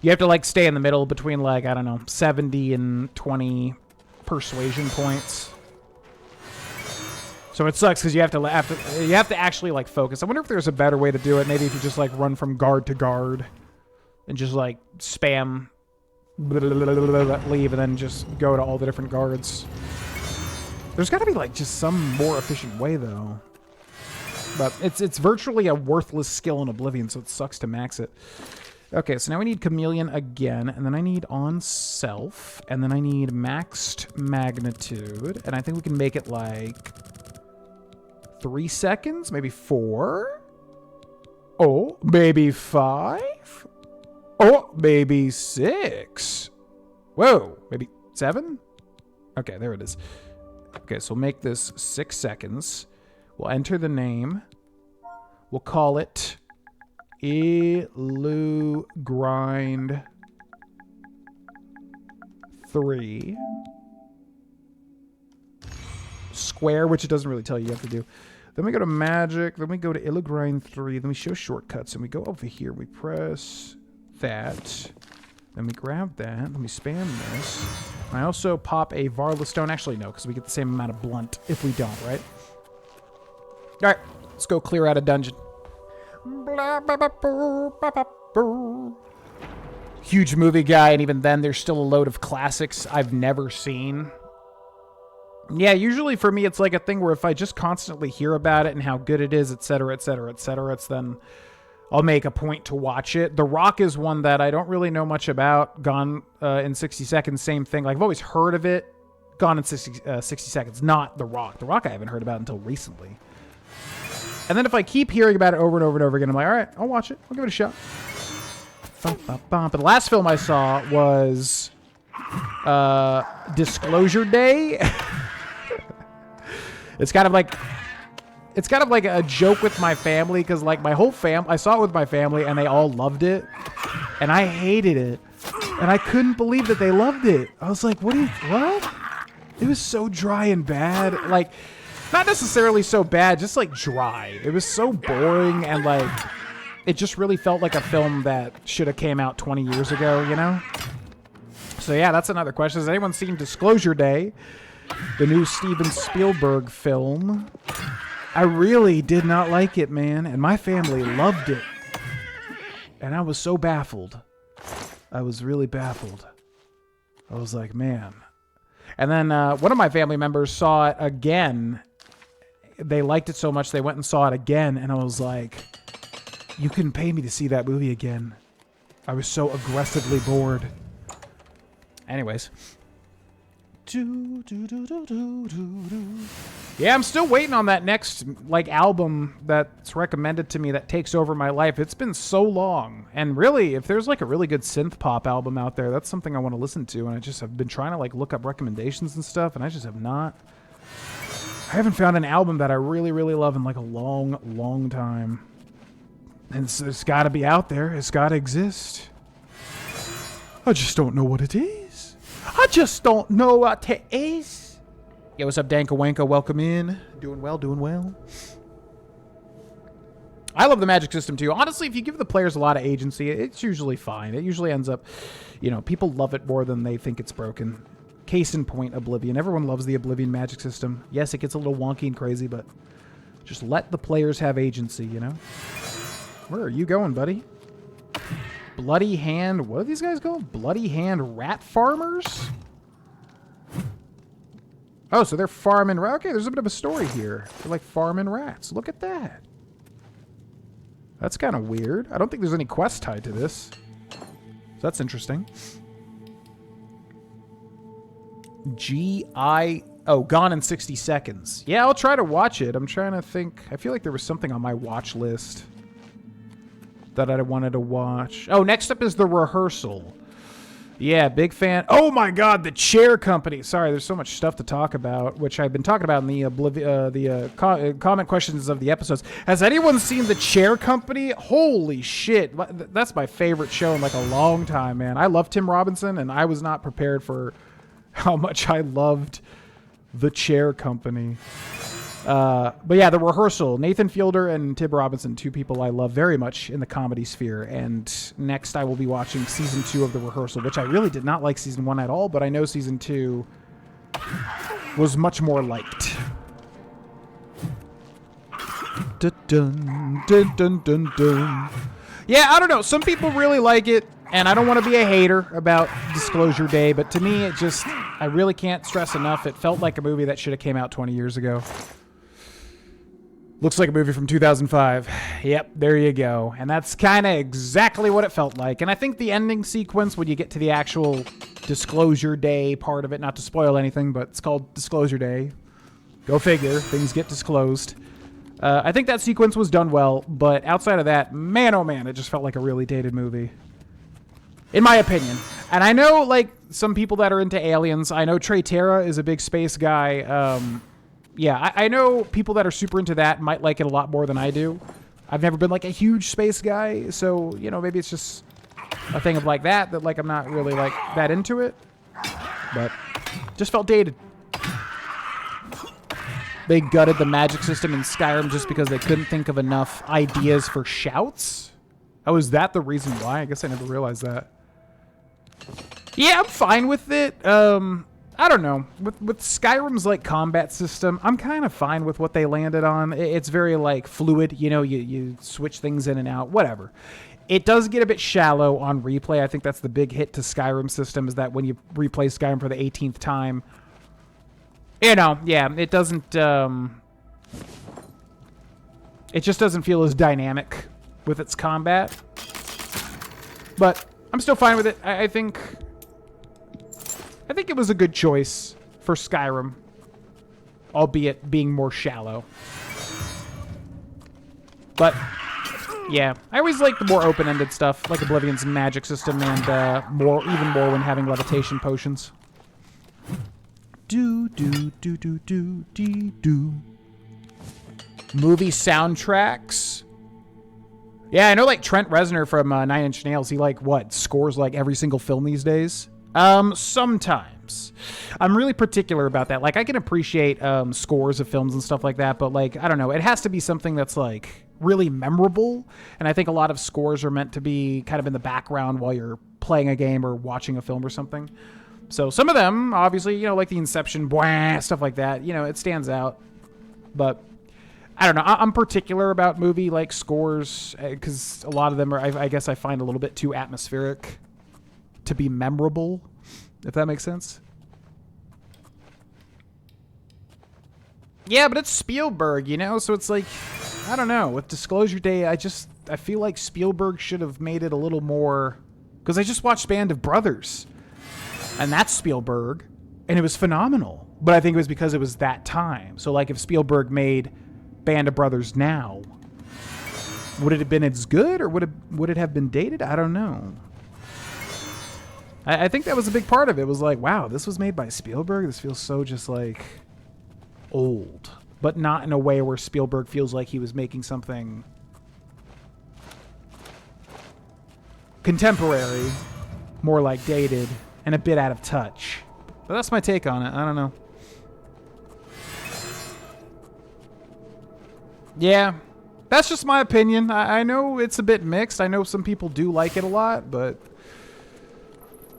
You have to, like, stay in the middle between, like, I don't know, 70 and 20 persuasion points. So it sucks because you have to actually, like, focus. I wonder if there's a better way to do it. Maybe if you just, like, run from guard to guard and just, like, spam leave and then just go to all the different guards. There's got to be, like, just some more efficient way, though. But it's virtually a worthless skill in Oblivion, so it sucks to max it. Okay, so now we need Chameleon again, and then I need On Self, and then I need Maxed Magnitude, and I think we can make it, like, 3 seconds, maybe 4? Oh, maybe 5? Oh, maybe 6? Whoa, maybe 7? Okay, there it is. Okay, so we'll make this 6 seconds. We'll enter the name. We'll call it Illu Grind 3. Square, which it doesn't really tell you have to do. Then we go to Magic. Then we go to Illu Grind 3. Then we show shortcuts. And we go over here. We press that. Then we grab that. Then we spam this. I also pop a Varla Stone. Actually, no, because we get the same amount of Blunt if we don't, right? All right, let's go clear out a dungeon. Huge movie guy, and even then, there's still a load of classics I've never seen. Yeah, usually for me, it's like a thing where if I just constantly hear about it and how good it is, etc., etc., etc., it's then I'll make a point to watch it. The Rock is one that I don't really know much about. Gone in 60 Seconds, same thing. Like, I've always heard of it. Gone in 60 Seconds, not The Rock. The Rock I haven't heard about until recently. And then if I keep hearing about it over and over and over again, I'm like, all right, I'll watch it. I'll give it a shot. But the last film I saw was Disclosure Day. It's kind of like a joke with my family because, like, my whole I saw it with my family and they all loved it, and I hated it, and I couldn't believe that they loved it. I was like, what? It was so dry and bad. Like, not necessarily so bad, just like dry. It was so boring, and like it just really felt like a film that should have came out 20 years ago, you know? So yeah, that's another question. Has anyone seen Disclosure Day, the new Steven Spielberg film? I really did not like it, man, and my family loved it. And I was so baffled. I was really baffled. I was like, man. And then one of my family members saw it again. They liked it so much they went and saw it again, and I was like, you couldn't pay me to see that movie again. I was so aggressively bored. Anyways. Yeah, I'm still waiting on that next, like, album that's recommended to me that takes over my life. It's been so long. And really, if there's, like, a really good synth pop album out there, that's something I want to listen to. And I just have been trying to, like, look up recommendations and stuff, and I just have not. I haven't found an album that I really, really love in, like, a long, long time. And it's got to be out there. It's got to exist. I just don't know what it is. I just don't know what it is. Yeah, what's up, Danka Wanka? Welcome in. Doing well, doing well. I love the magic system too. Honestly, if you give the players a lot of agency, it's usually fine. It usually ends up, people love it more than they think it's broken. Case in point, Oblivion. Everyone loves the Oblivion magic system. Yes, it gets a little wonky and crazy, but just let the players have agency, Where are you going, buddy? Bloody Hand. What are these guys called? Bloody Hand Rat Farmers? Oh, so they're farming. Okay, there's a bit of a story here. They're like farming rats. Look at that. That's kind of weird. I don't think there's any quest tied to this. So that's interesting. Oh, Gone in 60 Seconds. Yeah, I'll try to watch it. I'm trying to think. I feel like there was something on my watch list that I wanted to watch. Oh, next up is The Rehearsal. Yeah, big fan. Oh my God, The Chair Company. Sorry, there's so much stuff to talk about, which I've been talking about in the comment questions of the episodes. Has anyone seen The Chair Company? Holy shit. That's my favorite show in like a long time, man. I love Tim Robinson, and I was not prepared for how much I loved The Chair Company. But yeah, The Rehearsal. Nathan Fielder and Tim Robinson, two people I love very much in the comedy sphere. And next I will be watching Season 2 of The Rehearsal, which I really did not like Season 1 at all, but I know Season 2 was much more liked. Dun, dun, dun, dun, dun, dun. Yeah, I don't know. Some people really like it, and I don't want to be a hater about Disclosure Day, but to me, I really can't stress enough. It felt like a movie that should have came out 20 years ago. Looks like a movie from 2005. Yep, there you go. And that's kind of exactly what it felt like. And I think the ending sequence, when you get to the actual Disclosure Day part of it, not to spoil anything, but it's called Disclosure Day. Go figure, things get disclosed. I think that sequence was done well, but outside of that, man, oh man, it just felt like a really dated movie. In my opinion. And I know, like, some people that are into aliens. I know Trey Terra is a big space guy. Yeah, I know people that are super into that might like it a lot more than I do. I've never been, like, a huge space guy, so, maybe it's just a thing of like that, like, I'm not really, like, that into it. But just felt dated. They gutted the magic system in Skyrim just because they couldn't think of enough ideas for shouts? Oh, is that the reason why? I guess I never realized that. Yeah, I'm fine with it. I don't know. With Skyrim's, like, combat system, I'm kind of fine with what they landed on. It's very, like, fluid. You switch things in and out, whatever. It does get a bit shallow on replay. I think that's the big hit to Skyrim system, is that when you replay Skyrim for the 18th time, yeah, it doesn't, it just doesn't feel as dynamic with its combat. But I'm still fine with it. I think it was a good choice for Skyrim, albeit being more shallow. But yeah, I always like the more open-ended stuff, like Oblivion's magic system, and even more when having levitation potions. Do do do do do dee do. Movie soundtracks. Yeah, I know, like, Trent Reznor from Nine Inch Nails. He, like, scores, like, every single film these days? Sometimes. I'm really particular about that. Like, I can appreciate scores of films and stuff like that, but, like, I don't know. It has to be something that's, like, really memorable. And I think a lot of scores are meant to be kind of in the background while you're playing a game or watching a film or something. So some of them, obviously, like the Inception, stuff like that, it stands out. But I don't know. I'm particular about movie, like, scores, because a lot of them are, I guess I find a little bit too atmospheric to be memorable, if that makes sense. Yeah, but it's Spielberg, so it's like, I don't know. With Disclosure Day, I feel like Spielberg should have made it a little more, because I just watched Band of Brothers, and that's Spielberg, and it was phenomenal. But I think it was because it was that time. So, like, if Spielberg made Band of Brothers now, would it have been as good, or would it have been dated? I don't know. I think that was a big part of it. It was like, wow, this was made by Spielberg. This feels so just, like, old, but not in a way where Spielberg feels like he was making something contemporary, more like dated and a bit out of touch. But that's my take on it. I don't know. Yeah, That's just my opinion. I know it's a bit mixed. I know some people do like it a lot, but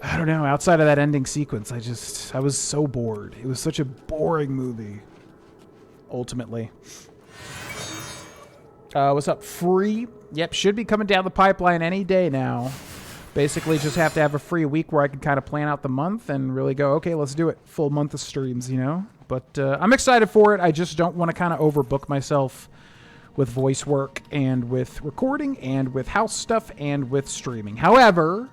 I don't know. Outside of that ending sequence, I was so bored. It was such a boring movie, ultimately. What's up? Free? Yep, should be coming down the pipeline any day now. Basically, just have to have a free week where I can kind of plan out the month and really go, okay, let's do it. Full month of streams, you know? But I'm excited for it. I just don't want to kind of overbook myself with voice work and with recording and with house stuff and with streaming. However,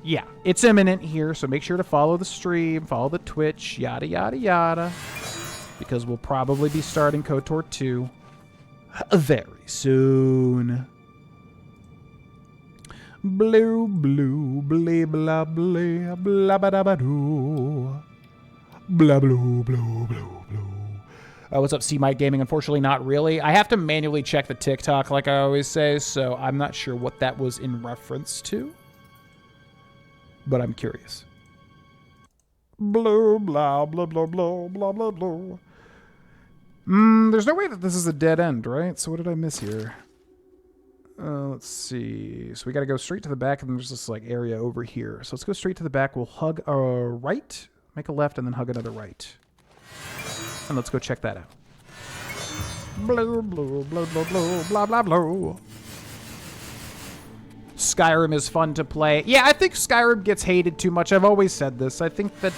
yeah, it's imminent here, so make sure to follow the stream, follow the Twitch, yada, yada, yada, because we'll probably be starting KOTOR 2 very soon. Blue, blue, blee, blah, blah, blah, blah, blah, blah, blah, blah, blue, blue, blue, blue. What's up, C-Mike Gaming? Unfortunately, not really. I have to manually check the TikTok, like I always say, so I'm not sure what that was in reference to. But I'm curious. Blue, blah, blah, blah, blah, blah, blah, blah. There's no way that this is a dead end, right? So what did I miss here? Let's see. So we got to go straight to the back, and there's this like area over here. So let's go straight to the back. We'll hug a right, make a left, and then hug another right. And let's go check that out. Blue, blue, blue, blue, blue, blah, blah, blah. Skyrim is fun to play. Yeah, I think Skyrim gets hated too much. I've always said this. I think that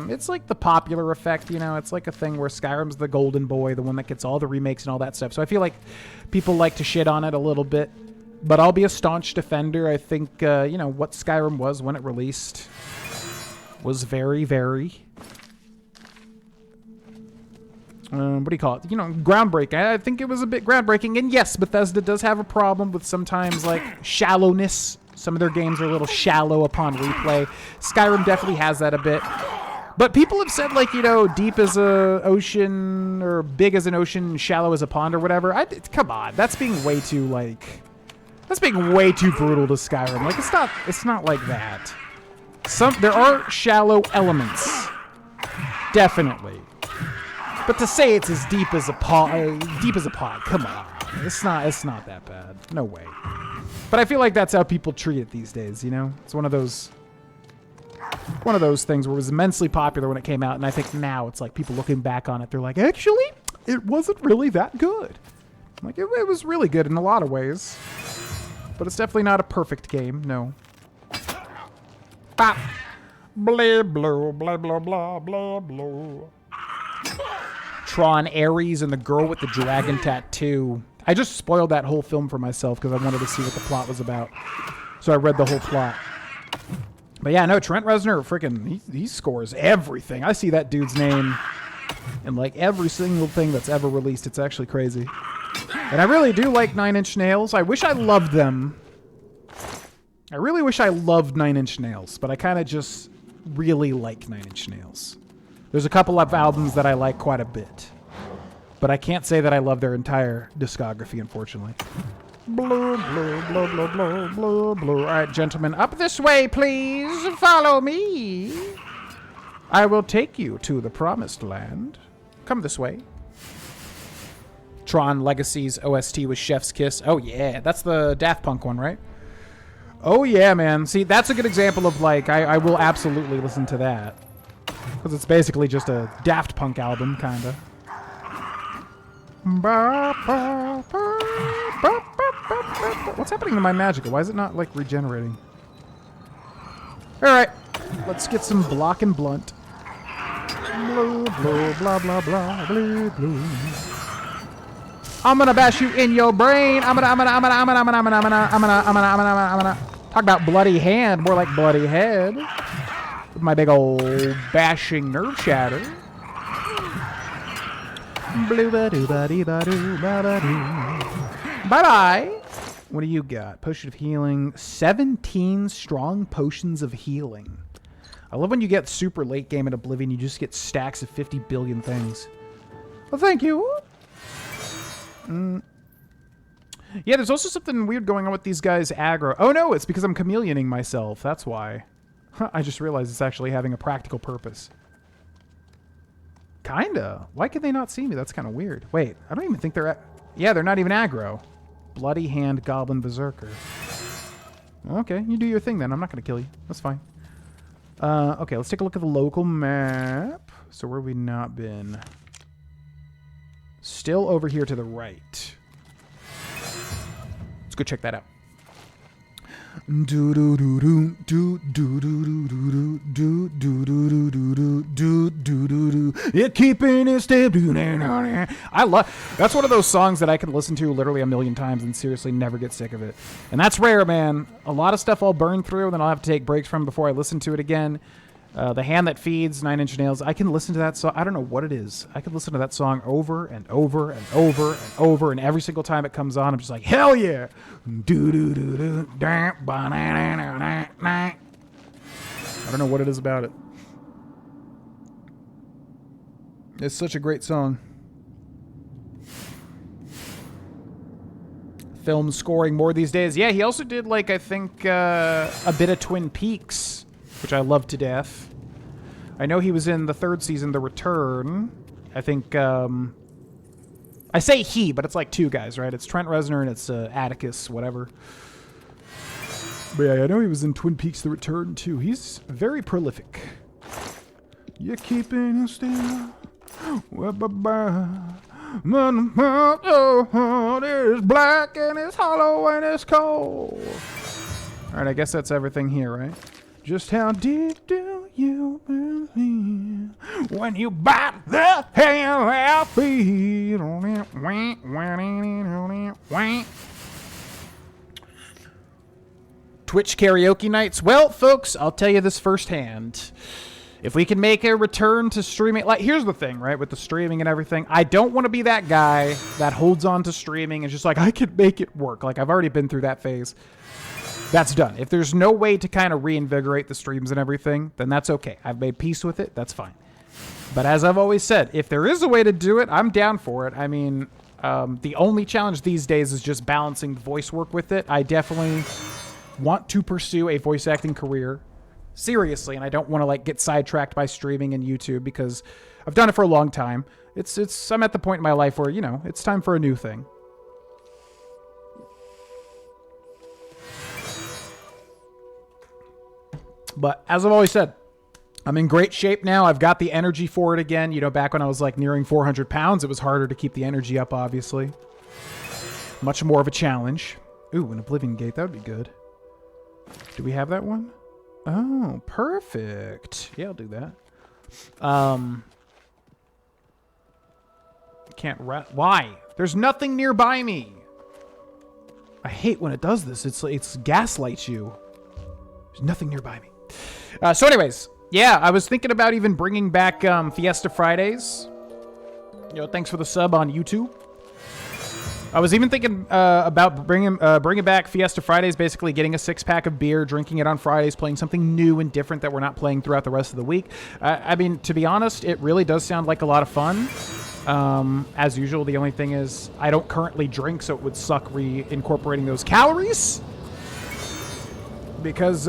it's like the popular effect, you know? It's like a thing where Skyrim's the golden boy, the one that gets all the remakes and all that stuff. So I feel like people like to shit on it a little bit. But I'll be a staunch defender. I think, you know, what Skyrim was when it released was very, very... what do you call it? You know, groundbreaking. I think it was a bit groundbreaking. And yes, Bethesda does have a problem with sometimes, like, shallowness. Some of their games are a little shallow upon replay. Skyrim definitely has that a bit. But people have said, like, you know, deep as a ocean, or big as an ocean, shallow as a pond, or whatever. Come on. That's being way too, like... That's being way too brutal to Skyrim. Like, it's not like that. There are shallow elements. Definitely. But to say it's as deep as a pond, come on. It's not that bad. No way. But I feel like that's how people treat it these days, you know? It's one of those things where it was immensely popular when it came out, and I think now it's like people looking back on it, they're like, actually, it wasn't really that good. Like, it was really good in a lot of ways. But it's definitely not a perfect game, no. Bop. Blah, blah, blah, blah, blah, blah, blah. Tron Ares and the girl with the dragon tattoo. I just spoiled that whole film for myself because I wanted to see what the plot was about. So I read the whole plot. But yeah, no, Trent Reznor, freaking, he scores everything. I see that dude's name in like every single thing that's ever released. It's actually crazy. And I really do like Nine Inch Nails. I wish I loved them. I really wish I loved Nine Inch Nails, but I kind of just really like Nine Inch Nails. There's a couple of albums that I like quite a bit. But I can't say that I love their entire discography, unfortunately. Blue, blue, blue, blue, blue, blue, blue. All right, gentlemen, up this way, please. Follow me. I will take you to the promised land. Come this way. Tron Legacy's OST was Chef's Kiss. Oh, yeah. That's the Daft Punk one, right? Oh, yeah, man. See, that's a good example of, like, I will absolutely listen to that. Because it's basically just a Daft Punk album, kind of. What's happening to my Magica? Why is it not, like, regenerating? Alright. Let's get some block and blunt. Blue, blue, blah, blah, blah, blue, blue. I'm gonna bash you in your brain. I'm gonna. Talk about bloody hand, more like bloody head. With my big old bashing nerve shatter. Bye-bye. What do you got? Potion of healing. 17 strong potions of healing. I love when you get super late game at Oblivion, you just get stacks of 50 billion things. Well, thank you. Yeah, there's also something weird going on with these guys' aggro. Oh no, it's because I'm chameleoning myself. That's why. I just realized it's actually having a practical purpose. Kinda. Why can they not see me? That's kind of weird. Wait, I don't even think they're at... Yeah, they're not even aggro. Bloody Hand Goblin Berserker. Okay, you do your thing then. I'm not going to kill you. That's fine. Okay, let's take a look at the local map. So where have we not been? Still over here to the right. Let's go check that out. Yeah, keeping it step. I love. That's one of those songs that I can listen to literally a million times and seriously never get sick of it. And that's rare, man. A lot of stuff I'll burn through, and then I'll have to take breaks from before I listen to it again. The Hand That Feeds, 9 Inch Nails. I can listen to that song. I don't know what it is. I could listen to that song over and over and over and over, and every single time it comes on, I'm just like, hell yeah! I don't know what it is about it. It's such a great song. Film scoring more these days. Yeah, he also did, like, I think, a bit of Twin Peaks, which I love to death. I know he was in the 3rd season, The Return. I think, I say he, but it's like 2 guys, right? It's Trent Reznor and it's Atticus, whatever. But yeah, I know he was in Twin Peaks, The Return, too. He's very prolific. You're keeping it still. It's black and it's hollow and it's cold. Alright, I guess that's everything here, right? Just how deep do you believe when you bite the hand that feeds? Twitch karaoke nights. Well, folks, I'll tell you this firsthand. If we can make a return to streaming, like, here's the thing, right, with the streaming and everything, I don't want to be that guy that holds on to streaming and just like, I could make it work. Like, I've already been through that phase. That's done. If there's no way to kind of reinvigorate the streams and everything, then that's okay. I've made peace with it. That's fine. But as I've always said, if there is a way to do it, I'm down for it. I mean, the only challenge these days is just balancing the voice work with it. I definitely want to pursue a voice acting career seriously, and I don't want to like get sidetracked by streaming and YouTube because I've done it for a long time. I'm at the point in my life where, you know, it's time for a new thing. But as I've always said, I'm in great shape now. I've got the energy for it again. You know, back when I was like nearing 400 pounds, it was harder to keep the energy up, obviously. Much more of a challenge. Ooh, an Oblivion Gate. That would be good. Do we have that one? Oh, perfect. Yeah, I'll do that. Can't why? There's nothing nearby me. I hate when it does this. It's gaslights you. There's nothing nearby me. So anyways, yeah, I was thinking about even bringing back Fiesta Fridays. You know, thanks for the sub on YouTube. I was even thinking about bringing back Fiesta Fridays, basically getting a 6-pack of beer, drinking it on Fridays, playing something new and different that we're not playing throughout the rest of the week. I mean, to be honest, it really does sound like a lot of fun. As usual, the only thing is I don't currently drink, so it would suck reincorporating those calories. Because,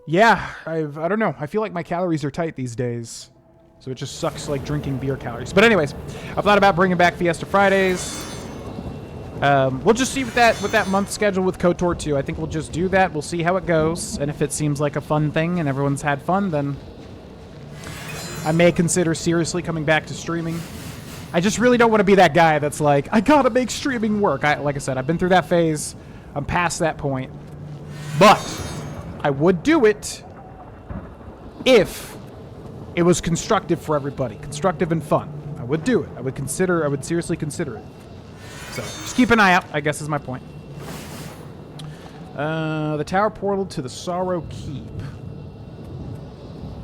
yeah, I don't know. I feel like my calories are tight these days. So it just sucks like drinking beer calories. But anyways, I've thought about bringing back Fiesta Fridays. We'll just see with that month schedule with KOTOR 2. I think we'll just do that. We'll see how it goes. And if it seems like a fun thing and everyone's had fun, then I may consider seriously coming back to streaming. I just really don't want to be that guy that's like, I gotta make streaming work. Like I said, I've been through that phase. I'm past that point. But I would do it if it was constructive for everybody. Constructive and fun. I would do it. I would seriously consider it. So, just keep an eye out, I guess is my point. The tower portal to the Sorrow Keep.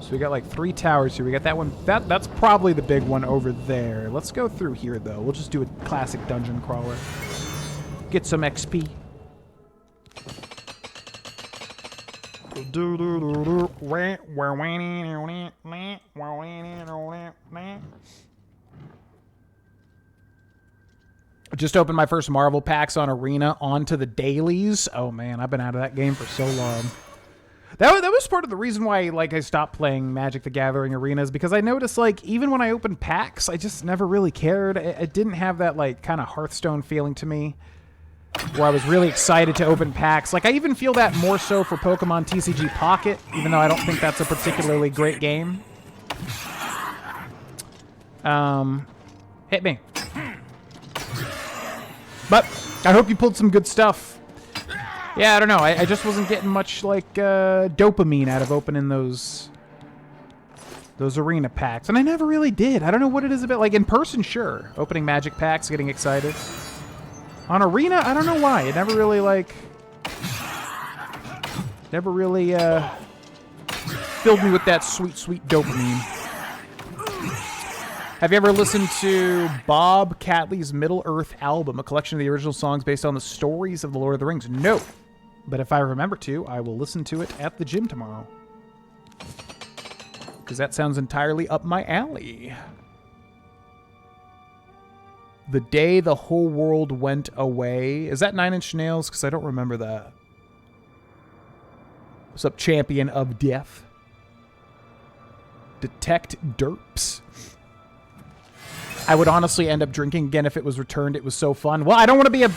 So we got like 3 towers here. We got that one. That's probably the big one over there. Let's go through here, though. We'll just do a classic dungeon crawler. Get some XP. Just opened my first Marvel packs on Arena onto the dailies. Oh man, I've been out of that game for so long. That was part of the reason why, like, I stopped playing Magic the Gathering Arenas, because I noticed, like, even when I opened packs, I just never really cared. It didn't have that, like, kind of Hearthstone feeling to me, where I was really excited to open packs. Like, I even feel that more so for Pokemon TCG Pocket, even though I don't think that's a particularly great game. Hit me. But I hope you pulled some good stuff. Yeah, I don't know. I just wasn't getting much, like, dopamine out of opening those arena packs. And I never really did. I don't know what it is about. Like, in person, sure. Opening Magic packs, getting excited. On arena, I don't know why. It never really, like... Never really, filled me with that sweet, sweet dopamine. Have you ever listened to Bob Catley's Middle-earth album, a collection of the original songs based on the stories of the Lord of the Rings? No. But if I remember to, I will listen to it at the gym tomorrow. Because that sounds entirely up my alley. The Day the Whole World Went Away. Is that 9 Inch Nails? Because I don't remember that. What's up, Champion of Death? Detect Derps. I would honestly end up drinking again if it was returned. It was so fun. Well, I don't want to be a...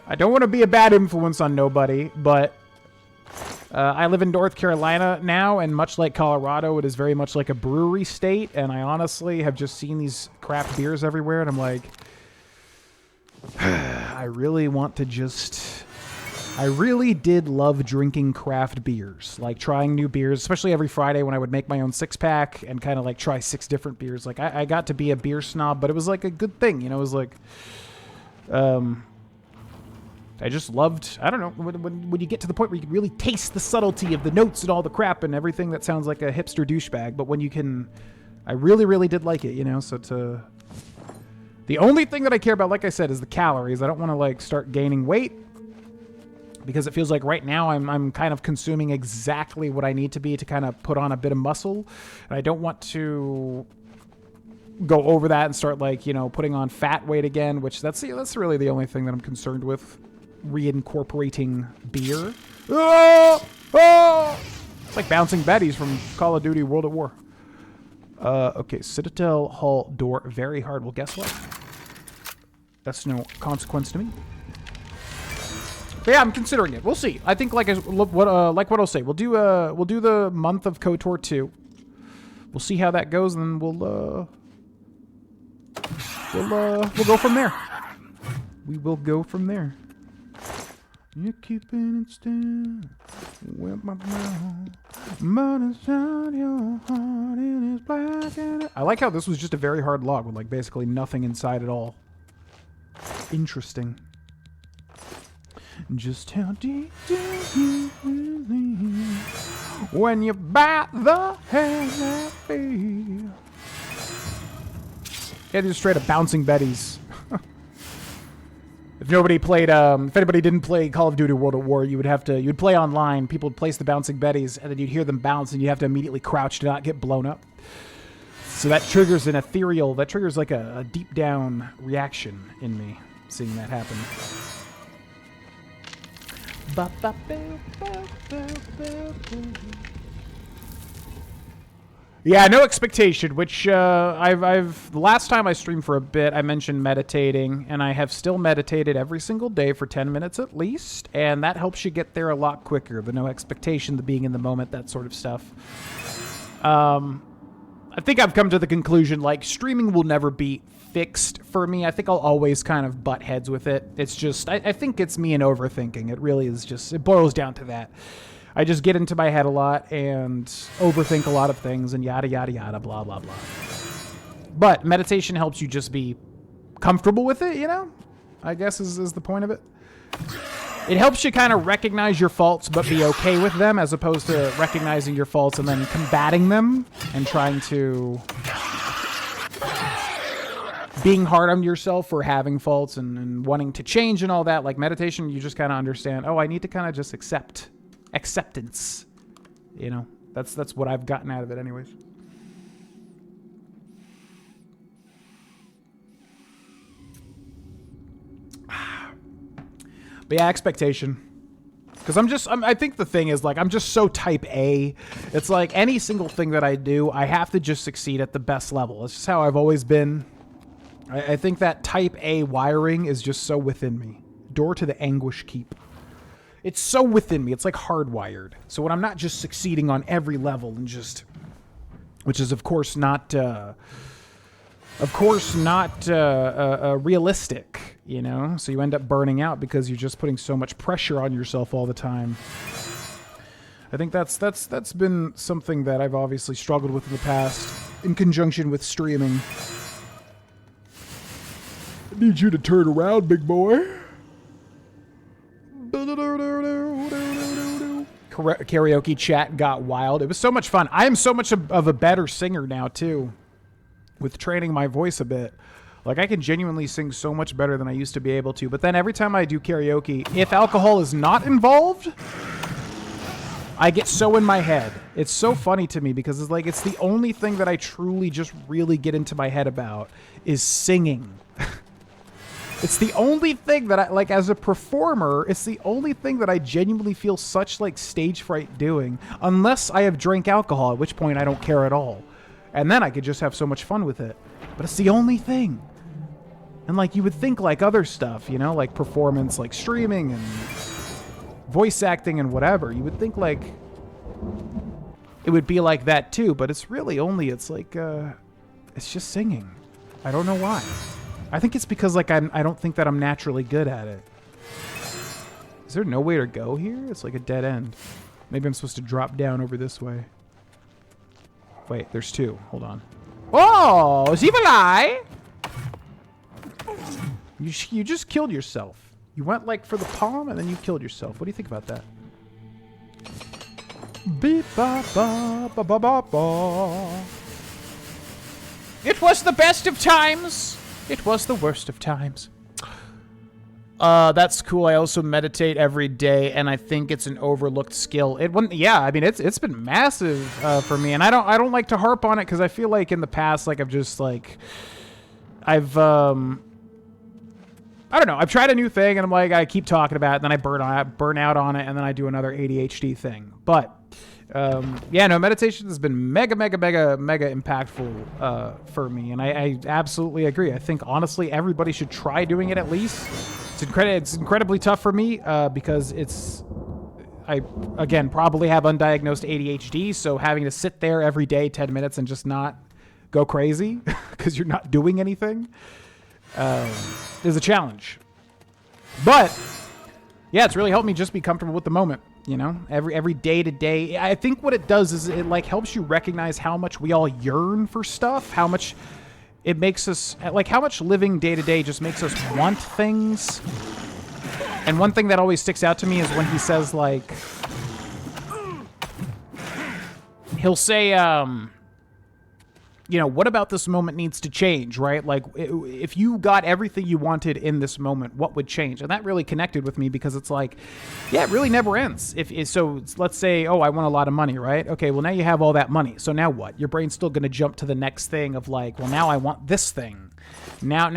I don't want to be a bad influence on nobody, but I live in North Carolina now, and much like Colorado, it is very much like a brewery state, and I honestly have just seen these craft beers everywhere, and I'm like, I really want to just... I really did love drinking craft beers, like trying new beers, especially every Friday when I would make my own 6-pack and kind of like try 6 different beers. Like I got to be a beer snob, but it was like a good thing, you know. It was like, I just loved. I don't know, when you get to the point where you can really taste the subtlety of the notes and all the crap and everything that sounds like a hipster douchebag, but when you can, I really, really did like it, you know. So the only thing that I care about, like I said, is the calories. I don't want to like start gaining weight, because it feels like right now I'm kind of consuming exactly what I need to be to kind of put on a bit of muscle. And I don't want to go over that and start, like, you know, putting on fat weight again, which that's really the only thing that I'm concerned with, reincorporating beer. Oh! Oh! It's like bouncing Betties from Call of Duty World at War. Okay, Citadel Hall door, very hard. Well, guess what? That's no consequence to me. But yeah, I'm considering it. We'll see. I think like what I'll say. We'll do the month of KOTOR 2. We'll see how that goes, and then we'll go from there. We will go from there. You're keeping it still with my mouth, but inside your heart it is black. And I like how this was just a very hard log with like basically nothing inside at all. Interesting. Just how deep do you believe when you bite the hand that feels? Yeah, these are straight up bouncing Betties. If nobody played, if anybody didn't play Call of Duty World at War, you'd play online. People would place the bouncing Betties, and then you'd hear them bounce, and you'd have to immediately crouch to not get blown up. So that triggers an ethereal, that triggers like a deep down reaction in me, seeing that happen. Yeah, no expectation, which I've the last time I streamed for a bit, I mentioned meditating, and I have still meditated every single day for 10 minutes at least, and that helps you get there a lot quicker. The no expectation, the being in the moment, that sort of stuff. I think I've come to the conclusion, like, streaming will never be fixed for me. I think I'll always kind of butt heads with it. It's just, I think it's me and overthinking. It really is just, it boils down to that. I just get into my head a lot and overthink a lot of things and yada, yada, yada, blah, blah, blah. But meditation helps you just be comfortable with it, you know? I guess is the point of it. It helps you kind of recognize your faults but be okay with them, as opposed to recognizing your faults and then combating them and trying to... being hard on yourself for having faults and wanting to change and all that. Like meditation, you just kind of understand, oh, I need to kind of just acceptance. You know, that's what I've gotten out of it anyways. But yeah, expectation. Because I think the thing is, like, I'm just so type A. It's like any single thing that I do, I have to just succeed at the best level. It's just how I've always been. I think that type A wiring is just so within me. Door to the Anguish Keep. It's so within me. It's like hardwired. So when I'm not just succeeding on every level and just... Which is, of course, not realistic, you know? So you end up burning out because you're just putting so much pressure on yourself all the time. I think that's been something that I've obviously struggled with in the past in conjunction with streaming. I need you to turn around, big boy. Karaoke chat got wild. It was so much fun. I am so much of a better singer now, too, with training my voice a bit. Like, I can genuinely sing so much better than I used to be able to. But then every time I do karaoke, if alcohol is not involved, I get so in my head. It's so funny to me because it's like it's the only thing that I truly just really get into my head about is singing. It's the only thing that I, like, as a performer, it's the only thing that I genuinely feel such, like, stage fright doing. Unless I have drank alcohol, at which point I don't care at all. And then I could just have so much fun with it. But it's the only thing. And, like, you would think, like, other stuff, you know, like performance, like streaming and voice acting and whatever. You would think, like, it would be like that, too. But it's really only, it's like, it's just singing. I don't know why. I think it's because, like, I don't think that I'm naturally good at it. Is there no way to go here? It's like a dead end. Maybe I'm supposed to drop down over this way. Wait, there's two. Hold on. Oh, Zivalai! You just killed yourself. You went, like, for the palm, and then you killed yourself. What do you think about that? Beep ba ba ba ba ba ba. It was the best of times. It was the worst of times. That's cool. I also meditate every day, and I think it's an overlooked skill. It wouldn't. Yeah, I mean, it's been massive for me, and I don't like to harp on it because I feel like in the past, like I've I don't know. I've tried a new thing, and I'm like, I keep talking about it, and then I burn out on it, and then I do another ADHD thing. But yeah, no, meditation has been mega impactful for me, and I absolutely agree. I think honestly, everybody should try doing it at least. It's incredibly tough for me because I again probably have undiagnosed ADHD, so having to sit there every day 10 minutes and just not go crazy because you're not doing anything is a challenge. But yeah, it's really helped me just be comfortable with the moment. You know, every day to day. I think what it does is it like helps you recognize how much we all yearn for stuff, how much it makes us, like how much living day to day just makes us want things. And one thing that always sticks out to me is when he says, like, he'll say, you know, what about this moment needs to change, right? Like, if you got everything you wanted in this moment, what would change? And that really connected with me because it's like, yeah, it really never ends. So let's say, oh, I want a lot of money, right? Okay, well, now you have all that money. So now what? Your brain's still going to jump to the next thing of like, well, now I want this thing. Now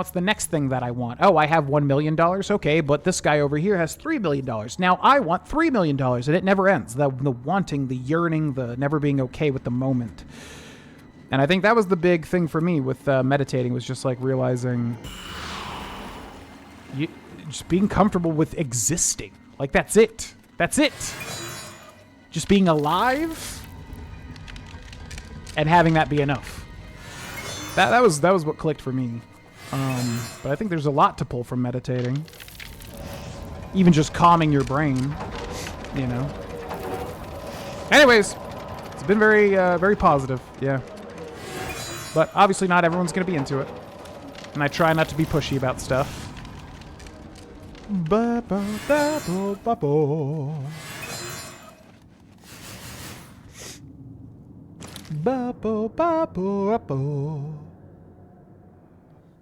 it's the next thing that I want. Oh, I have $1 million. Okay, but this guy over here has $3 million. Now I want $3 million, and it never ends. The wanting, the yearning, the never being okay with the moment. And I think that was the big thing for me with meditating, was just like realizing, just being comfortable with existing. Like, that's it. That's it. Just being alive and having that be enough. That was what clicked for me. But I think there's a lot to pull from meditating. Even just calming your brain, you know. Anyways, it's been very positive. Yeah. But obviously not everyone's going to be into it. And I try not to be pushy about stuff.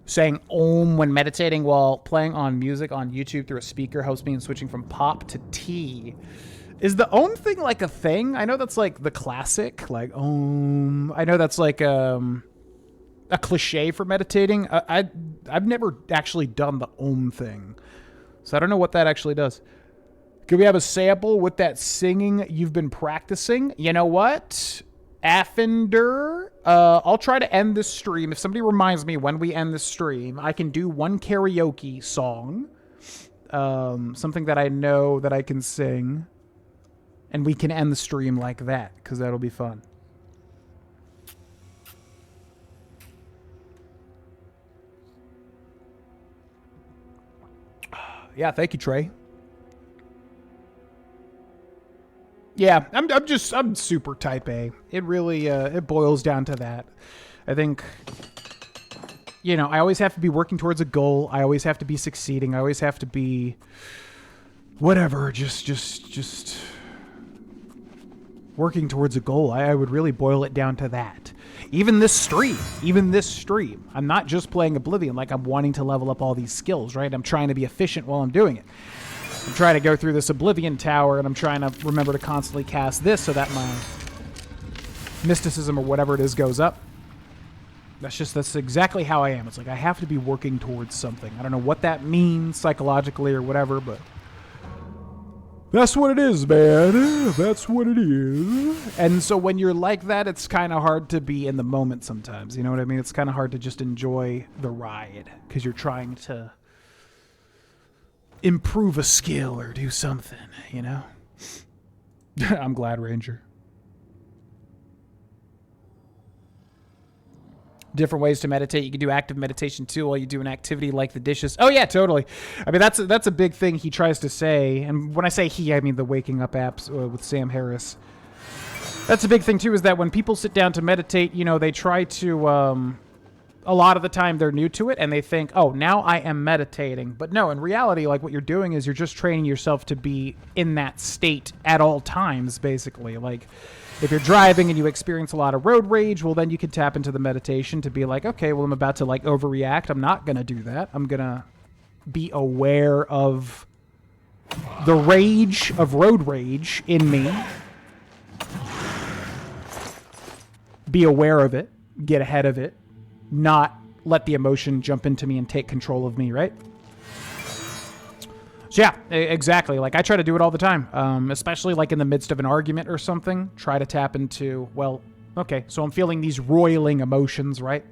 Saying Om when meditating while playing on music on YouTube through a speaker helps me in switching from pop to T. Is the Om thing like a thing? I know that's like the classic, like Om. I know that's like a cliche for meditating. I've never actually done the Om thing, so I don't know what that actually does. Could we have a sample with that singing you've been practicing? You know what? Affender, I'll try to end this stream. If somebody reminds me when we end the stream, I can do one karaoke song. Something that I know that I can sing. And we can end the stream like that, because that'll be fun. Yeah, thank you, Trey. Yeah, I'm super type A. It really, it boils down to that. I think, you know, I always have to be working towards a goal. I always have to be succeeding. I always have to be, whatever, just working towards a goal. I would really boil it down to that. Even this stream, I'm not just playing Oblivion like I'm wanting to level up all these skills, right? I'm trying to be efficient while I'm doing it. I'm trying to go through this Oblivion Tower, and I'm trying to remember to constantly cast this so that my mysticism or whatever it is goes up. That's exactly how I am. It's like I have to be working towards something. I don't know what that means psychologically or whatever, but that's what it is, man. That's what it is. And so when you're like that, it's kind of hard to be in the moment sometimes. You know what I mean? It's kind of hard to just enjoy the ride because you're trying to improve a skill or do something, you know? I'm glad, Ranger. Different ways to meditate. You can do active meditation too while you do an activity like the dishes. Oh yeah, totally. I mean, that's a big thing he tries to say. And when I say he, I mean the Waking Up apps with Sam Harris. That's a big thing too, is that when people sit down to meditate, you know, they try to, a lot of the time they're new to it and they think, oh, now I am meditating. But no, in reality, like what you're doing is you're just training yourself to be in that state at all times, basically. Like, if you're driving and you experience a lot of road rage, well, then you can tap into the meditation to be like, okay, well, I'm about to like overreact. I'm not going to do that. I'm going to be aware of the rage of road rage in me. Be aware of it. Get ahead of it. Not let the emotion jump into me and take control of me, right? So yeah, exactly. Like I try to do it all the time, especially like in the midst of an argument or something. Try to tap into, well, okay, so I'm feeling these roiling emotions, right?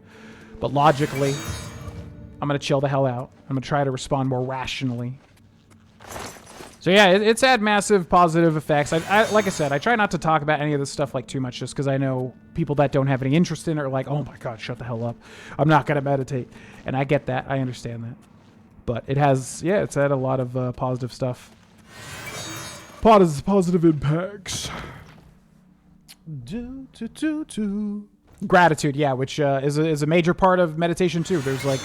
But logically, I'm going to chill the hell out. I'm going to try to respond more rationally. So yeah, it's had massive positive effects. I like I said, I try not to talk about any of this stuff like too much just because I know people that don't have any interest in it are like, oh my God, shut the hell up. I'm not going to meditate. And I get that. I understand that. But it has, yeah, it's had a lot of positive stuff. Positive impacts. Gratitude, yeah, which is a major part of meditation too. There's like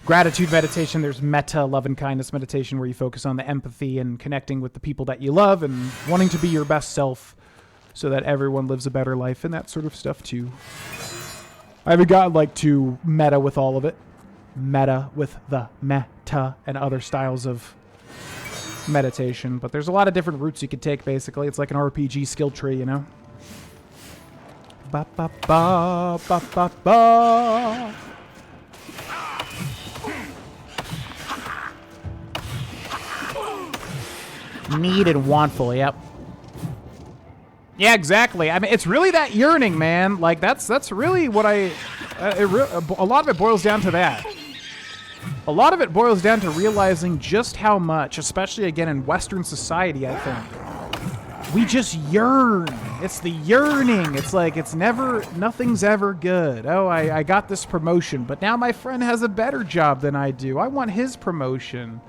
gratitude meditation. There's metta, love and kindness meditation, where you focus on the empathy and connecting with the people that you love and wanting to be your best self so that everyone lives a better life and that sort of stuff too. I haven't gotten like too meta with all of it. Meta with the meta and other styles of meditation, but there's a lot of different routes you could take. Basically, it's like an RPG skill tree, you know. Ba ba ba ba ba ba. Need and wantful, yep. Yeah, exactly. I mean, it's really that yearning, man. Like that's really what a lot of it boils down to that. A lot of it boils down to realizing just how much, especially again in Western society, I think, we just yearn. It's the yearning. It's like nothing's ever good. Oh, I got this promotion, but now my friend has a better job than I do. I want his promotion.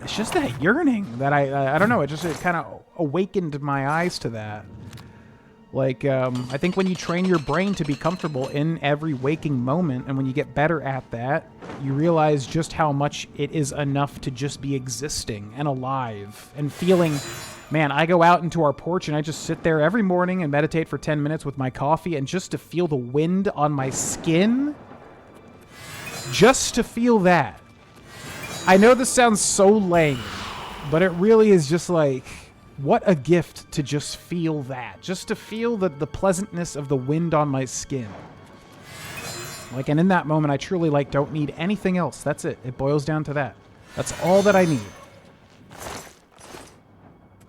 It's just that yearning that I don't know. It kind of awakened my eyes to that. Like, I think when you train your brain to be comfortable in every waking moment, and when you get better at that, you realize just how much it is enough to just be existing and alive and feeling. Man, I go out into our porch and I just sit there every morning and meditate for 10 minutes with my coffee, and just to feel the wind on my skin, just to feel that. I know this sounds so lame, but it really is just like, what a gift to just feel that. Just to feel the pleasantness of the wind on my skin. Like, and in that moment, I truly, like, don't need anything else. That's it. It boils down to that. That's all that I need.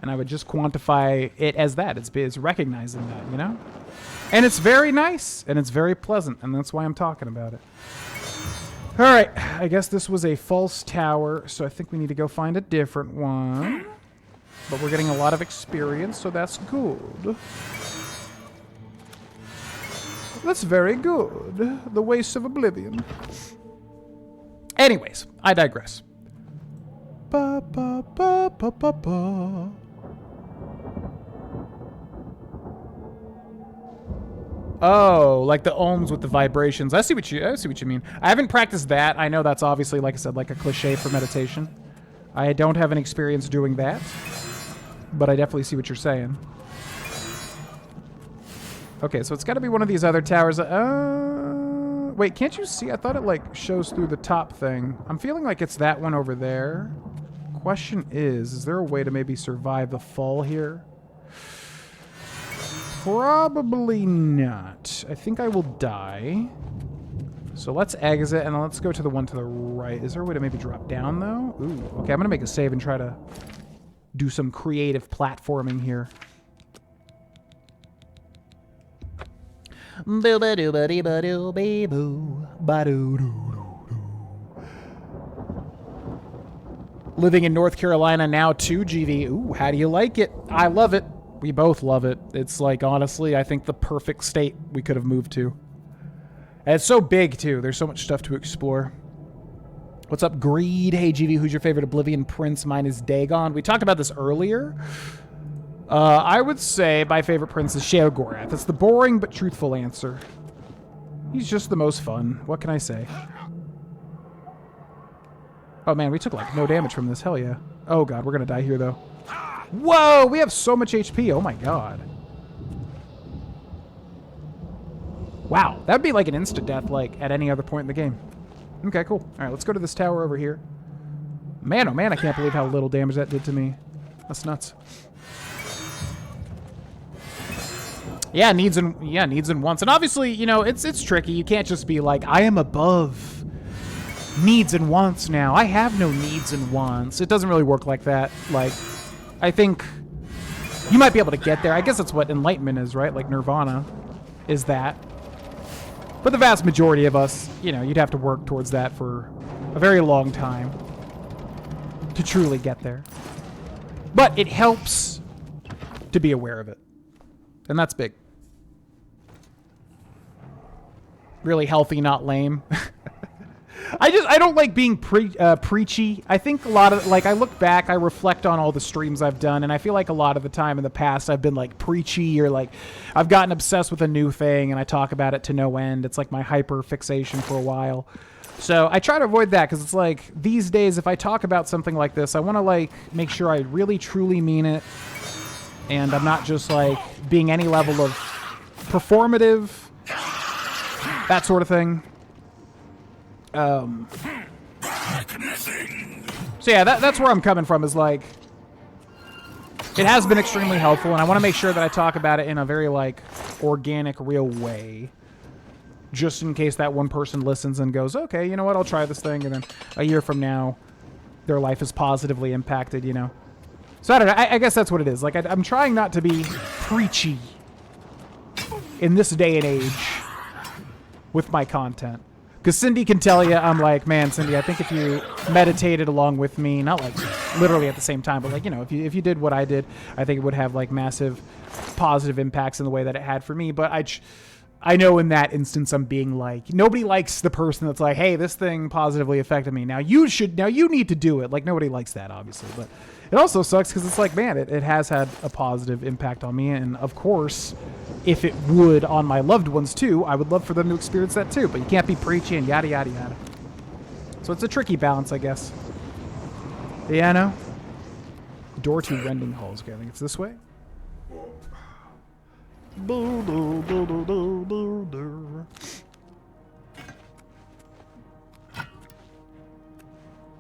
And I would just quantify it as that. It's recognizing that, you know? And it's very nice, and it's very pleasant, and that's why I'm talking about it. All right, I guess this was a false tower, so I think we need to go find a different one. But we're getting a lot of experience, so that's good. That's very good. The Wastes of Oblivion. Anyways, I digress. Ba, ba, ba, ba, ba, ba. Oh, like the ohms with the vibrations. I see what you mean. I haven't practiced that. I know that's obviously, like I said, like a cliche for meditation. I don't have an experience doing that, but I definitely see what you're saying. Okay, so it's got to be one of these other towers. Wait, can't you see? I thought it like shows through the top thing. I'm feeling like it's that one over there. Question is there a way to maybe survive the fall here? Probably not. I think I will die. So let's exit and let's go to the one to the right. Is there a way to maybe drop down though? Ooh, okay, I'm gonna make a save and try to do some creative platforming here. Living in North Carolina now too, GV. Ooh, how do you like it? I love it. We both love it. It's like, honestly, I think the perfect state we could have moved to. And it's so big, too. There's so much stuff to explore. What's up, Greed? Hey, GV, who's your favorite Oblivion prince? Mine is Dagon. We talked about this earlier. I would say my favorite prince is Sheogorath. It's the boring but truthful answer. He's just the most fun. What can I say? Oh, man, we took, like, no damage from this. Hell yeah. Oh, God, we're going to die here, though. Whoa, we have so much HP. Oh, my God. Wow, that would be like an insta-death, like, at any other point in the game. Okay, cool. All right, let's go to this tower over here. Man, oh, man, I can't believe how little damage that did to me. That's nuts. Yeah, needs and wants. And obviously, you know, it's tricky. You can't just be like, I am above needs and wants now. I have no needs and wants. It doesn't really work like that. Like, I think you might be able to get there. I guess that's what enlightenment is, right? Like nirvana is that. But the vast majority of us, you know, you'd have to work towards that for a very long time to truly get there. But it helps to be aware of it. And that's big. Really healthy, not lame. I don't like being preachy. I think a lot of, like, I look back, I reflect on all the streams I've done, and I feel like a lot of the time in the past I've been, like, preachy, or, like, I've gotten obsessed with a new thing, and I talk about it to no end. It's, like, my hyper fixation for a while. So I try to avoid that, because it's, like, these days, if I talk about something like this, I want to, like, make sure I really, truly mean it, and I'm not just, like, being any level of performative, that sort of thing. So yeah, that's where I'm coming from, is like, it has been extremely helpful, and I want to make sure that I talk about it in a very, like, organic, real way, just in case that one person listens and goes, okay, you know what, I'll try this thing, and then a year from now, their life is positively impacted, you know? So I don't know, I guess that's what it is. Like, I'm trying not to be preachy in this day and age with my content. Because Cindy can tell you, I'm like, man, Cindy, I think if you meditated along with me, not like literally at the same time, but like, you know, if you did what I did, I think it would have like massive positive impacts in the way that it had for me. But I know in that instance, I'm being like, nobody likes the person that's like, hey, this thing positively affected me. Now you need to do it. Like, nobody likes that, obviously. But it also sucks because it's like, man, it has had a positive impact on me. And of course, if it would on my loved ones too, I would love for them to experience that too. But you can't be preachy and yada, yada, yada. So it's a tricky balance, I guess. Yeah, I know. Door to Rending Halls. Okay, I think it's this way.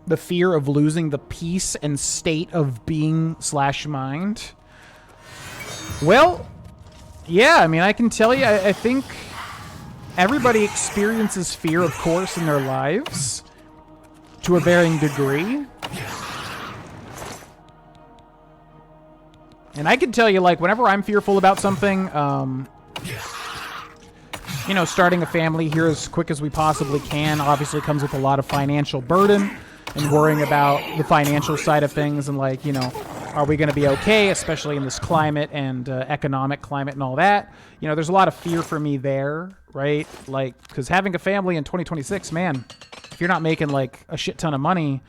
The fear of losing the peace and state of being / mind. Well, yeah, I mean, I can tell you, I think everybody experiences fear, of course, in their lives to a varying degree. And I can tell you, like, whenever I'm fearful about something, you know, starting a family here as quick as we possibly can obviously comes with a lot of financial burden and worrying about the financial side of things and, like, you know, are we going to be okay, especially in this climate and economic climate and all that. You know, there's a lot of fear for me there, right? Like, because having a family in 2026, man, if you're not making, like, a shit ton of money,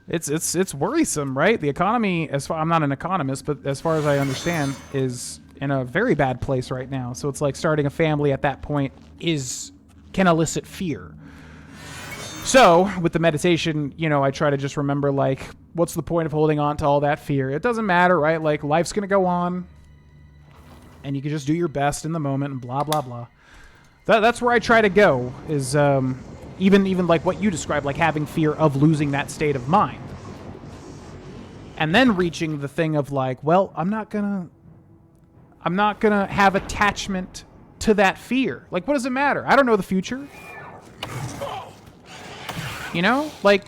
it's worrisome, right? The economy, I'm not an economist, but as far as I understand, is in a very bad place right now. So it's like starting a family at that point can elicit fear. So with the meditation, you know, I try to just remember, like, what's the point of holding on to all that fear? It doesn't matter, right? Like, life's going to go on and you can just do your best in the moment and blah, blah, blah. That's where I try to go is, even like what you described, like having fear of losing that state of mind. And then reaching the thing of, like, well, I'm not gonna have attachment to that fear. Like, what does it matter? I don't know the future. You know? Like,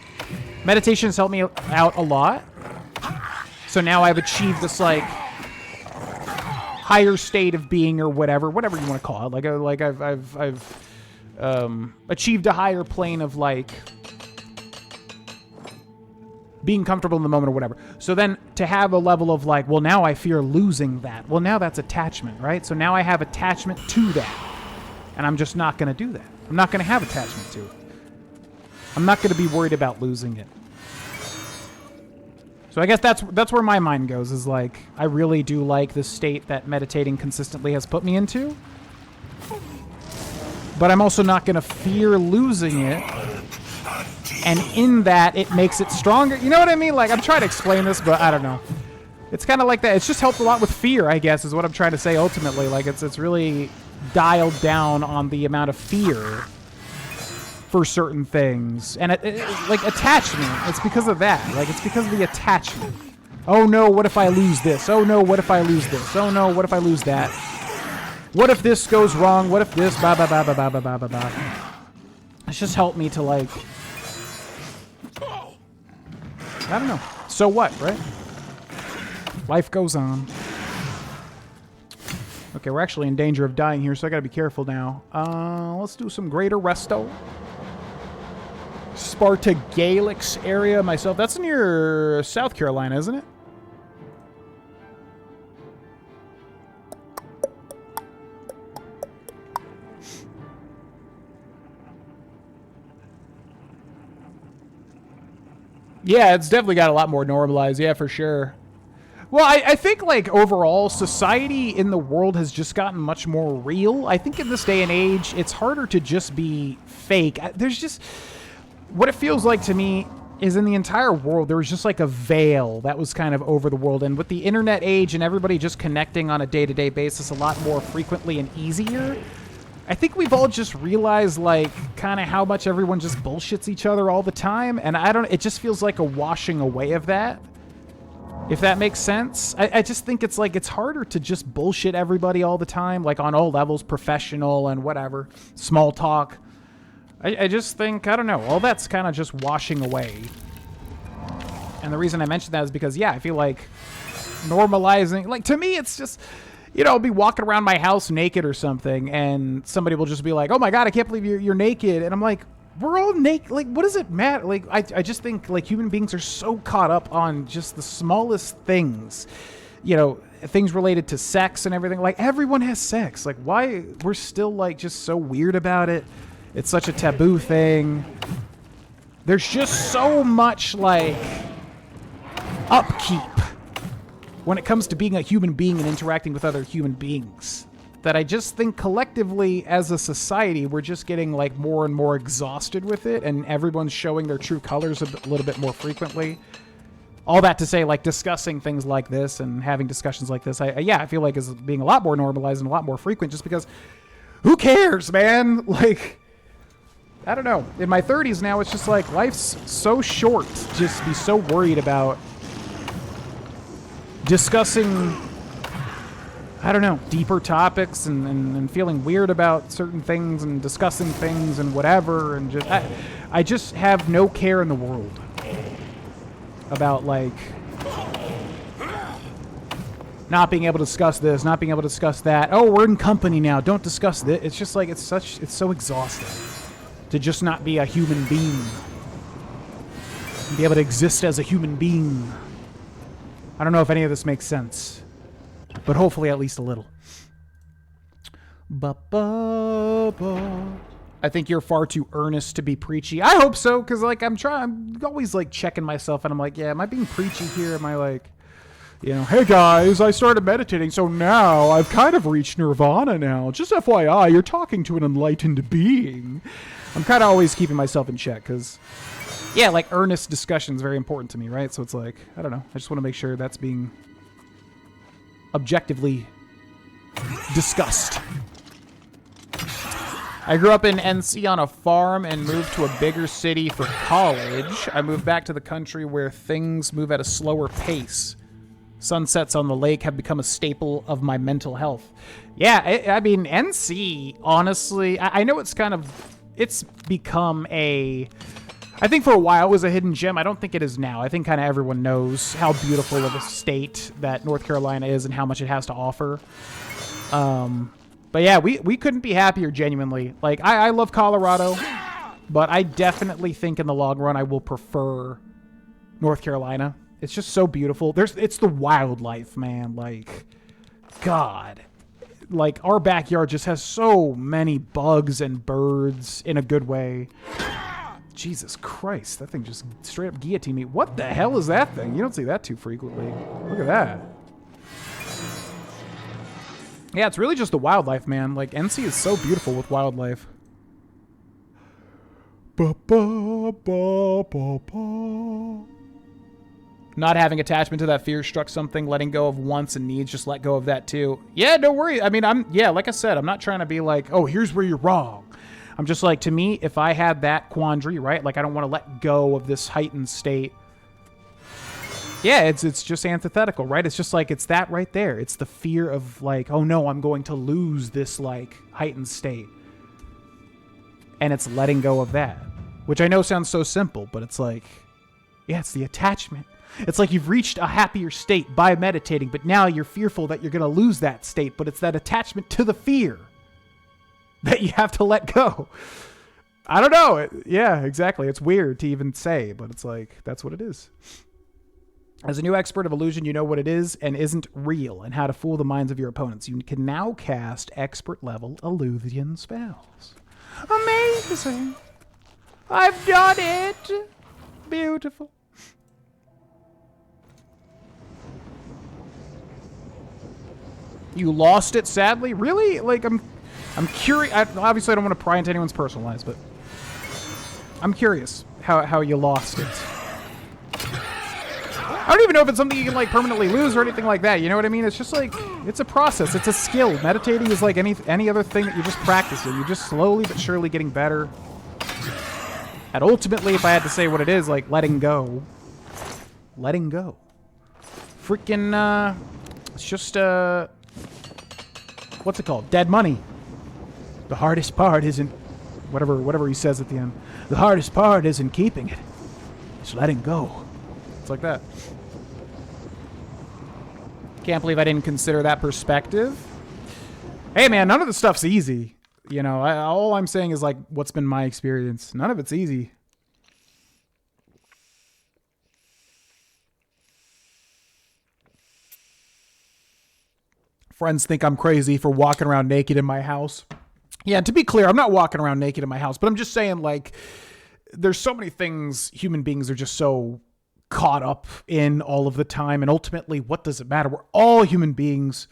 meditation has helped me out a lot. So now I've achieved this, like, higher state of being or whatever you want to call it. Like I've achieved a higher plane of, like, being comfortable in the moment or whatever. So then to have a level of, like, well, now I fear losing that. Well, now that's attachment, right? So now I have attachment to that. And I'm just not going to do that. I'm not going to have attachment to it. I'm not going to be worried about losing it. So I guess that's where my mind goes, is, like, I really do like the state that meditating consistently has put me into. But I'm also not going to fear losing it. And in that, it makes it stronger. You know what I mean? Like, I'm trying to explain this, but I don't know. It's kind of like that. It's just helped a lot with fear, I guess, is what I'm trying to say ultimately. Like, it's really dialed down on the amount of fear for certain things. And, like, attachment, it's because of that. Like, it's because of the attachment. Oh, no, what if I lose this? Oh, no, what if I lose this? Oh, no, what if I lose that? What if this goes wrong? What if this? Ba ba ba ba ba ba ba ba ba. It's just helped me to, like, I don't know. So what, right? Life goes on. Okay, we're actually in danger of dying here, so I gotta be careful now. Let's do some greater resto. Sparta Galix area myself. That's near South Carolina, isn't it? Yeah, it's definitely got a lot more normalized. Yeah, for sure. Well, I think, like, overall, society in the world has just gotten much more real. I think in this day and age, it's harder to just be fake. There's just... What it feels like to me is in the entire world, there was just, like, a veil that was kind of over the world. And with the internet age and everybody just connecting on a day-to-day basis a lot more frequently and easier, I think we've all just realized, like, kind of how much everyone just bullshits each other all the time. And it just feels like a washing away of that, if that makes sense. I just think it's, like, it's harder to just bullshit everybody all the time, like, on all levels, professional and whatever, small talk. I just think, I don't know, all that's kind of just washing away. And the reason I mentioned that is because, yeah, I feel like normalizing, like, to me, it's just... You know, I'll be walking around my house naked or something, and somebody will just be like, oh my god, I can't believe you're naked. And I'm like, we're all naked. Like, what does it matter? Like, I just think, like, human beings are so caught up on just the smallest things. You know, things related to sex and everything. Like, everyone has sex. Like, why we're still, like, just so weird about it? It's such a taboo thing. There's just so much, like, upkeep when it comes to being a human being and interacting with other human beings, that I just think collectively as a society, we're just getting, like, more and more exhausted with it, and everyone's showing their true colors a little bit more frequently. All that to say, like, discussing things like this and having discussions like this, I feel like is being a lot more normalized and a lot more frequent, just because who cares, man? Like, I don't know. In my 30s now, it's just like, life's so short to just be so worried about discussing, I don't know, deeper topics and feeling weird about certain things and discussing things and whatever, and just I just have no care in the world about, like, not being able to discuss this, not being able to discuss that. Oh, we're in company now. Don't discuss this. It's just like, it's so exhausting to just not be a human being. And be able to exist as a human being. I don't know if any of this makes sense, but hopefully at least a little. I think you're far too earnest to be preachy. I hope so, because like I'm always like checking myself, and I'm like, yeah, am I being preachy here? Am I like, you know, hey guys, I started meditating, so now I've kind of reached nirvana now. Just FYI, you're talking to an enlightened being. I'm kind of always keeping myself in check, because, yeah, like earnest discussion is very important to me, right? So it's like, I don't know. I just want to make sure that's being objectively discussed. I grew up in NC on a farm and moved to a bigger city for college. I moved back to the country where things move at a slower pace. Sunsets on the lake have become a staple of my mental health. Yeah, I mean, NC, honestly, I know it's become a... I think for a while it was a hidden gem. I don't think it is now. I think kind of everyone knows how beautiful of a state that North Carolina is and how much it has to offer. But yeah, we couldn't be happier, genuinely. Like, I love Colorado, but I definitely think in the long run I will prefer North Carolina. It's just so beautiful. It's the wildlife, man. Like, God. Like, our backyard just has so many bugs and birds in a good way. Jesus Christ, that thing just straight up guillotined me. What the hell is that thing? You don't see that too frequently. Look at that. Yeah, it's really just the wildlife, man. Like, NC is so beautiful with wildlife. Not having attachment to that fear struck something. Letting go of wants and needs, just let go of that too. Yeah, don't worry. I mean, like I said, I'm not trying to be like, oh, here's where you're wrong. I'm just like, to me, if I had that quandary, right? Like, I don't want to let go of this heightened state. Yeah, it's just antithetical, right? It's just like, it's that right there. It's the fear of like, oh no, I'm going to lose this like heightened state. And it's letting go of that. Which I know sounds so simple, but it's like, yeah, it's the attachment. It's like you've reached a happier state by meditating, but now you're fearful that you're going to lose that state, but it's that attachment to the fear that you have to let go. I don't know. Yeah, exactly. It's weird to even say, but it's like, that's what it is. As a new expert of illusion, you know what it is and isn't real and how to fool the minds of your opponents. You can now cast expert-level illusion spells. Amazing. I've done it. Beautiful. You lost it, sadly? Really? Like, I'm curious. Obviously, I don't want to pry into anyone's personal lives, but I'm curious how you lost it. I don't even know if it's something you can, like, permanently lose or anything like that. You know what I mean? It's just, like, it's a process. It's a skill. Meditating is like any other thing that you're just practicing. You're just slowly but surely getting better. And ultimately, if I had to say what it is, like, letting go. Letting go. Freaking, it's just, what's it called? Dead money. The hardest part isn't, whatever he says at the end. The hardest part isn't keeping it. It's letting go. It's like that. Can't believe I didn't consider that perspective. Hey, man, none of this stuff's easy. You know, all I'm saying is, like, what's been my experience. None of it's easy. Friends think I'm crazy for walking around naked in my house. Yeah, to be clear, I'm not walking around naked in my house, but I'm just saying, like, there's so many things human beings are just so caught up in all of the time, and ultimately, what does it matter? We're all human beings.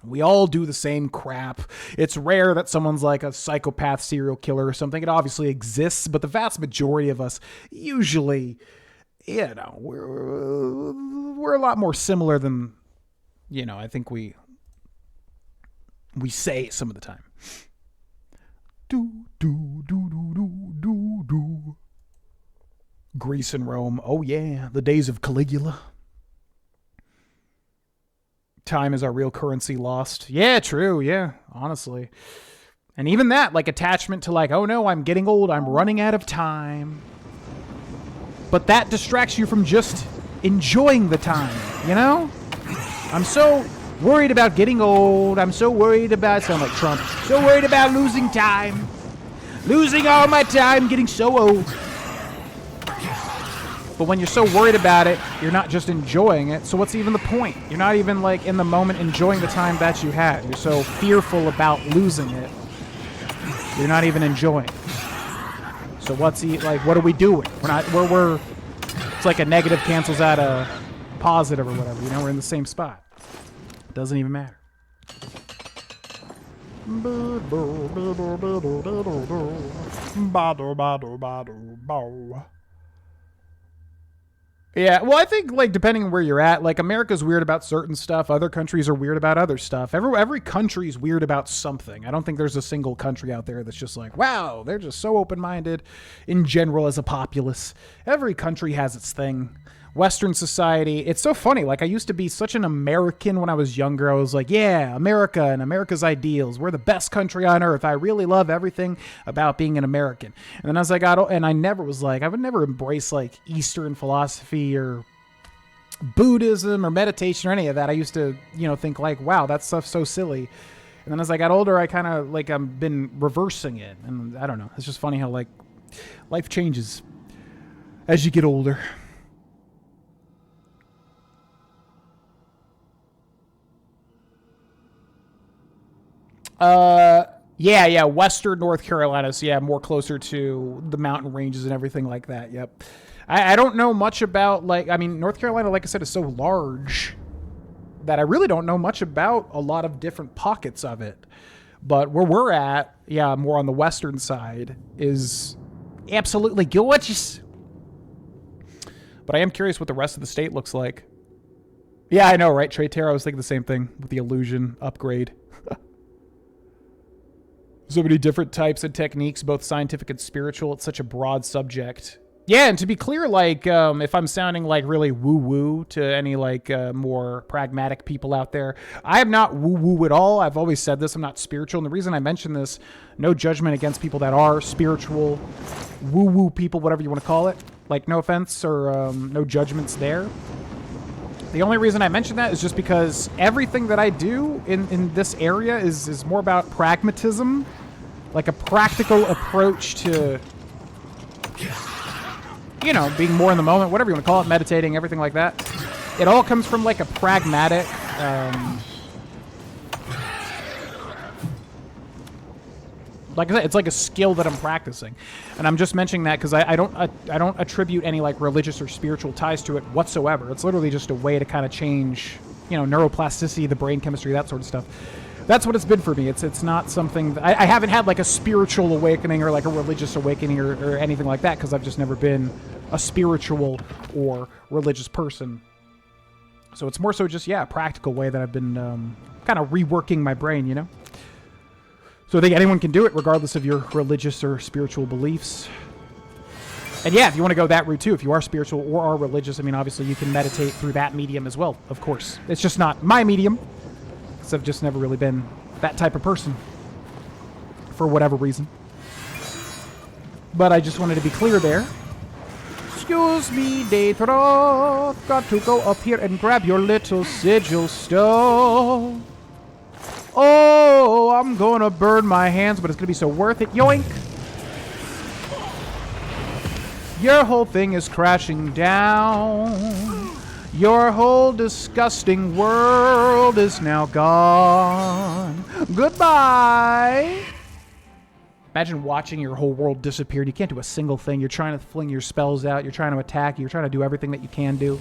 We all do the same crap. It's rare that someone's like a psychopath serial killer or something. It obviously exists, but the vast majority of us usually, you know, we're a lot more similar than, you know, I think we say some of the time. Greece and Rome. Oh yeah, the days of Caligula. Time is our real currency lost. Yeah, true. Yeah, honestly. And even that, like, attachment to, like, oh no, I'm getting old. I'm running out of time. But that distracts you from just enjoying the time, you know? I'm so Worried about getting old. I'm so worried about... Sound like Trump. So worried about losing time. Losing all my time, getting so old. But when you're so worried about it, you're not just enjoying it. So what's even the point? You're not even, like, in the moment enjoying the time that you had. You're so fearful about losing it. You're not even enjoying it. So what's like? What are we doing? We're. It's like a negative cancels out a positive or whatever. You know, we're in the same spot. It doesn't even matter. Yeah, well, I think, like, depending on where you're at, like, America's weird about certain stuff. Other countries are weird about other stuff. Every country's weird about something. I don't think there's a single country out there that's just like, wow, they're just so open-minded in general as a populace. Every country has its thing. Western society, it's so funny. Like, I used to be such an American when I was younger. I was like, yeah, America and America's ideals. We're the best country on earth. I really love everything about being an American. And then as I got, and I never was like, I would never embrace like Eastern philosophy or Buddhism or meditation or any of that. I used to, you know, think like, wow, that stuff's so silly. And then as I got older, I kind of like, I've been reversing it. And I don't know. It's just funny how like life changes as you get older. Yeah, Western North Carolina. So yeah, more closer to the mountain ranges and everything like that. Yep. I don't know much about, like, I mean, North Carolina, like I said, is so large that I really don't know much about a lot of different pockets of it. But where we're at, yeah, more on the western side, is absolutely gorgeous. But I am curious what the rest of the state looks like. Yeah, I know, right? Trey Terra, I was thinking the same thing with the illusion upgrade. So many different types and techniques, both scientific and spiritual. It's such a broad subject. Yeah, and to be clear, like, if I'm sounding like really woo-woo to any like more pragmatic people out there, I am not woo-woo at all. I've always said this, I'm not spiritual. And the reason I mention this, no judgment against people that are spiritual, woo-woo people, whatever you want to call it. Like, no offense or no judgments there. The only reason I mention that is just because everything that I do in this area is more about pragmatism, like a practical approach to, you know, being more in the moment, whatever you want to call it, meditating, everything like that. It all comes from like a pragmatic, like I said, it's like a skill that I'm practicing. And I'm just mentioning that because I don't attribute any like religious or spiritual ties to it whatsoever. It's literally just a way to kind of change, you know, neuroplasticity, the brain chemistry, that sort of stuff. That's what it's been for me. It's not something that, I haven't had like a spiritual awakening or like a religious awakening or anything like that because I've just never been a spiritual or religious person. So it's more so just, yeah, a practical way that I've been kind of reworking my brain, you know? So I think anyone can do it regardless of your religious or spiritual beliefs. And yeah, if you want to go that route too, if you are spiritual or are religious, I mean, obviously you can meditate through that medium as well, of course. It's just not my medium, because I've just never really been that type of person for whatever reason. But I just wanted to be clear there. Excuse me, Daythroth. Got to go up here and grab your little sigil stone. Oh, I'm going to burn my hands, but it's going to be so worth it. Yoink. Your whole thing is crashing down. Your whole disgusting world is now gone. Goodbye. Imagine watching your whole world disappear. You can't do a single thing. You're trying to fling your spells out. You're trying to attack. You're trying to do everything that you can do.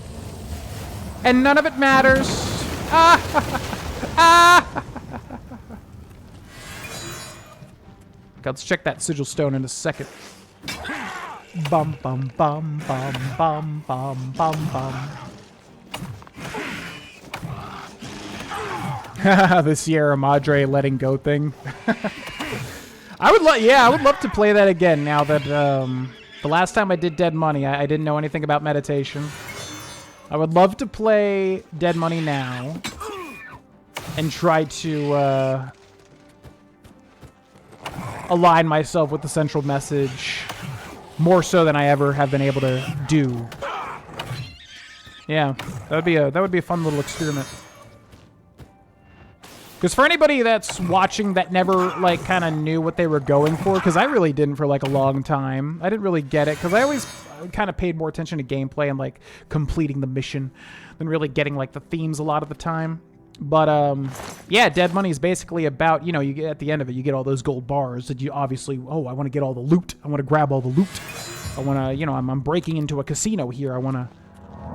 And none of it matters. Let's check that sigil stone in a second. Bum bum bum bum bum bum bum bum. The Sierra Madre letting go thing. I would love to play that again now that the last time I did Dead Money, I didn't know anything about meditation. I would love to play Dead Money now and try to align myself with the central message more so than I ever have been able to do. Yeah, that would be a fun little experiment. Because for anybody that's watching that never, like, kind of knew what they were going for, because I really didn't for, like, a long time. I didn't really get it, because I always kind of paid more attention to gameplay and, like, completing the mission than really getting, like, the themes a lot of the time. But, yeah, Dead Money is basically about, you know, you get at the end of it, you get all those gold bars that you obviously, oh, I want to get all the loot. I want to grab all the loot. I want to, you know, I'm breaking into a casino here. I want to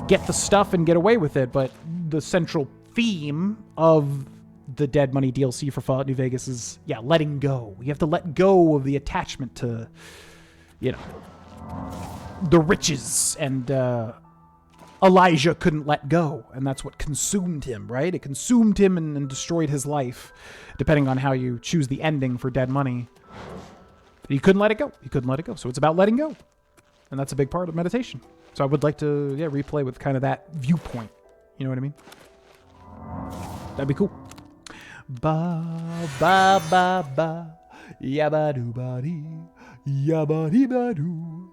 get the stuff and get away with it. But the central theme of the Dead Money DLC for Fallout New Vegas is, yeah, letting go. You have to let go of the attachment to, you know, the riches. And Elijah couldn't let go, and that's what consumed him, right? It consumed him and destroyed his life, depending on how you choose the ending for Dead Money. He couldn't let it go. He couldn't let it go. So it's about letting go. And that's a big part of meditation. So I would like to, yeah, replay with kind of that viewpoint. You know what I mean? That'd be cool. Ba ba ba ba yabba doo ba dee yabba dee ba doo.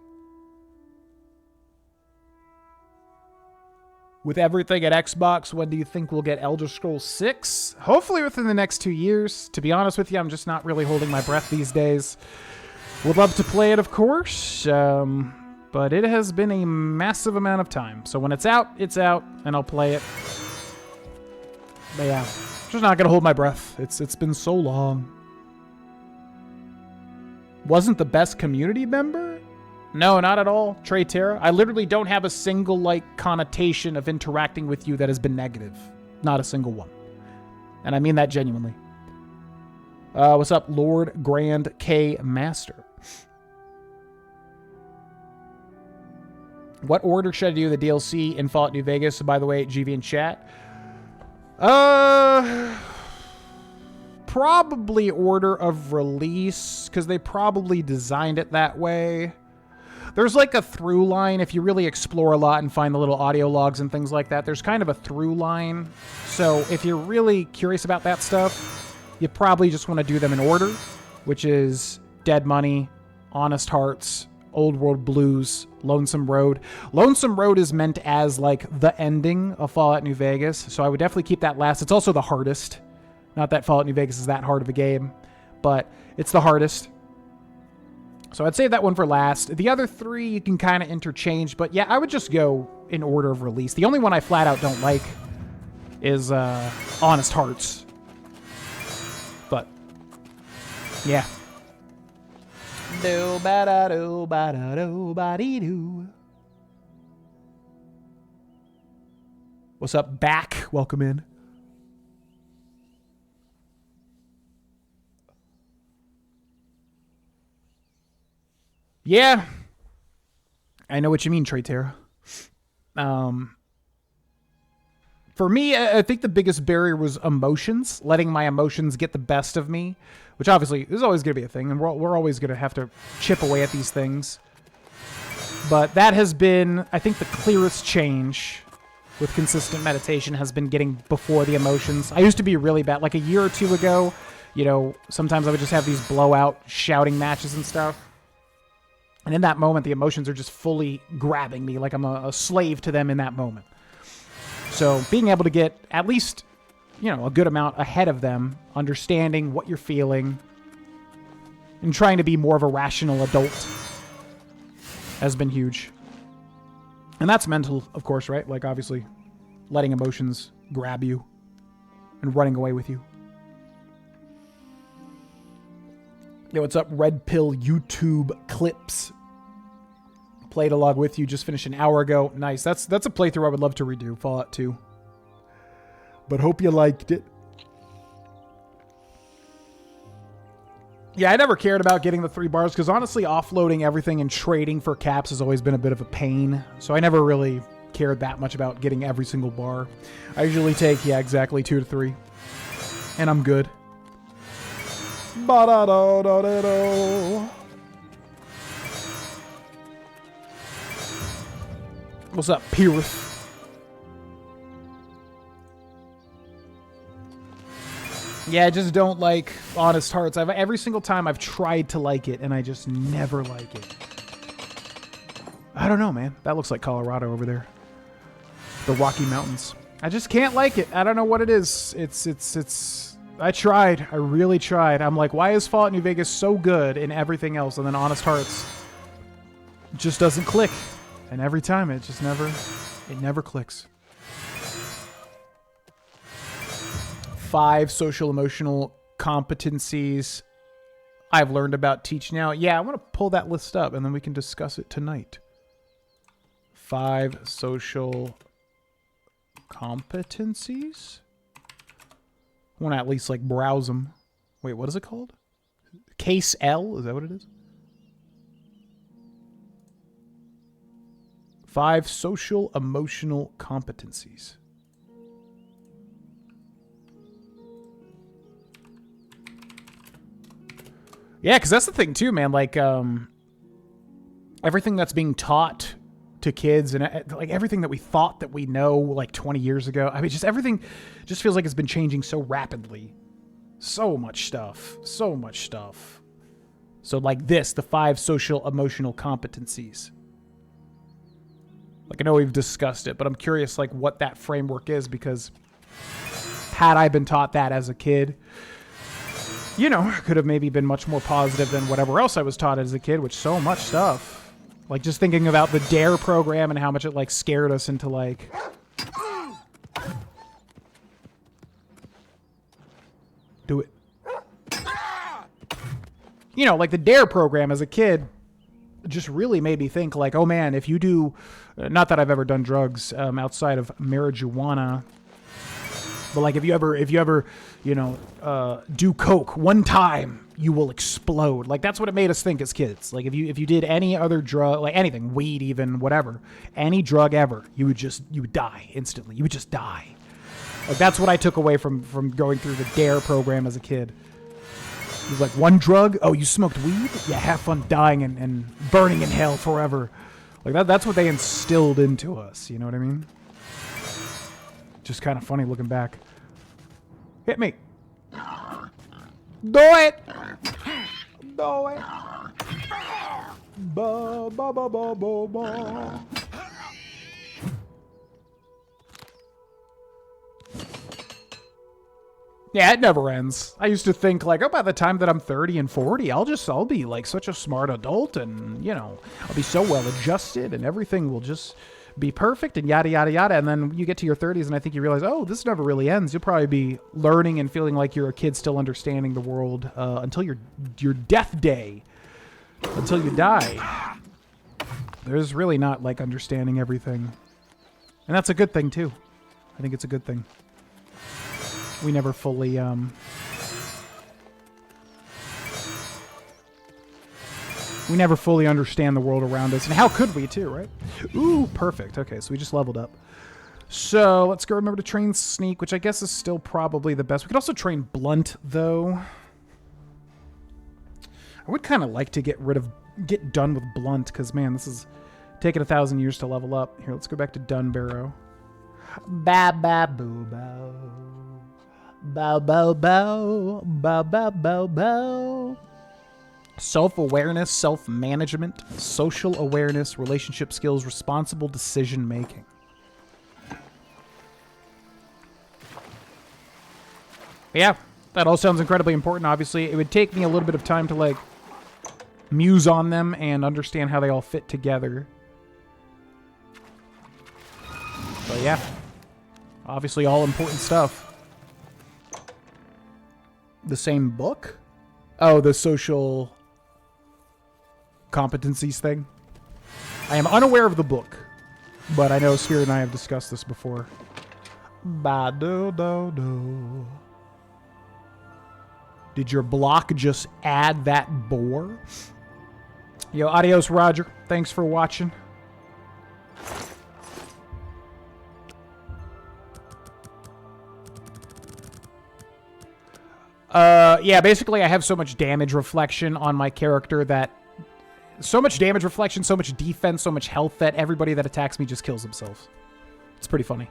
With everything at Xbox, when do you think we'll get Elder Scrolls 6? Hopefully within the next 2 years. To be honest with you, I'm just not really holding my breath these days. Would love to play it, of course, but it has been a massive amount of time. So when it's out, and I'll play it. But yeah, just not gonna hold my breath. It's been so long. Wasn't the best community member? No, not at all, Trey Terra. I literally don't have a single, like, connotation of interacting with you that has been negative. Not a single one. And I mean that genuinely. What's up, Lord Grand K Master? What order should I do the DLC in Fallout New Vegas? By the way, GV in chat. Probably order of release, because they probably designed it that way. There's like a through line if you really explore a lot and find the little audio logs and things like that. There's kind of a through line. So if you're really curious about that stuff, you probably just want to do them in order, which is Dead Money, Honest Hearts, Old World Blues, Lonesome Road. Lonesome Road is meant as like the ending of Fallout New Vegas, so I would definitely keep that last. It's also the hardest. Not that Fallout New Vegas is that hard of a game, but it's the hardest. So I'd save that one for last. The other three you can kind of interchange, but yeah, I would just go in order of release. The only one I flat out don't like is Honest Hearts. But yeah. Do ba da do ba da do ba dee do. What's up, Back? Welcome in. Yeah, I know what you mean, Trey Terra. For me, I think the biggest barrier was emotions, letting my emotions get the best of me, which obviously is always going to be a thing, and we're always going to have to chip away at these things. But that has been, I think, the clearest change with consistent meditation has been getting before the emotions. I used to be really bad. Like a year or two ago, you know, sometimes I would just have these blowout shouting matches and stuff. And in that moment, the emotions are just fully grabbing me, like I'm a slave to them in that moment. So being able to get at least, you know, a good amount ahead of them, understanding what you're feeling, and trying to be more of a rational adult has been huge. And that's mental, of course, right? Like, obviously, letting emotions grab you and running away with you. Yo, what's up, Red Pill YouTube Clips? Played along with you, just finished an hour ago. Nice. That's a playthrough I would love to redo, Fallout 2. But hope you liked it. Yeah, I never cared about getting the 3 bars, because honestly, offloading everything and trading for caps has always been a bit of a pain. So I never really cared that much about getting every single bar. I usually take, yeah, exactly 2 to 3. And I'm good. Ba-da-da-da-da-da. What's up, Pierce? Yeah, I just don't like Honest Hearts. Every single time I've tried to like it, and I just never like it. I don't know, man. That looks like Colorado over there. The Rocky Mountains. I just can't like it. I don't know what it is. It's I tried. I really tried. I'm like, why is Fallout New Vegas so good in everything else? And then Honest Hearts just doesn't click. And every time it just never clicks. 5 social emotional competencies I've learned about Teach Now. Yeah, I want to pull that list up and then we can discuss it tonight. 5 social competencies? I want to at least like browse them. Wait, what is it called? Case L? Is that what it is? 5 social emotional competencies. Yeah, because that's the thing too, man. Like, everything that's being taught to kids and like everything that we thought that we know like 20 years ago. I mean, just everything just feels like it's been changing so rapidly. So much stuff. So much stuff. So like this, the 5 social emotional competencies. Like I know we've discussed it, but I'm curious like what that framework is because had I been taught that as a kid, you know, could have maybe been much more positive than whatever else I was taught as a kid, which so much stuff. Like, just thinking about the DARE program and how much it, like, scared us into, like... Do it. You know, like, the DARE program as a kid just really made me think, like, oh, man, if you do... Not that I've ever done drugs outside of marijuana... But like if you ever, you know, do coke one time, you will explode. Like that's what it made us think as kids. Like if you did any other drug, like anything, weed, even whatever, any drug ever, you would die instantly. You would just die. Like that's what I took away from going through the DARE program as a kid. It was like one drug. Oh, you smoked weed? Yeah, have fun dying and burning in hell forever. Like that's what they instilled into us. You know what I mean? Just kind of funny looking back. Hit me. Do it. Do it. Ba ba ba ba ba ba. Yeah, it never ends. I used to think like, oh, by the time that I'm 30 and 40, I'll be like such a smart adult and, you know, I'll be so well adjusted and everything will just be perfect and yada, yada, yada. And then you get to your 30s and I think you realize, oh, this never really ends. You'll probably be learning and feeling like you're a kid still understanding the world until your death day, until you die. There's really not like understanding everything. And that's a good thing too. I think it's a good thing. We never fully, we never fully understand the world around us. And how could we too, right? Ooh, perfect. Okay, so we just leveled up. So let's go remember to train Sneak, which I guess is still probably the best. We could also train Blunt, though. I would kind of like to get done with Blunt, because, man, this is taking 1,000 years to level up. Here, let's go back to Dunbarrow. Ba-ba-boo-bow. Bow-bow-bow. Bow-bow-bow-bow. Self-awareness, self-management, social awareness, relationship skills, responsible decision-making. Yeah, that all sounds incredibly important, obviously. It would take me a little bit of time to, like, muse on them and understand how they all fit together. But yeah, obviously all important stuff. The same book? Oh, the social competencies thing. I am unaware of the book, but I know Spirit and I have discussed this before. Ba-do-do-do. Did your block just add that boar? Yo, adios, Roger. Thanks for watching. Yeah, basically I have so much damage reflection on my character that... So much damage reflection, so much defense, so much health that everybody that attacks me just kills themselves. It's pretty funny.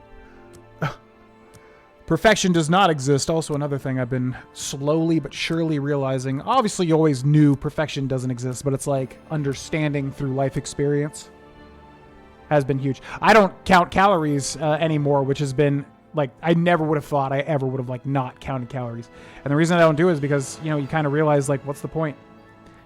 Perfection does not exist. Also another thing I've been slowly but surely realizing. Obviously you always knew perfection doesn't exist, but it's like understanding through life experience has been huge. I don't count calories anymore, which has been Like, I never would have thought I ever would have, like, not counted calories. And the reason I don't do it is because, you know, you kind of realize, like, what's the point?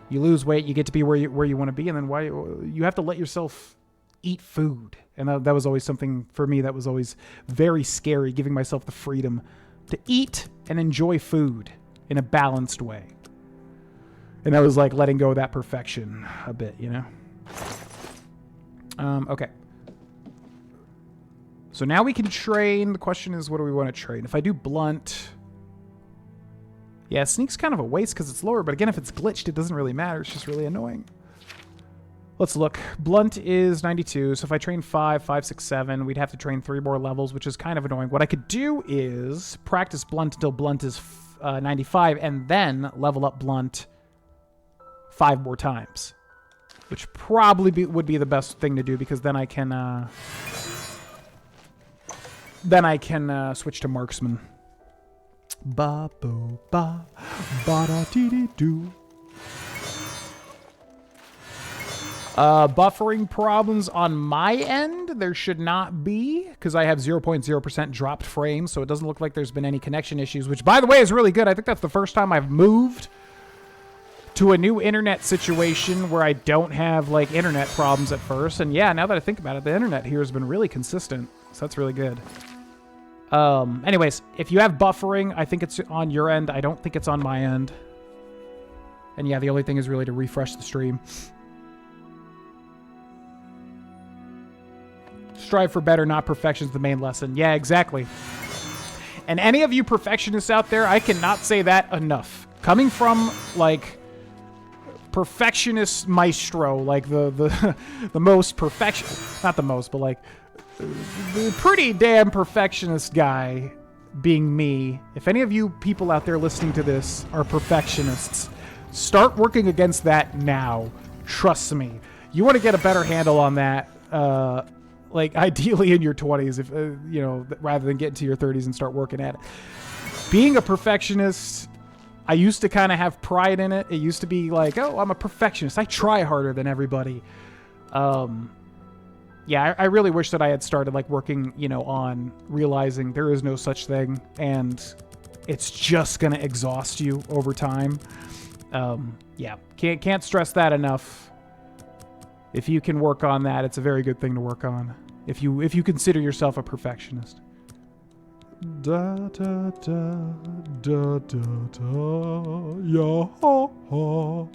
You lose weight, you get to be where you want to be, and then why you have to let yourself eat food. And that was always something for me that was always very scary, giving myself the freedom to eat and enjoy food in a balanced way. And that was like letting go of that perfection a bit, you know? Okay. So now we can train. The question is, what do we want to train? If I do blunt... Yeah, sneak's kind of a waste because it's lower, but again, if it's glitched, it doesn't really matter. It's just really annoying. Let's look. Blunt is 92, so if I train 5, 5, 6, 7, we'd have to train 3 more levels, which is kind of annoying. What I could do is practice blunt until blunt is 95, and then level up blunt 5 more times, which probably would be the best thing to do, because then I can switch to marksman. Ba bo ba ba da dee dee doo. Buffering problems on my end, there should not be, because I have 0.0% dropped frames, so it doesn't look like there's been any connection issues, which, by the way, is really good. I think that's the first time I've moved to a new internet situation where I don't have, like, internet problems at first. And yeah, now that I think about it, the internet here has been really consistent, so that's really good. Anyways, if you have buffering, I think it's on your end. I don't think it's on my end. And yeah, the only thing is really to refresh the stream. Strive for better, not perfection is the main lesson. Yeah, exactly. And any of you perfectionists out there, I cannot say that enough. Coming from, like, perfectionist maestro, like the most perfection, not the most, but like the pretty damn perfectionist guy being me. If any of you people out there listening to this are perfectionists, start working against that now. Trust me. You want to get a better handle on that, like ideally in your 20s, if you know, rather than get into your 30s and start working at it. Being a perfectionist, I used to kind of have pride in it. It used to be like, oh, I'm a perfectionist. I try harder than everybody. Yeah, I really wish that I had started like working, you know, on realizing there is no such thing, and it's just gonna exhaust you over time. Yeah, can't stress that enough. If you can work on that, it's a very good thing to work on. If you consider yourself a perfectionist. Da da da da da da ya ha ha.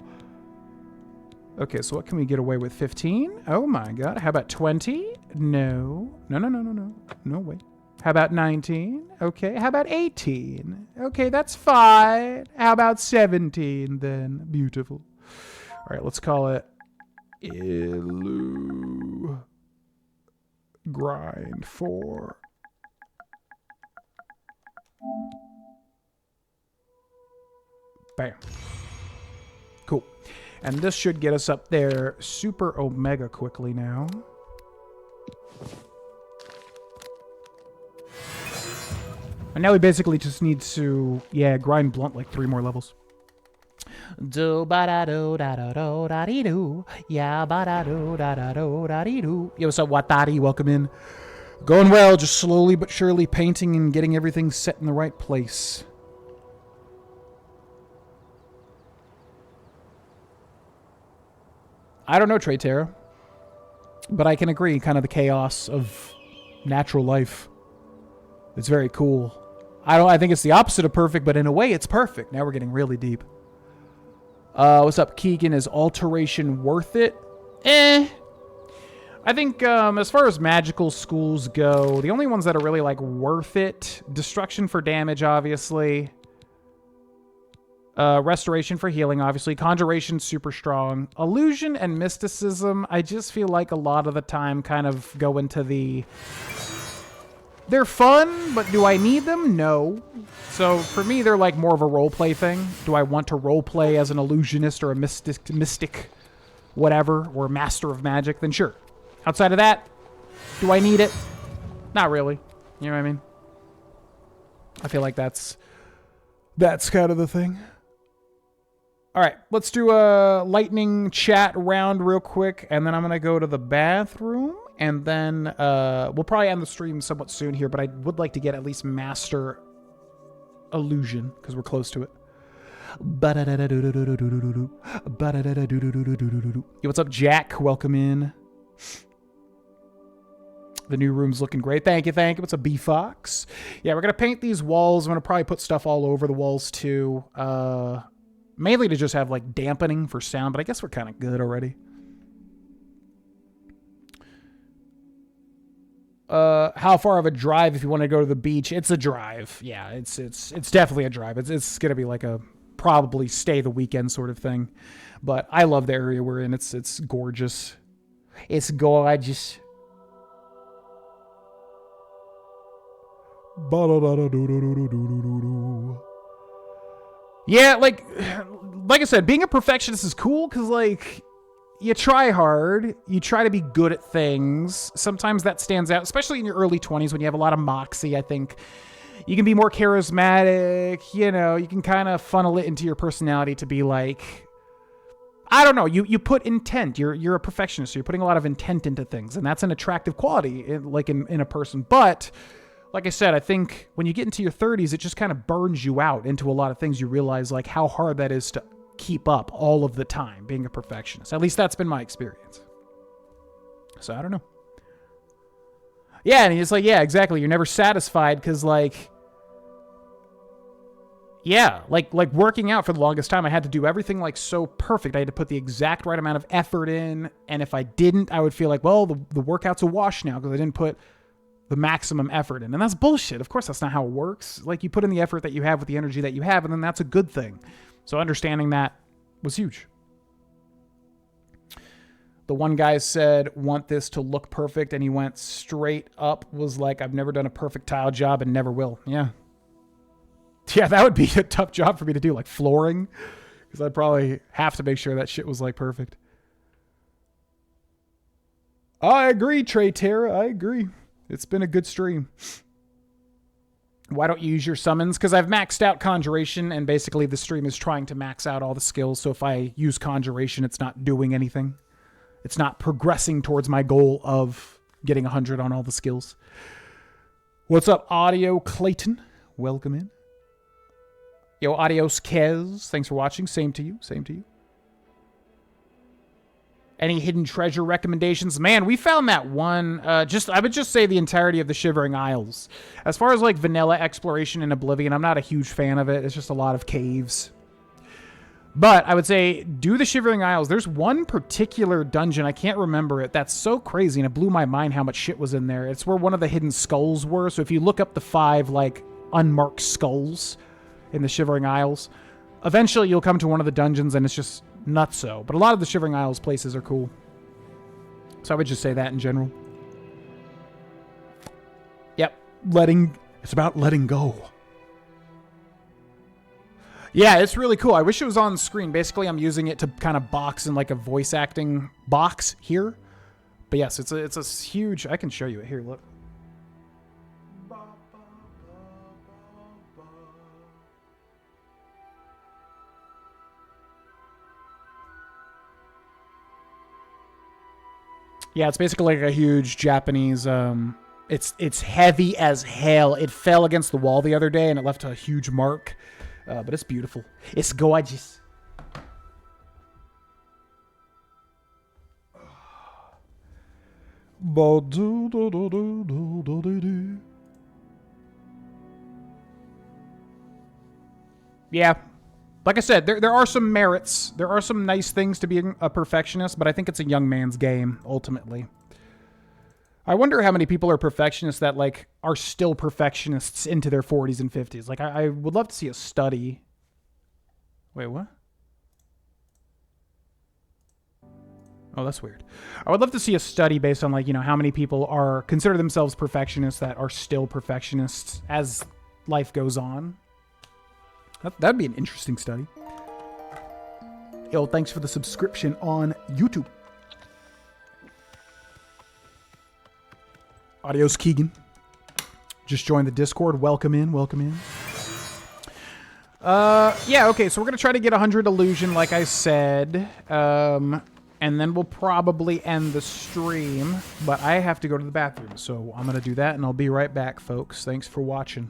Okay, so what can we get away with? 15? Oh my god. How about 20? No. No way. How about 19? Okay. How about 18? Okay, that's fine. How about 17 then? Beautiful. All right, let's call it Illu Grind 4. Bam. Cool. And this should get us up there super omega quickly now. And now we basically just need to, yeah, grind blunt like 3 more levels. Do ba da do da da do da dee do. Yeah, ba da do da da do da dee do. Yo, what's up, Watari? Welcome in. Going well, just slowly but surely painting and getting everything set in the right place. I don't know, Trey Terra, but I can agree, kind of the chaos of natural life. It's very cool. I think it's the opposite of perfect, but in a way it's perfect. Now we're getting really deep. What's up, Keegan? Is alteration worth it? I think as far as magical schools go, the only ones that are really like worth it, destruction for damage, obviously. Restoration for healing, obviously. Conjuration, super strong. Illusion and mysticism, I just feel like a lot of the time kind of go into the... They're fun, but do I need them? No. So for me, they're like more of a roleplay thing. Do I want to roleplay as an illusionist or a mystic, whatever, or a master of magic? Then sure. Outside of that, do I need it? Not really. You know what I mean? I feel like that's kind of the thing. All right, let's do a lightning chat round real quick, and then I'm going to go to the bathroom, And then we'll probably end the stream somewhat soon here, but I would like to get at least Master Illusion, because we're close to it. Yo, what's up, Jack? Welcome in. The new room's looking great. Thank you, thank you. What's up, B-Fox? Yeah, we're going to paint these walls. I'm going to probably put stuff all over the walls, too. Mainly to just have, like, dampening for sound, but I guess we're kind of good already. How far of a drive if you want to go to the beach? It's a drive. Yeah, it's definitely a drive. It's going to be like a probably stay the weekend sort of thing. But I love the area we're in. It's gorgeous. It's gorgeous. Yeah, like I said, being a perfectionist is cool because, like, you try hard, you try to be good at things. Sometimes that stands out, especially in your early 20s when you have a lot of moxie, I think. You can be more charismatic, you know, you can kind of funnel it into your personality to be like, I don't know, you put intent. You're a perfectionist, so you're putting a lot of intent into things, and that's an attractive quality in a person. But like I said, I think when you get into your 30s, it just kind of burns you out into a lot of things. You realize like how hard that is to keep up all of the time, being a perfectionist. At least that's been my experience. So I don't know. Yeah, and he's like, yeah, exactly. You're never satisfied because, like, yeah, like working out for the longest time, I had to do everything like so perfect. I had to put the exact right amount of effort in, and if I didn't, I would feel like, well, the workout's a wash now because I didn't put the maximum effort in. And that's bullshit. Of course, that's not how it works. Like, you put in the effort that you have with the energy that you have, and then that's a good thing. So understanding that was huge. The one guy said, want this to look perfect, and he went straight up, was like, I've never done a perfect tile job and never will. Yeah. Yeah, that would be a tough job for me to do, like flooring, because I'd probably have to make sure that shit was like perfect. I agree, Trey Terra. I agree. It's been a good stream. Why don't you use your summons? Because I've maxed out Conjuration, and basically the stream is trying to max out all the skills. So if I use Conjuration, it's not doing anything. It's not progressing towards my goal of getting 100 on all the skills. What's up, Audio Clayton? Welcome in. Yo, Adios Kez. Thanks for watching. Same to you. Same to you. Any hidden treasure recommendations? Man, we found that one. I would just say the entirety of the Shivering Isles. As far as like vanilla exploration in Oblivion, I'm not a huge fan of it. It's just a lot of caves. But I would say do the Shivering Isles. There's one particular dungeon, I can't remember it, that's so crazy, and it blew my mind how much shit was in there. It's where one of the hidden skulls were. So if you look up the 5 like unmarked skulls in the Shivering Isles, eventually you'll come to one of the dungeons and it's just nutso. But a lot of the Shivering Isles places are cool. So I would just say that in general. Yep. It's about letting go. Yeah, it's really cool. I wish it was on screen. Basically, I'm using it to kind of box in like a voice acting box here. But yes, it's a huge... I can show you it. Here, look. Yeah, it's basically like a huge Japanese... It's heavy as hell. It fell against the wall the other day, and it left a huge mark. But it's beautiful. It's gorgeous. Yeah. Like I said, there are some merits. There are some nice things to being a perfectionist, but I think it's a young man's game, ultimately. I wonder how many people are perfectionists that, like, are still perfectionists into their 40s and 50s. Like, I would love to see a study. Wait, what? Oh, that's weird. I would love to see a study based on, like, you know, how many people consider themselves perfectionists that are still perfectionists as life goes on. That'd be an interesting study. Yo, thanks for the subscription on YouTube. Adios, Keegan. Just joined the Discord. Welcome in. Welcome in. Yeah, okay, so we're going to try to get 100 illusion, like I said. And then we'll probably end the stream. But I have to go to the bathroom, so I'm going to do that, and I'll be right back, folks. Thanks for watching.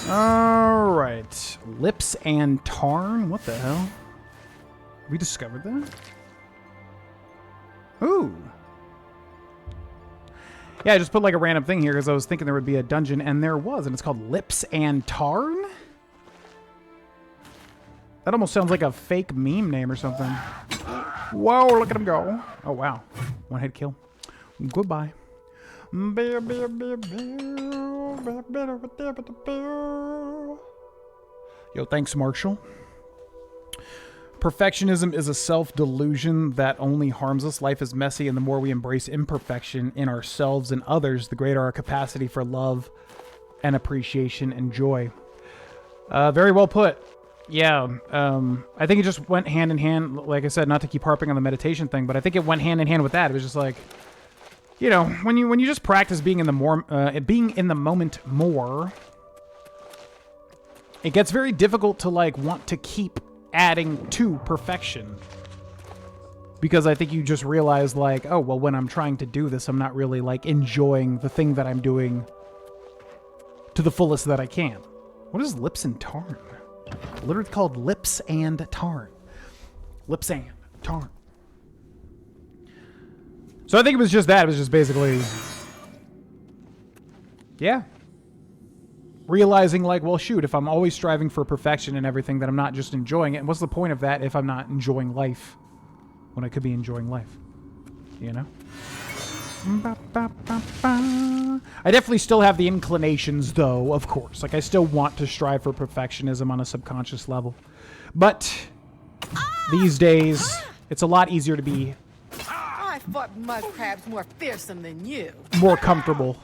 Alright. Lips and Tarn? What the hell? We discovered that? Ooh. Yeah, I just put like a random thing here because I was thinking there would be a dungeon, and there was, and it's called Lips and Tarn? That almost sounds like a fake meme name or something. Whoa, look at him go. Oh, wow. One hit kill. Goodbye. Yo, thanks, Marshall. Perfectionism is a self-delusion that only harms us. Life is messy, and the more we embrace imperfection in ourselves and others, the greater our capacity for love and appreciation and joy. Very well put. Yeah, I think it just went hand in hand. Like I said, not to keep harping on the meditation thing, but I think it went hand in hand with that. It was just like, you know, when you just practice being in the moment more, it gets very difficult to like want to keep adding to perfection, because I think you just realize like, oh well, when I'm trying to do this, I'm not really like enjoying the thing that I'm doing to the fullest that I can. What is Lips and Tarn? Literally called Lips and Tarn. Lips and Tarn. So I think it was just that. It was just basically, yeah, realizing like, well, shoot, if I'm always striving for perfection and everything, then I'm not just enjoying it. And what's the point of that if I'm not enjoying life when I could be enjoying life? You know? I definitely still have the inclinations, though, of course. Like, I still want to strive for perfectionism on a subconscious level. But these days, it's a lot easier to be fought mud crabs more fearsome than you. More comfortable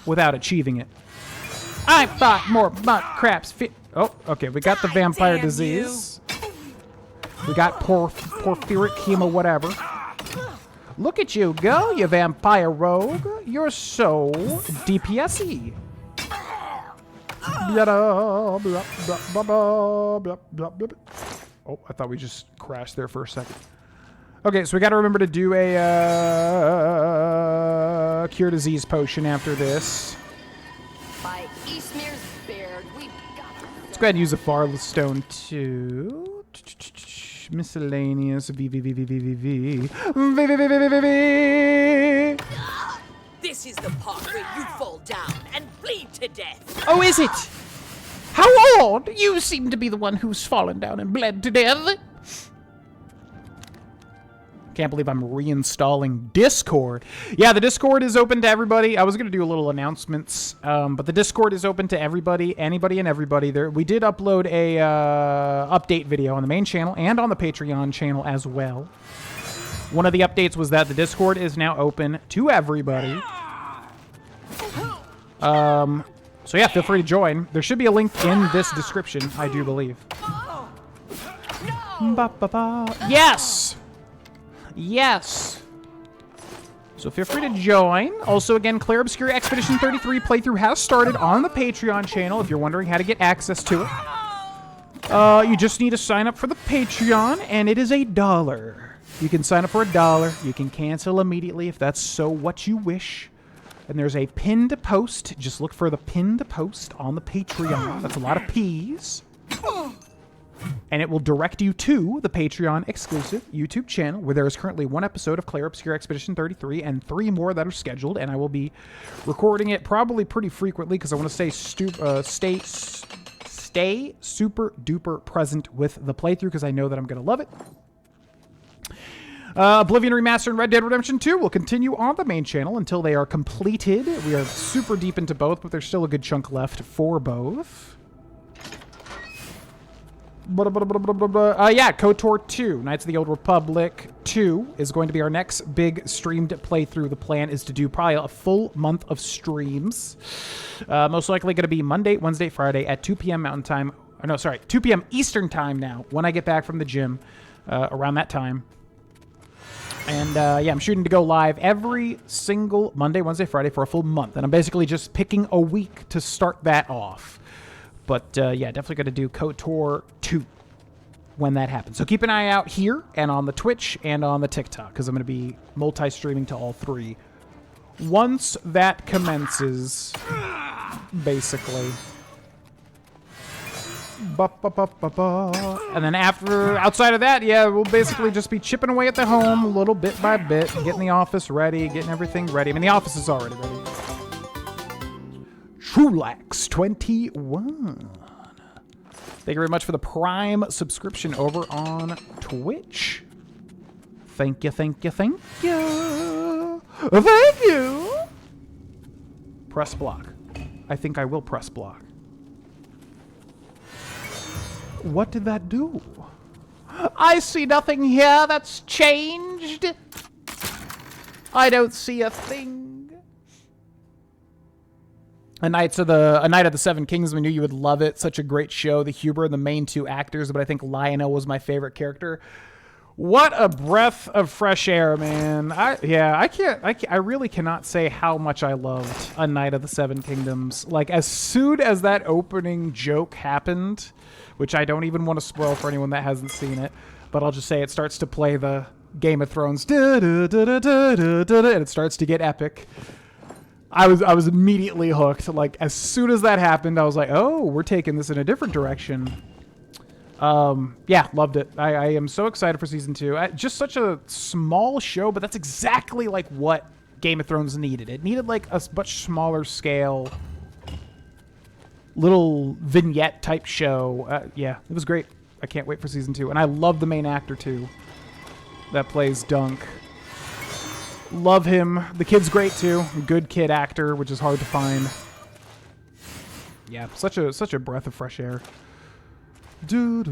without achieving it. I fought more mud crabs. Oh, okay. We got the vampire disease. We got porphyric chemo, whatever. Look at you go, you vampire rogue. You're so DPS-y. Oh, I thought we just crashed there for a second. Okay, so we got to remember to do a cure disease potion after this. By Eastmere's beard, we got Let's go ahead and use a Farless Stone too. Miscellaneous V. This is the part where you fall down and bleed to death. Oh, is it? How odd! You seem to be the one who's fallen down and bled to death. Can't believe I'm reinstalling Discord. Yeah, the Discord is open to everybody. I was going to do a little announcements, but the Discord is open to everybody, anybody and everybody. We did upload a update video on the main channel and on the Patreon channel as well. One of the updates was that the Discord is now open to everybody. So yeah, feel free to join. There should be a link in this description, I do believe. Yes! Yes! So feel free to join. Also, again, Clair Obscura Expedition 33 playthrough has started on the Patreon channel if you're wondering how to get access to it. You just need to sign up for the Patreon, and it is $1. You can sign up for $1. You can cancel immediately if that's so what you wish. And there's a pinned post. Just look for the pinned post on the Patreon. That's a lot of P's. And it will direct you to the Patreon exclusive YouTube channel where there is currently 1 episode of Clair Obscura Expedition 33 and 3 more that are scheduled. And I will be recording it probably pretty frequently because I want to stay super duper present with the playthrough because I know that I'm going to love it. Oblivion Remastered and Red Dead Redemption 2 will continue on the main channel until they are completed. We are super deep into both, but there's still a good chunk left for both. Yeah, KOTOR 2, Knights of the Old Republic 2 is going to be our next big streamed playthrough. The plan is to do probably a full month of streams. Most likely going to be Monday, Wednesday, Friday at 2 p.m. Mountain Time. Or no, sorry, 2 p.m. Eastern Time now when I get back from the gym around that time. And yeah, I'm shooting to go live every single Monday, Wednesday, Friday for a full month. And I'm basically just picking a week to start that off. But yeah, definitely going to do KOTOR 2 when that happens. So keep an eye out here and on the Twitch and on the TikTok because I'm going to be multi-streaming to all 3 once that commences, basically. And then outside of that, yeah, we'll basically just be chipping away at the home little bit by bit, getting the office ready, getting everything ready. I mean, the office is already ready. Trulax21. Thank you very much for the Prime subscription over on Twitch. Thank you, thank you, thank you. Thank you. Press block. I think I will press block. What did that do? I see nothing here that's changed. I don't see a thing. A Night of the Seven Kings, we knew you would love it. Such a great show. The Huber and the main 2 actors, but I think Lionel was my favorite character. What a breath of fresh air, man. I really cannot say how much I loved A Night of the Seven Kingdoms. Like, as soon as that opening joke happened, which I don't even want to spoil for anyone that hasn't seen it, but I'll just say it starts to play the Game of Thrones, and it starts to get epic. I was immediately hooked. Like, as soon as that happened, I was like, oh, we're taking this in a different direction. Yeah, loved it. I am so excited for season 2. Just such a small show, but that's exactly like what Game of Thrones needed. It needed like a much smaller scale, little vignette type show. Yeah, it was great. I can't wait for season 2. And I love the main actor too that plays Dunk. Love him. The kid's great too. Good kid actor, which is hard to find. Yeah, such a breath of fresh air. Yeah,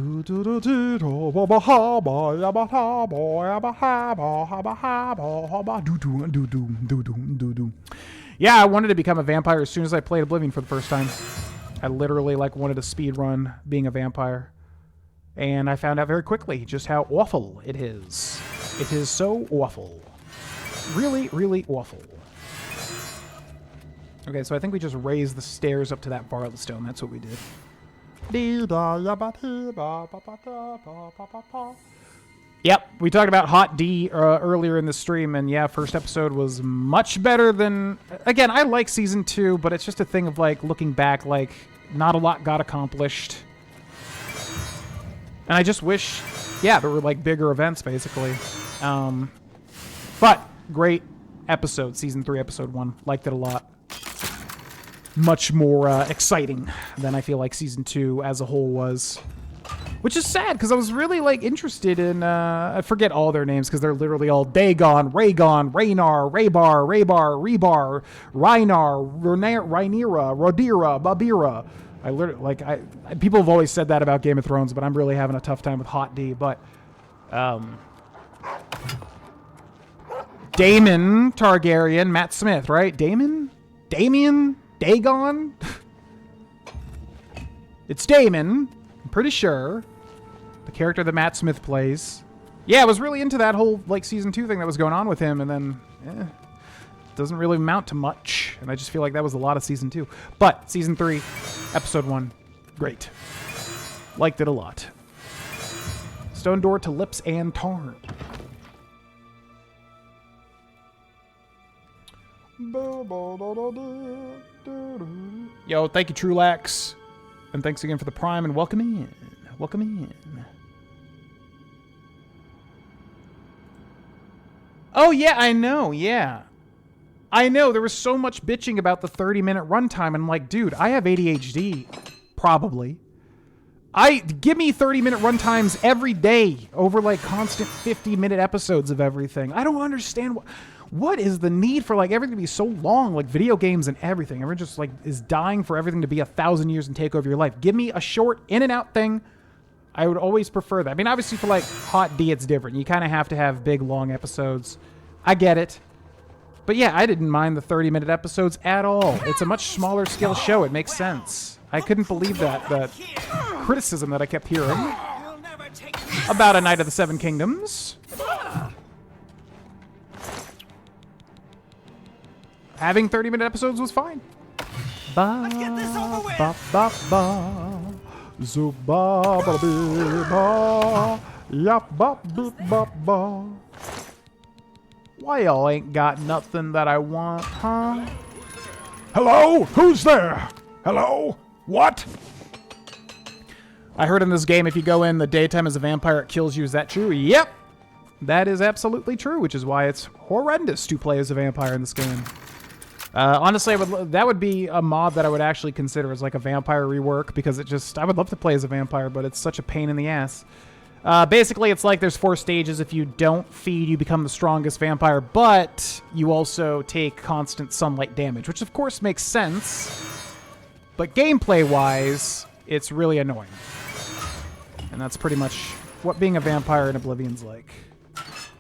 I wanted to become a vampire as soon as I played Oblivion for the first time. I literally like wanted to speed run being a vampire. And I found out very quickly just how awful it is. It is so awful. Really, really awful. Okay, so I think we just raised the stairs up to that Varlet Stone. That's what we did. Yep, we talked about Hot D earlier in the stream, and yeah, first episode was much better than... Again, I like Season 2, but it's just a thing of, like, looking back, like, not a lot got accomplished. And I just wish, yeah, there were, like, bigger events, basically. But, great episode, Season 3, Episode 1. Liked it a lot. Much more exciting than I feel like Season 2 as a whole was. Which is sad, because I was really, like, interested in, I forget all their names, because they're literally all Dagon, Rhaegon, Raynar, Raybar, Rebar, Rhynar, Rhaenyra, Rhaedyra, Babira. I literally, like, people have always said that about Game of Thrones, but I'm really having a tough time with Hot D, but, Daemon Targaryen, Matt Smith, right? Damon? Damien? Dagon? It's Daemon, I'm pretty sure. The character that Matt Smith plays. Yeah, I was really into that whole, like, Season 2 thing that was going on with him, and then, doesn't really amount to much, and I just feel like that was a lot of Season 2. But, Season 3, Episode 1, great. Liked it a lot. Stone Door to Lips and Tarn. Yo, thank you, Trulax. And thanks again for the Prime, and welcome in. Welcome in. Oh, yeah, I know, yeah. I know, there was so much bitching about the 30-minute runtime. I'm like, dude, I have ADHD. Probably. Give me 30-minute runtimes every day over, like, constant 50-minute episodes of everything. I don't understand what is the need for, like, everything to be so long, like video games and everything. Everyone just, like, is dying for everything to be 1,000 years and take over your life. Give me a short in-and-out thing. I would always prefer that. I mean, obviously for, like, Hot D, it's different. You kind of have to have big, long episodes. I get it. But yeah, I didn't mind the 30-minute episodes at all. It's a much smaller scale show. It makes sense. I couldn't believe that criticism that I kept hearing about A Knight of the Seven Kingdoms. Having 30-minute episodes was fine. Let's get this over with. Why y'all ain't got nothing that I want, huh? Hello? Who's there? Hello? What? I heard in this game if you go in the daytime as a vampire, it kills you. Is that true? Yep. That is absolutely true, which is why it's horrendous to play as a vampire in this game. Honestly, that would be a mod that I would actually consider as like a vampire rework, because I would love to play as a vampire, but it's such a pain in the ass. Basically, it's like there's 4 stages. If you don't feed, you become the strongest vampire, but you also take constant sunlight damage, which of course makes sense, but gameplay-wise, it's really annoying. And that's pretty much what being a vampire in Oblivion's like,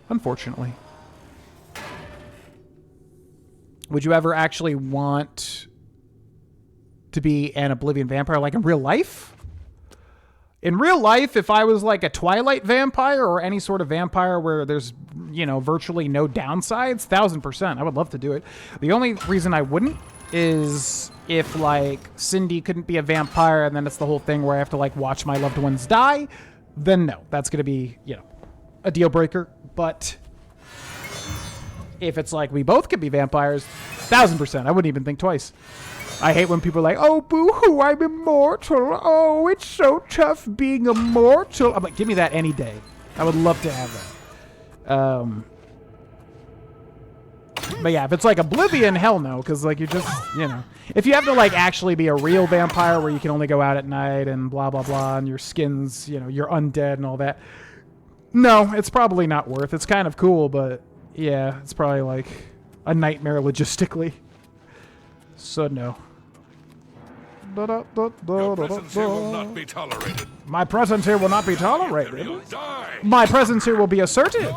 unfortunately. Would you ever actually want to be an Oblivion vampire, like in real life? In real life, if I was like a Twilight vampire or any sort of vampire where there's, you know, virtually no downsides, 1000%, I would love to do it. The only reason I wouldn't is if, like, Cindy couldn't be a vampire and then it's the whole thing where I have to, like, watch my loved ones die, then no, that's going to be, you know, a deal breaker. But if it's like we both could be vampires, 1000%, I wouldn't even think twice. I hate when people are like, oh, boo-hoo, I'm immortal. Oh, it's so tough being immortal. I'm like, give me that any day. I would love to have that. But yeah, if it's like Oblivion, hell no, because like you're just, you know. If you have to like actually be a real vampire where you can only go out at night and blah, blah, blah, and your skin's, you know, you're undead and all that. No, it's probably not worth. It's kind of cool, but yeah, it's probably like a nightmare logistically. So no. Your presence here will not be tolerated. My presence here will not be tolerated. You'll die. My presence here will be asserted.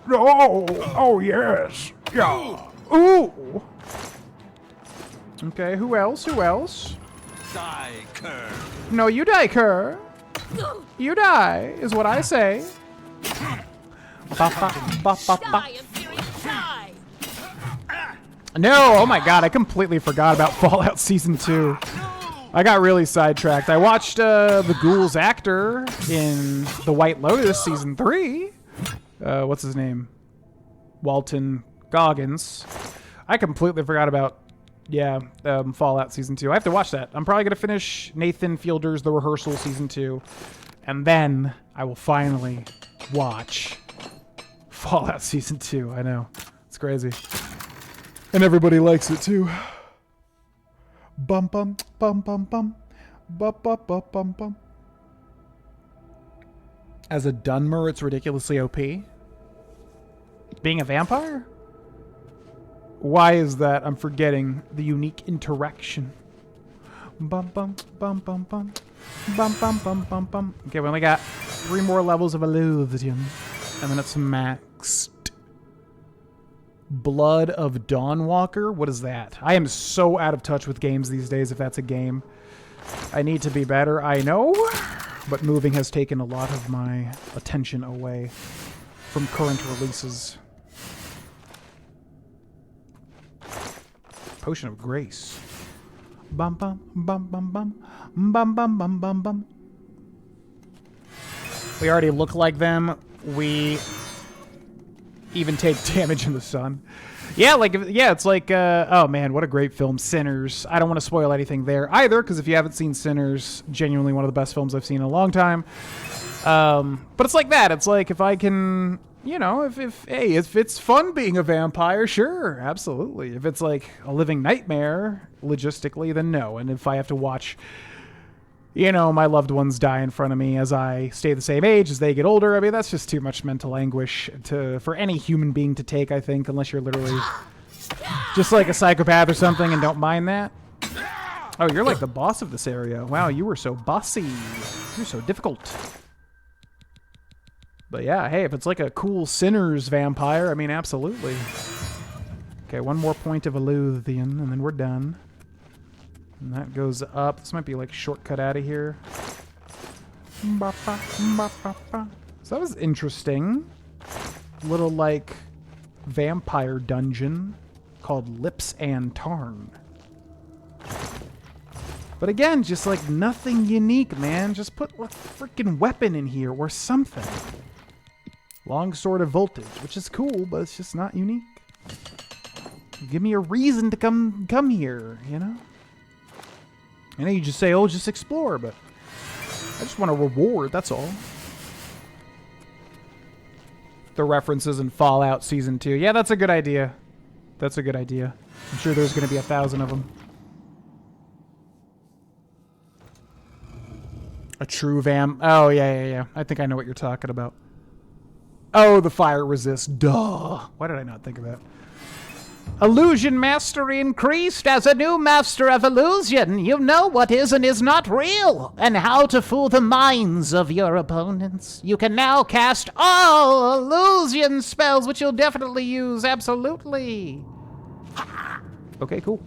Oh, yes. Yeah. Ooh. Okay, who else? Who else? Die, Kerr. No, you die, Kerr. You die, is what I say. No, oh my god, I completely forgot about Fallout Season 2. I got really sidetracked. I watched the Ghoul's actor in The White Lotus Season 3. What's his name? Walton Goggins. I completely forgot about, Fallout Season 2. I have to watch that. I'm probably going to finish Nathan Fielder's The Rehearsal Season 2. And then I will finally watch Fallout Season 2. I know. It's crazy. And everybody likes it too. Bum bum bum bum bum. Bum bum bum bum bum. As a Dunmer, it's ridiculously OP. Being a vampire? Why is that? I'm forgetting the unique interaction. Bum bum bum bum bum. Bum bum bum bum bum. Okay, we only got 3 more levels of Illusion. And then it's maxed. Blood of Dawnwalker? What is that? I am so out of touch with games these days, if that's a game. I need to be better, I know. But moving has taken a lot of my attention away from current releases. Potion of Grace. Bum bum bum bum bum. Bum bum bum bum bum. We already look like them. We even take damage in the sun. Yeah, it's like, oh man, what a great film, Sinners. I don't want to spoil anything there either, because if you haven't seen Sinners, genuinely one of the best films I've seen in a long time. But it's like that. It's like, if I can, if it's fun being a vampire, sure, absolutely. If it's like a living nightmare, logistically, then no. And if I have to watch, my loved ones die in front of me as I stay the same age as they get older, I mean, that's just too much mental anguish for any human being to take, I think, unless you're literally just like a psychopath or something and don't mind that. Oh, you're like the boss of this area. Wow, you were so bossy. You're so difficult. But yeah, hey, if it's like a cool Sinners vampire, I mean, absolutely. Okay, 1 more point of Illusion, and then we're done. And that goes up. This might be like shortcut out of here. So that was interesting. Little like vampire dungeon called Lips and Tarn. But again, just like nothing unique, man. Just put a freaking weapon in here or something. Long sword of voltage, which is cool, but it's just not unique. Give me a reason to come here, I know you just say, oh, just explore, but I just want a reward, that's all. The references in Fallout Season 2. Yeah, that's a good idea. That's a good idea. I'm sure there's going to be 1,000 of them. A true vamp. Oh, yeah. I think I know what you're talking about. Oh, the fire resist. Duh. Why did I not think of that? Illusion mastery increased. As a new master of illusion, you know what is and is not real, and how to fool the minds of your opponents. You can now cast all illusion spells, which you'll definitely use, absolutely. Okay, cool.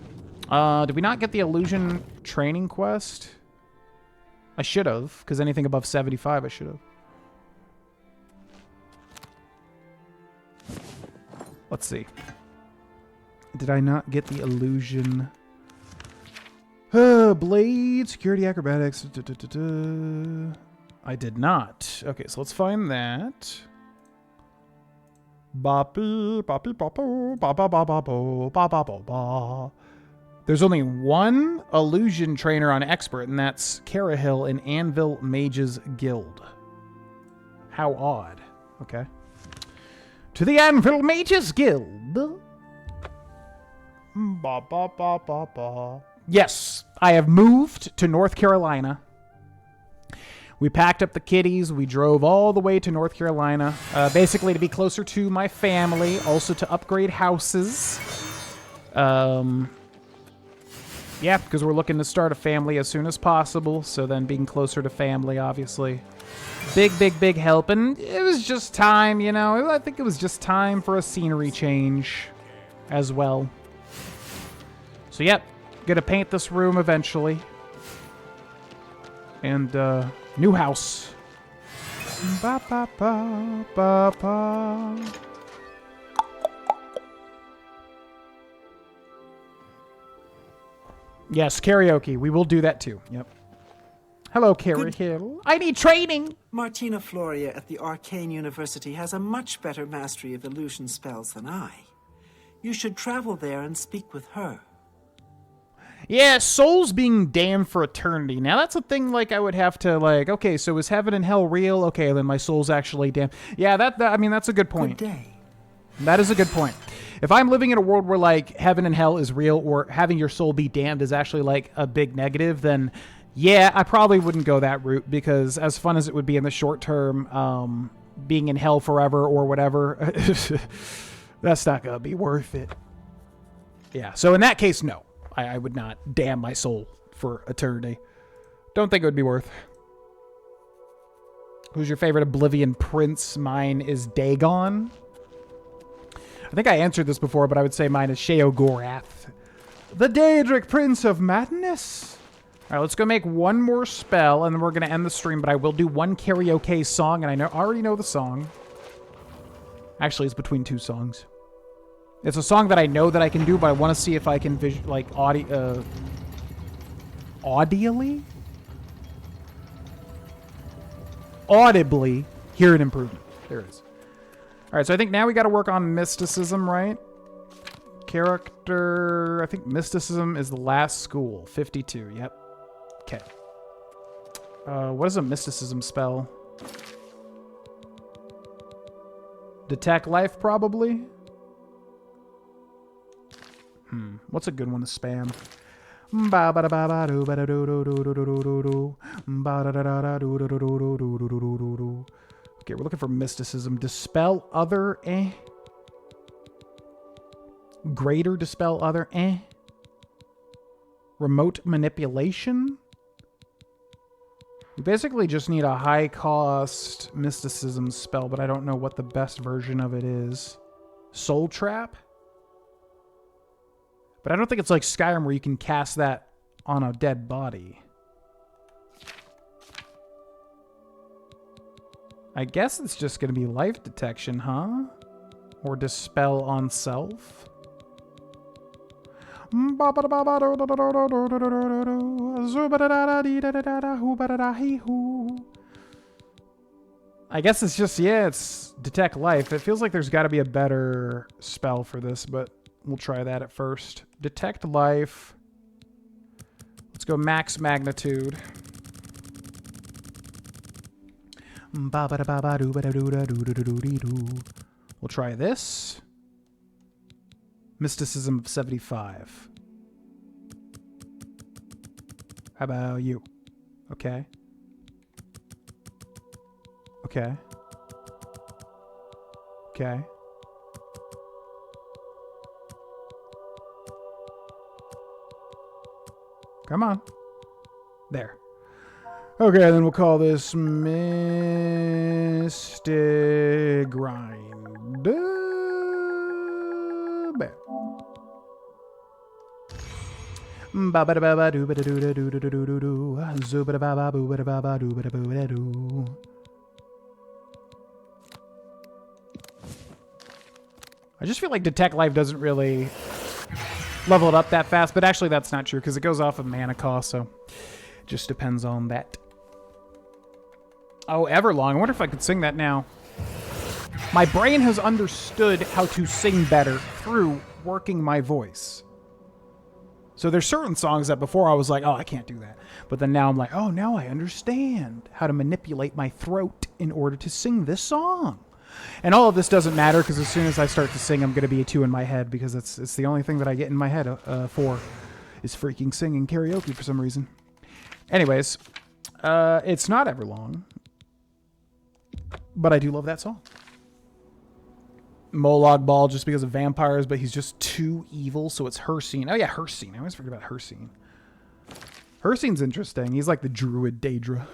Did we not get the illusion training quest? I should have, because anything above 75 I should have. Let's see. Did I not get the illusion? Blade, security, acrobatics. I did not. Okay, so let's find that. There's only one illusion trainer on expert, and that's Carahill in Anvil Mages Guild. How odd. Okay. To the Anvil Mages Guild. Yes, I have moved to North Carolina. We packed up the kiddies. We drove all the way to North Carolina, basically to be closer to my family, also to upgrade houses. Yeah, because we're looking to start a family as soon as possible, so then being closer to family, obviously. Big help, and it was just time, you know? I think it was just time for a scenery change as well. So, yep, gonna paint this room eventually. And, new house. Ba ba ba ba ba. Yes, karaoke. We will do that too. Yep. Hello, Carrie Hill. I need training. Martina Floria at the Arcane University has a much better mastery of illusion spells than I. You should travel there and speak with her. Yeah, souls being damned for eternity. Now, that's a thing, like, I would have to, like, okay, so is heaven and hell real? Okay, then my soul's actually damned. Yeah, I mean, that's a good point. Good day. That is a good point. If I'm living in a world where, like, heaven and hell is real, or having your soul be damned is actually, like, a big negative, then, yeah, I probably wouldn't go that route, because as fun as it would be in the short term, being in hell forever or whatever, that's not going to be worth it. Yeah, so in that case, no. I would not damn my soul for eternity. Don't think it would be worth. Who's your favorite Oblivion prince? Mine is Dagon. I think I answered this before, but I would say mine is Sheogorath. The Daedric Prince of Madness. All right, let's go make one more spell, and then we're going to end the stream, but I will do one karaoke song, and I already know the song. Actually, it's between two songs. It's a song that I know that I can do, but I want to see if I can audibly hear an improvement. There it is. All right, so I think now we got to work on mysticism, right? Character, I think mysticism is the last school, 52. Yep. Okay. What is a mysticism spell? Detect life, probably. What's a good one to spam? Okay, we're looking for mysticism. Dispel other, Greater dispel other, Remote manipulation? We basically just need a high-cost mysticism spell, but I don't know what the best version of it is. Soul Trap? But I don't think it's like Skyrim where you can cast that on a dead body. I guess it's just going to be life detection, huh? Or dispel on self. I guess it's just, yeah, it's detect life. It feels like there's got to be a better spell for this, but we'll try that at first. Detect life. Let's go max magnitude. We'll try this. Mysticism of 75. How about you? Okay. Okay. Okay. Come on. There. Okay, then we'll call this Mystic Grind. There. I just feel like Detect Life doesn't really level it up that fast, but actually that's not true because it goes off of mana cost, so it just depends on that. Oh, Everlong. I wonder if I could sing that now. My brain has understood how to sing better through working my voice. So there's certain songs that before I was like, oh, I can't do that. But then now I'm like, oh, now I understand how to manipulate my throat in order to sing this song. And all of this doesn't matter because as soon as I start to sing, I'm going to be a 2 in my head because it's the only thing that I get in my head for is freaking singing karaoke for some reason. Anyways, it's not Everlong, but I do love that song. Molag Bal just because of vampires, but he's just too evil, so it's Hercene. Oh yeah, Hercene. I always forget about Hercene. Hersine's interesting. He's like the druid Daedra.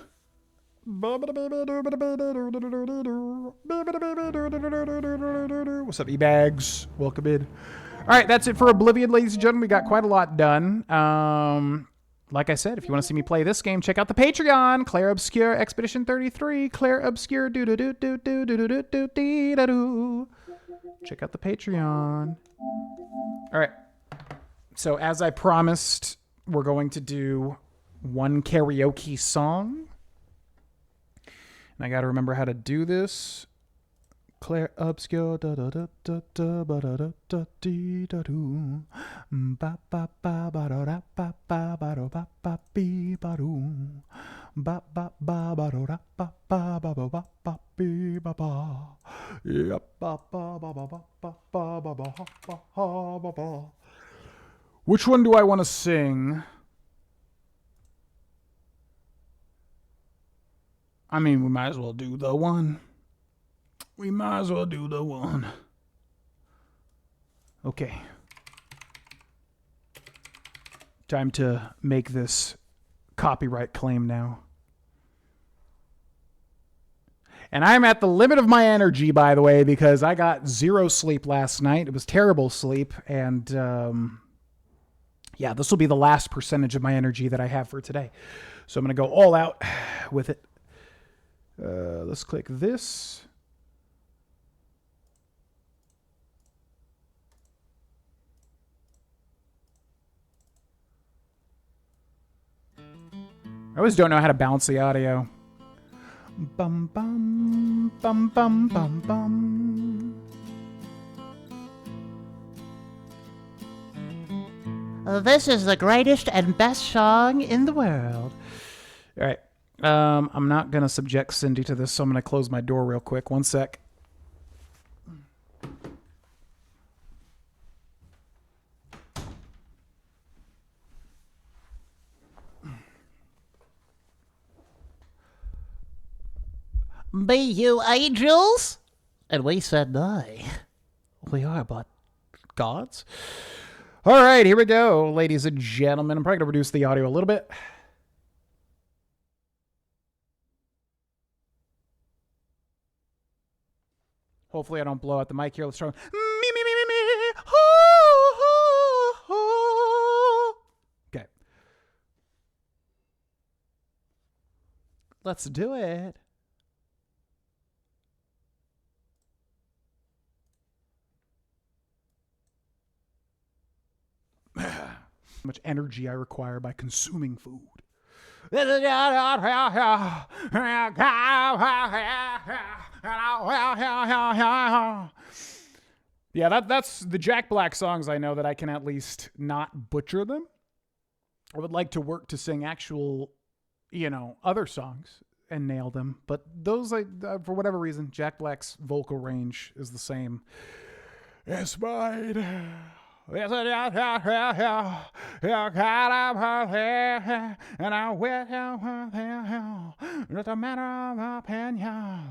What's up, E-Bags? Welcome in. All right, that's it for Oblivion, ladies and gentlemen. We got quite a lot done. Like I said, if you want to see me play this game, check out the Patreon. Claire Obscure Expedition 33. Claire Obscure do do do do do do do do do do. Check out the Patreon. All right. So as I promised, we're going to do one karaoke song. And I got to remember how to do this. Claire Obscure da da da da da ba da da da dee da doo ba ba ba ba da da ba ba ba da ba ba bee ba doo ba ba ba ba da da ba ba ba ba ba ba bee ba ba ya ba ba ba ba ba ba ba ba ba ba ba ba. Which one do I want to sing? I mean, we might as well do the one. We might as well do the one. Okay. Time to make this copyright claim now. And I'm at the limit of my energy, by the way, because I got 0 sleep last night. It was terrible sleep. And yeah, this will be the last percentage of my energy that I have for today. So I'm going to go all out with it. Let's click this. I always don't know how to balance the audio. Bum bum bum bum bum bum. This is the greatest and best song in the world. All right. I'm not going to subject Cindy to this, so I'm going to close my door real quick. One sec. Be you angels? And we said nay. We are but gods. All right, here we go, ladies and gentlemen. I'm probably going to reduce the audio a little bit. Hopefully I don't blow out the mic here. Let's try. Okay. Let's do it. How much energy I require by consuming food. Yeah, that's the Jack Black songs I know that I can at least not butcher them. I would like to work to sing actual, other songs and nail them. But those, for whatever reason, Jack Black's vocal range is the same as mine. And I went a matter of opinion.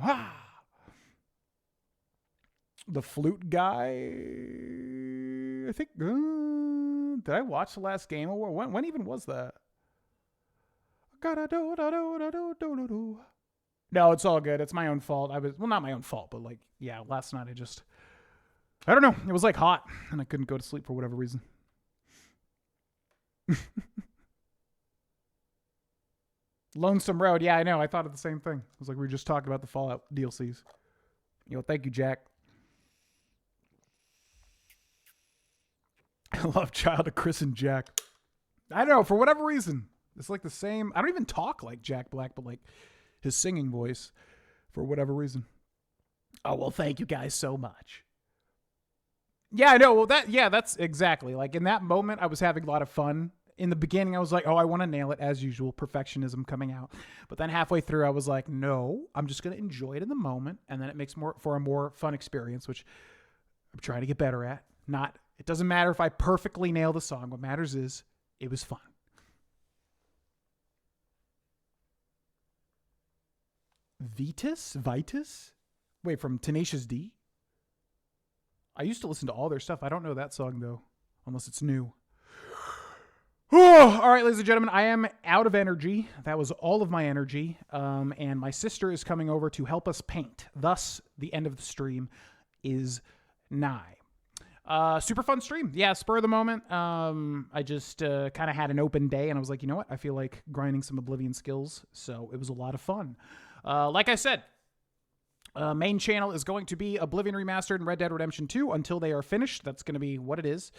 The flute guy, I think. Did I watch the last Game Award? When even was that? No, it's all good. It's my own fault. Not my own fault, but last night I don't know. It was hot, and I couldn't go to sleep for whatever reason. Lonesome Road. Yeah, I know. I thought of the same thing. It was like we were just talking about the Fallout DLCs. Thank you, Jack. I love Child of Chris and Jack. I don't know. For whatever reason, it's the same. I don't even talk like Jack Black, but his singing voice for whatever reason. Oh, well, thank you guys so much. Yeah, I know. Well, that's exactly. In that moment, I was having a lot of fun. In the beginning, I was like, oh, I want to nail it as usual. Perfectionism coming out. But then halfway through, I was like, no, I'm just going to enjoy it in the moment. And then it makes for a more fun experience, which I'm trying to get better at. It doesn't matter if I perfectly nail the song. What matters is it was fun. Vitus? Wait, from Tenacious D? I used to listen to all their stuff. I don't know that song, though, unless it's new. All right, ladies and gentlemen, I am out of energy. That was all of my energy. And my sister is coming over to help us paint. Thus, the end of the stream is nigh. Super fun stream. Yeah, spur of the moment. I just kind of had an open day, and I was like, you know what? I feel like grinding some Oblivion skills. So it was a lot of fun. Like I said, main channel is going to be Oblivion Remastered and Red Dead Redemption 2 until they are finished. That's going to be what it is.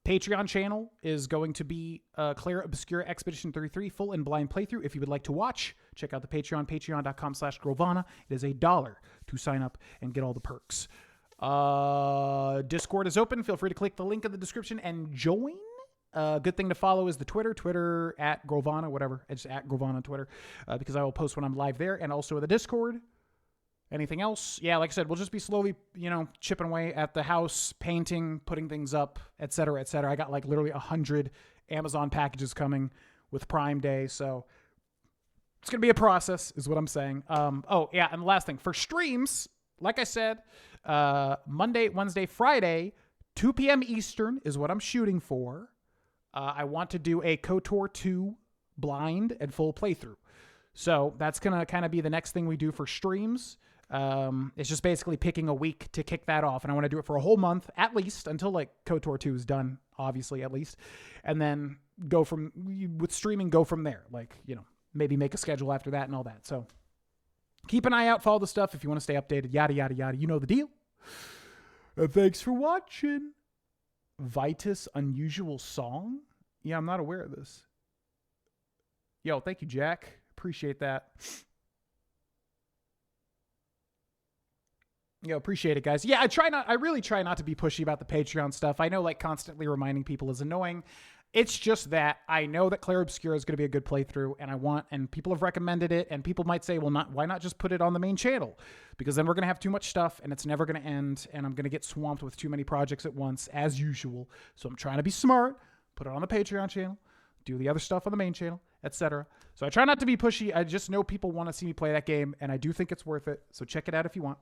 Patreon channel is going to be Claire Obscura Expedition 33 full and blind playthrough. If you would like to watch, check out the Patreon, patreon.com/Grovana. It is $1 to sign up and get all the perks. Discord is open. Feel free to click the link in the description and join. Good thing to follow is the Twitter at Grovana, whatever. It's at Grovana on Twitter because I will post when I'm live there, and also the Discord. Anything else? Yeah, like I said, we'll just be slowly, chipping away at the house, painting, putting things up, etc., etc. I got like literally 100 Amazon packages coming with Prime Day, so it's going to be a process, is what I'm saying. Oh, yeah, and the last thing. For streams, like I said, Monday, Wednesday, Friday, 2 p.m. Eastern is what I'm shooting for. I want to do a KOTOR 2 blind and full playthrough. So that's going to kind of be the next thing we do for streams. It's just basically picking a week to kick that off. And I want to do it for a whole month, at least, until like KOTOR 2 is done, obviously, at least. And then go from there. Like, maybe make a schedule after that and all that. So keep an eye out for all the stuff if you want to stay updated, yada, yada, yada. You know the deal. Thanks for watching. Vitus Unusual Song? Yeah, I'm not aware of this. Yo, thank you, Jack. Appreciate that. Appreciate it, guys. Yeah, I really try not to be pushy about the Patreon stuff. I know, like, constantly reminding people is annoying. It's just that I know that Claire Obscura is going to be a good playthrough, and people have recommended it, and people might say, well, why not just put it on the main channel? Because then we're going to have too much stuff, and it's never going to end, and I'm going to get swamped with too many projects at once, as usual. So I'm trying to be smart, put it on the Patreon channel, do the other stuff on the main channel, etc. So I try not to be pushy. I just know people want to see me play that game, and I do think it's worth it. So check it out if you want.